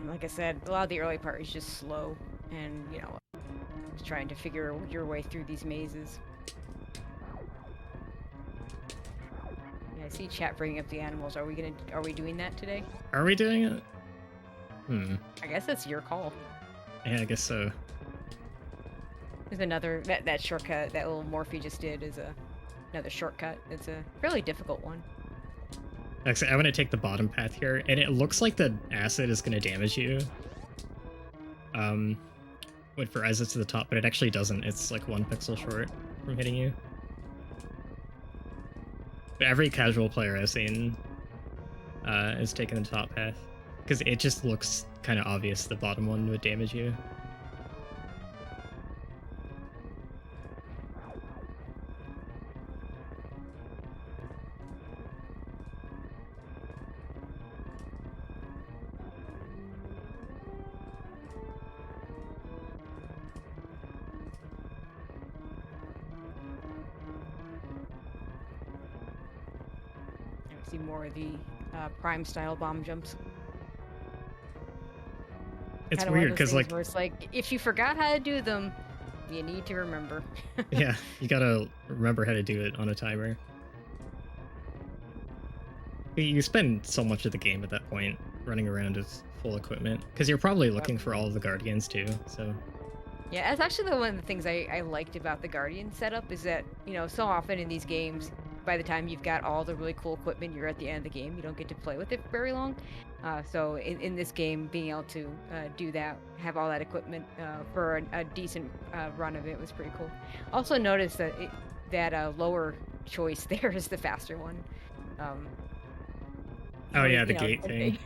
Like I said, a lot of the early part is just slow, and just trying to figure your way through these mazes. Yeah, I see chat bringing up the animals. Are we doing that today? Are we doing it? I guess that's your call. Yeah, I guess so. There's another that shortcut that little Morphe just did is another shortcut. It's a fairly difficult one. Actually, I want to take the bottom path here, and it looks like the acid is going to damage you. Wait for as it's to the top, but it actually doesn't. It's like 1 pixel short from hitting you. But every casual player I've seen is taking the top path, because it just looks kind of obvious the bottom one would damage you. See more of the Prime style bomb jumps. It's Kinda weird because like where it's like if you forgot how to do them, you need to remember. yeah, you gotta remember how to do it on a timer. You spend so much of the game at that point running around with full equipment because you're probably looking for all of the guardians too. So yeah, that's actually one of the things I liked about the Guardian setup is that so often in these games, by the time you've got all the really cool equipment, you're at the end of the game. You don't get to play with it very long. So in this game, being able to do that, have all that equipment for a decent run of it was pretty cool. Also notice that that lower choice there is the faster one. oh yeah, the gate thing.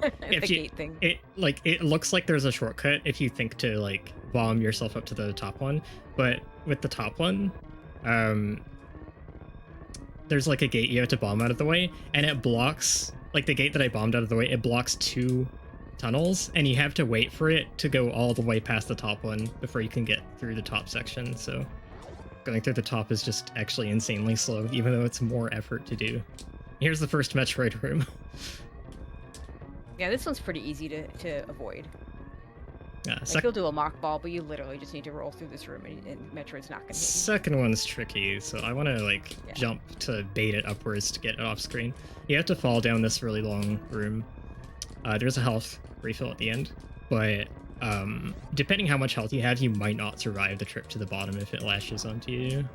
Gate thing. It looks like there's a shortcut if you think to like bomb yourself up to the top one, but with the top one, there's like a gate you have to bomb out of the way, and it blocks, like the gate that I bombed out of the way, it blocks 2 tunnels, and you have to wait for it to go all the way past the top one before you can get through the top section. So going through the top is just actually insanely slow, even though it's more effort to do. Here's the first Metroid room. Yeah, this one's pretty easy to avoid. Like you'll do a mock ball, but you literally just need to roll through this room, and Metroid's not gonna hit you. Second one's tricky, so I want to like jump to bait it upwards to get it off screen. You have to fall down this really long room. There's a health refill at the end, but depending how much health you have, you might not survive the trip to the bottom if it lashes onto you.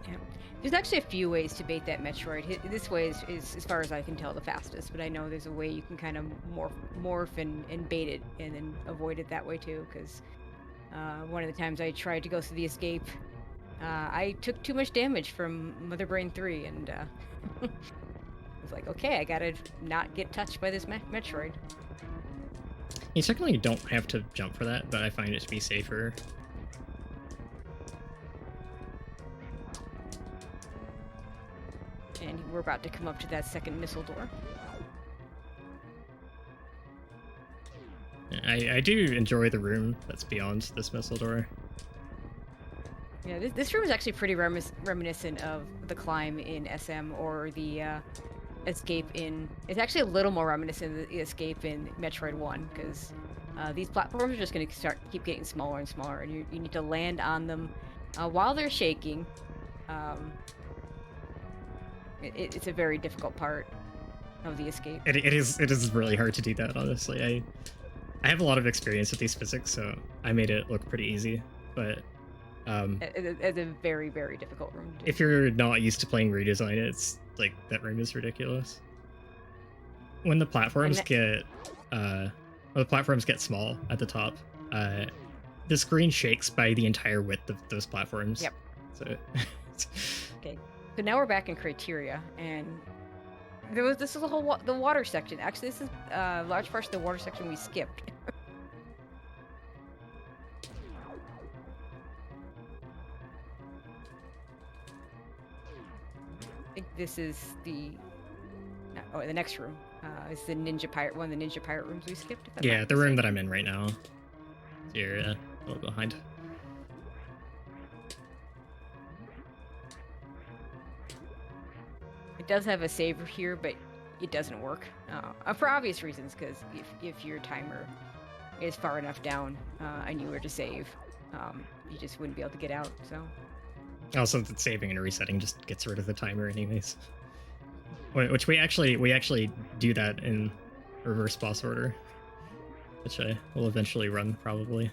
Yeah. There's actually a few ways to bait that Metroid. This way is, as far as I can tell, the fastest, but I know there's a way you can kind of morph and bait it and then avoid it that way too, because one of the times I tried to go through the escape, I took too much damage from Mother Brain 3, and I was like, okay, I gotta not get touched by this Metroid. You technically don't have to jump for that, but I find it to be safer. And we're about to come up to that second missile door. I do enjoy the room that's beyond this missile door. Yeah, this room is actually pretty reminiscent of the climb in SM or the escape in... It's actually a little more reminiscent of the escape in Metroid 1, because these platforms are just going to keep getting smaller and smaller, and you need to land on them while they're shaking. It's a very difficult part of the escape. It is really hard to do that, honestly. I have a lot of experience with these physics, so I made it look pretty easy, but it's a very, very difficult room to do. If you're not used to playing Redesign, it's like that room is ridiculous. When the platforms get small at the top, the screen shakes by the entire width of those platforms. Yep. So okay. So now we're back in criteria, and this is the whole the water section. Actually, this is large parts of the water section we skipped. I think this is the next room. Is the one of the ninja pirate rooms we skipped? Yeah, the room that I'm in right now. You're a little behind. It does have a save here, but it doesn't work for obvious reasons, because if your timer is far enough down and you were to save, you just wouldn't be able to get out. So. Also, the saving and resetting just gets rid of the timer, anyways. Which we actually do that in reverse boss order, which I will eventually run probably.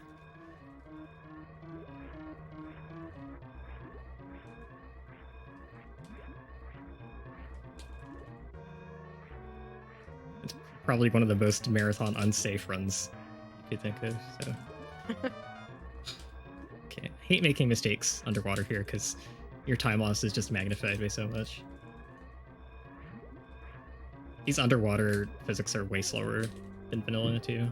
It's probably one of the most marathon unsafe runs you could think of. So. Okay, I hate making mistakes underwater here because your time loss is just magnified by so much. These underwater physics are way slower than vanilla too.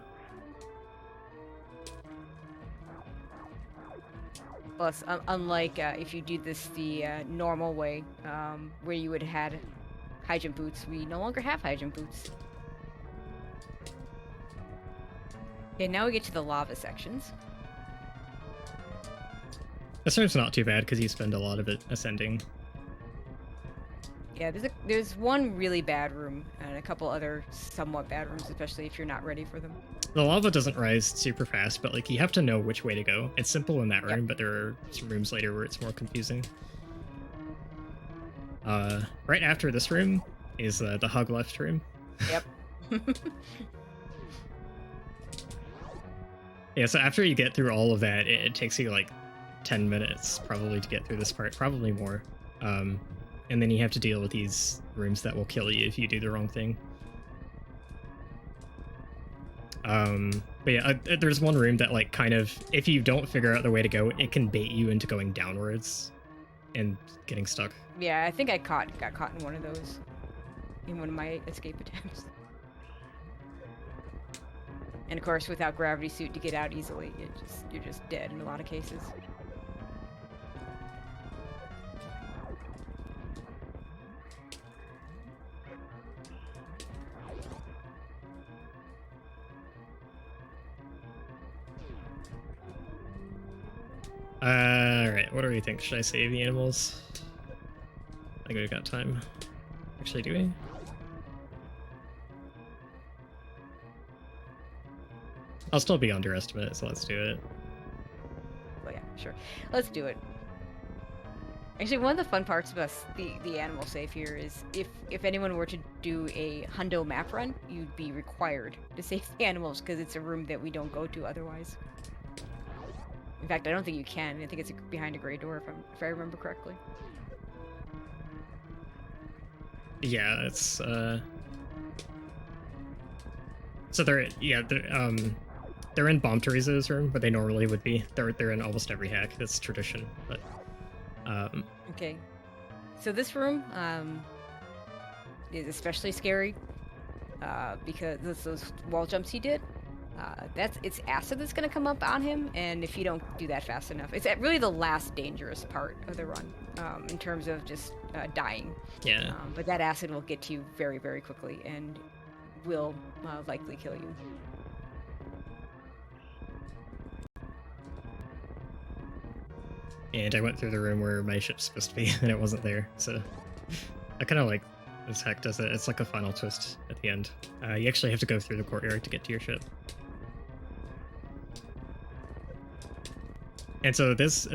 Plus, unlike if you do this the normal way, where you would have had high jump boots, we no longer have high jump boots. Okay, now we get to the lava sections. This room's not too bad because you spend a lot of it ascending. Yeah, there's one really bad room and a couple other somewhat bad rooms, especially if you're not ready for them. The lava doesn't rise super fast, but like you have to know which way to go. It's simple in that room, but there are some rooms later where it's more confusing. Right after this room is the hug left room. Yep. Yeah, so after you get through all of that, it takes you like 10 minutes probably to get through this part, probably more. And then you have to deal with these rooms that will kill you if you do the wrong thing. But yeah, there's one room that like kind of, if you don't figure out the way to go, it can bait you into going downwards and getting stuck. Yeah, I think I got caught in one of those in one of my escape attempts. And of course, without gravity suit to get out easily, you're just dead in a lot of cases. Alright, what do we think? Should I save the animals? I think we've got time. Actually, do we? I'll still be underestimated, so let's do it. Oh yeah, sure. Let's do it. Actually, one of the fun parts about the animal save here is if anyone were to do a hundo map run, you'd be required to save the animals because it's a room that we don't go to otherwise. In fact, I don't think you can. I think it's behind a gray door if I remember correctly. Yeah, it's so they're in Bomb Teresa's room, but they normally would be. They're in almost every hack. That's tradition, but Okay. So this room is especially scary because those wall jumps he did. It's acid that's gonna come up on him, and if you don't do that fast enough, it's really the last dangerous part of the run in terms of just dying. yeah. But that acid will get to you very, very quickly and will likely kill you. And I went through the room where my ship's supposed to be, and it wasn't there. So I kind of like this hack does it. It's like a final twist at the end. You actually have to go through the courtyard to get to your ship. And so this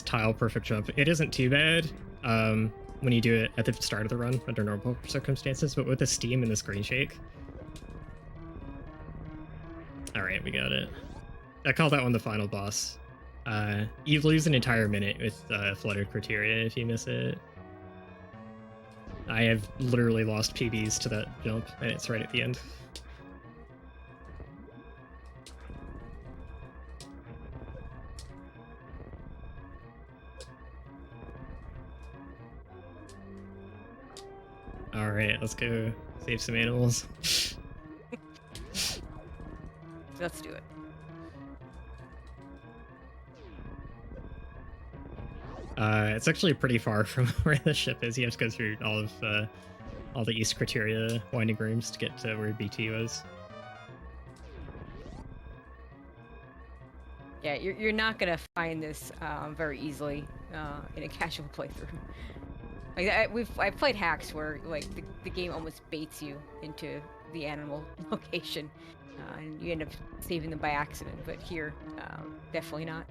tile perfect jump, it isn't too bad when you do it at the start of the run under normal circumstances, but with the steam and this green shake. All right, we got it. I call that one the final boss. You lose an entire minute with flooded criteria if you miss it. I have literally lost PBs to that jump, and it's right at the end. Alright, let's go save some animals. Let's do it. It's actually pretty far from where the ship is. You have to go through all the East Criteria winding rooms to get to where BT was. Yeah, you're not gonna find this very easily in a casual playthrough. Like I've played hacks where like the game almost baits you into the animal location, and you end up saving them by accident. But here, definitely not.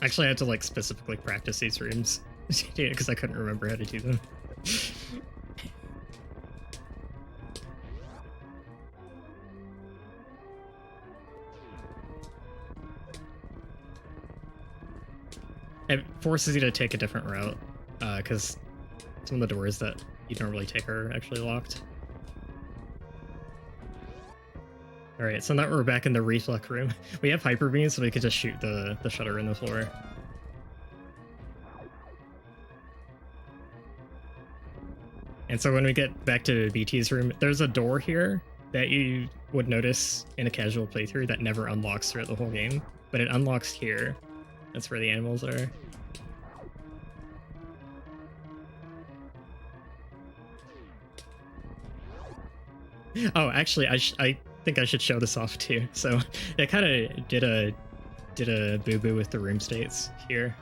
Actually, I had to like specifically practice these rooms because I couldn't remember how to do them. It forces you to take a different route because some of the doors that you don't really take are actually locked. All right, so now we're back in the reflux room. We have hyper beams, so we could just shoot the shutter in the floor. And so when we get back to BT's room, there's a door here that you would notice in a casual playthrough that never unlocks throughout the whole game, but it unlocks here. That's where the animals are. Oh, actually, I think I should show this off too. So it kind of did a boo-boo with the room states here.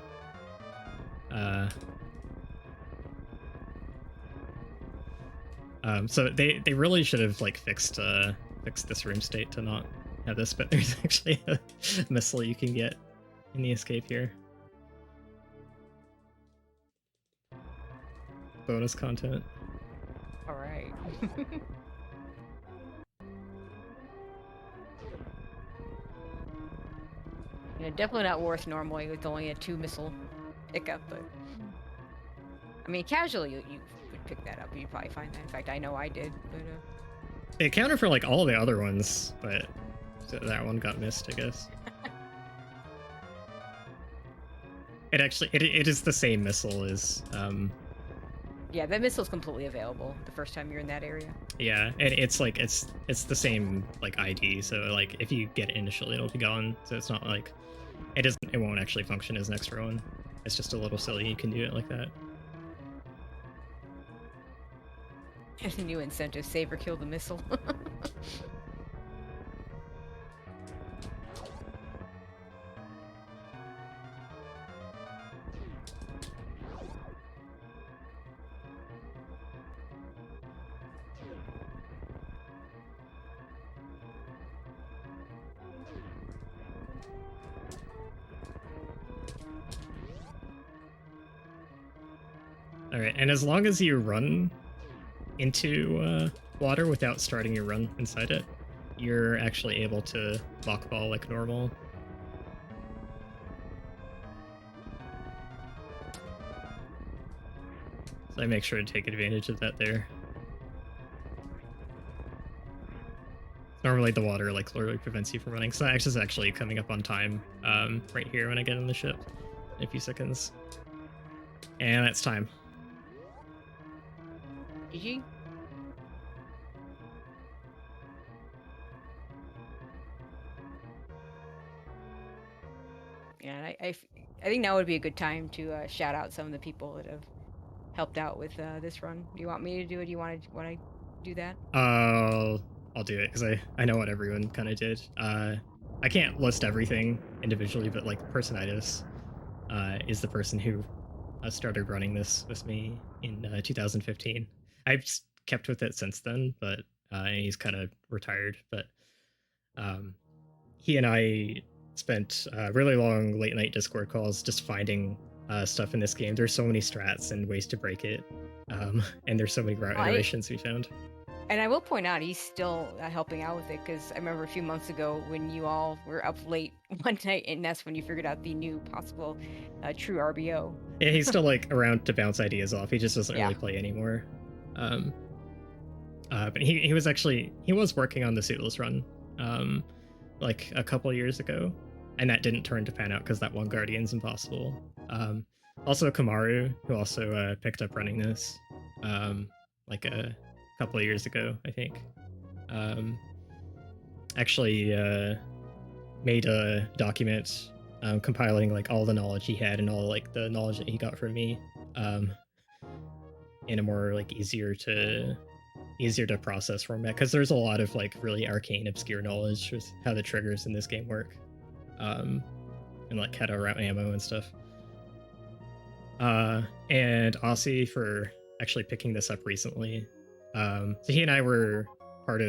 So they really should have like fixed this room state to not have this, but there's actually a missile you can get in the escape here. Bonus content. All right. Yeah, definitely not worth normally with only a 2 missile pickup, but I mean, casually you would pick that up. You'd probably find that. In fact, I know I did. But it counted for like all the other ones, but that one got missed, I guess. It is the same missile as. Yeah, that missile's completely available the first time you're in that area. Yeah, and it's like it's the same like ID, so like if you get it initially, it'll be gone. So it's not like it won't actually function as an extra one. It's just a little silly you can do it like that. There's a new incentive: save or kill the missile. All right, and as long as you run into water without starting your run inside it, you're actually able to lockball like normal. So I make sure to take advantage of that there. Normally the water like literally prevents you from running. So X is actually coming up on time right here when I get on the ship in a few seconds. And that's time. GG. Yeah, I think now would be a good time to shout out some of the people that have helped out with this run. Do you want me to do it? Do you want to do that? I'll do it because I know what everyone kind of did. I can't list everything individually, but like Personitis is the person who started running this with me in 2015. I've kept with it since then, but he's kind of retired. But he and I spent really long late night Discord calls just finding stuff in this game. There's so many strats and ways to break it, and there's so many route iterations we found. And I will point out, he's still helping out with it, because I remember a few months ago when you all were up late one night, and that's when you figured out the new possible true RBO. Yeah, he's still like around to bounce ideas off. He just doesn't really play anymore. But he was working on the Suitless run like a couple years ago, and that didn't turn to pan out because that one Guardian's impossible. Also Kamaru, who also picked up running this like a couple of years ago, I think. Actually made a document compiling like all the knowledge he had and all like the knowledge that he got from me in a more like easier to process format, because there's a lot of like really arcane obscure knowledge with how the triggers in this game work. and like had our route ammo and stuff. And Aussie for actually picking this up recently. So he and I were on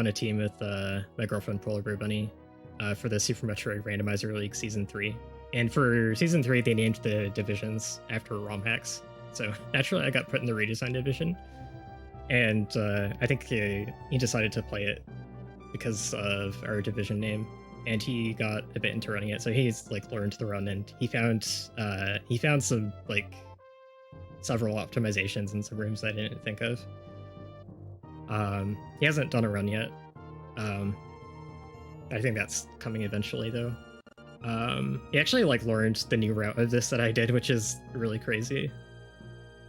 a team with my girlfriend Polar Bear Bunny for the Super Metroid Randomizer League Season 3. And for Season 3, they named the divisions after ROM hacks. So naturally, I got put in the Redesign division. And I think he decided to play it because of our division name. And he got a bit into running it. So he's like learned the run, and he found some like several optimizations in some rooms I didn't think of. He hasn't done a run yet. I think that's coming eventually though. He actually like learned the new route of this that I did, which is really crazy.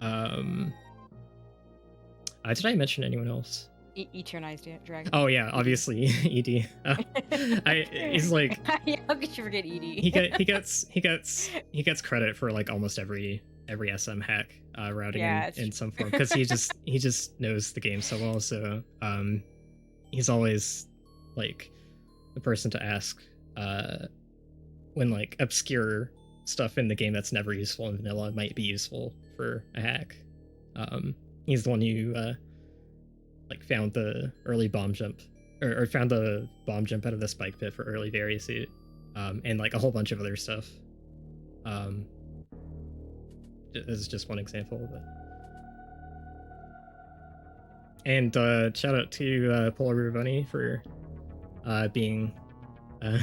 Did I mention anyone else? Eternized Dragon. Oh yeah, obviously Ed. He's like, how could you forget Ed? he gets credit for like almost every SM hack routing in some form, because he just knows the game so well. So he's always like the person to ask when like obscure stuff in the game that's never useful in vanilla might be useful for a hack. He's the one who like found the early bomb jump, or found the bomb jump out of the spike pit for early Variasuit, and like a whole bunch of other stuff. This is just one example, but. And shout out to Polar Bear Bunny for being a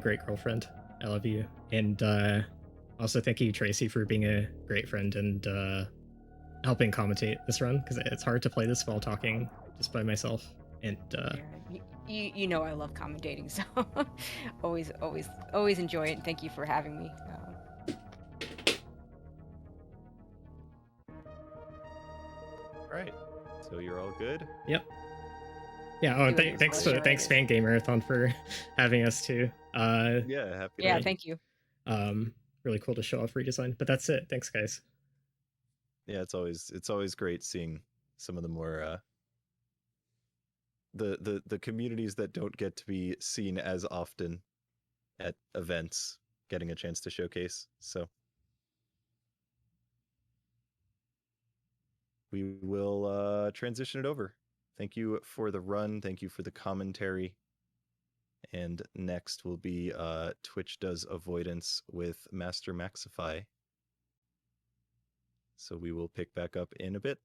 great girlfriend. I love you. And also thank you, Tracie, for being a great friend and helping commentate this run, because it's hard to play this while talking just by myself. And you know I love commentating, so always enjoy it. And thank you for having me. All right, so you're all good. Yep. Yeah. Oh, and thanks Fangame Marathon for having us too. Yeah, happy. Yeah, thank you. Really cool to show off Redesign. But that's it. Thanks, guys. Yeah, it's always great seeing some of the more the communities that don't get to be seen as often at events getting a chance to showcase. So we will transition it over. Thank you for the run. Thank you for the commentary. And next will be Twitch Does Avoidance with Master Maxify. So we will pick back up in a bit.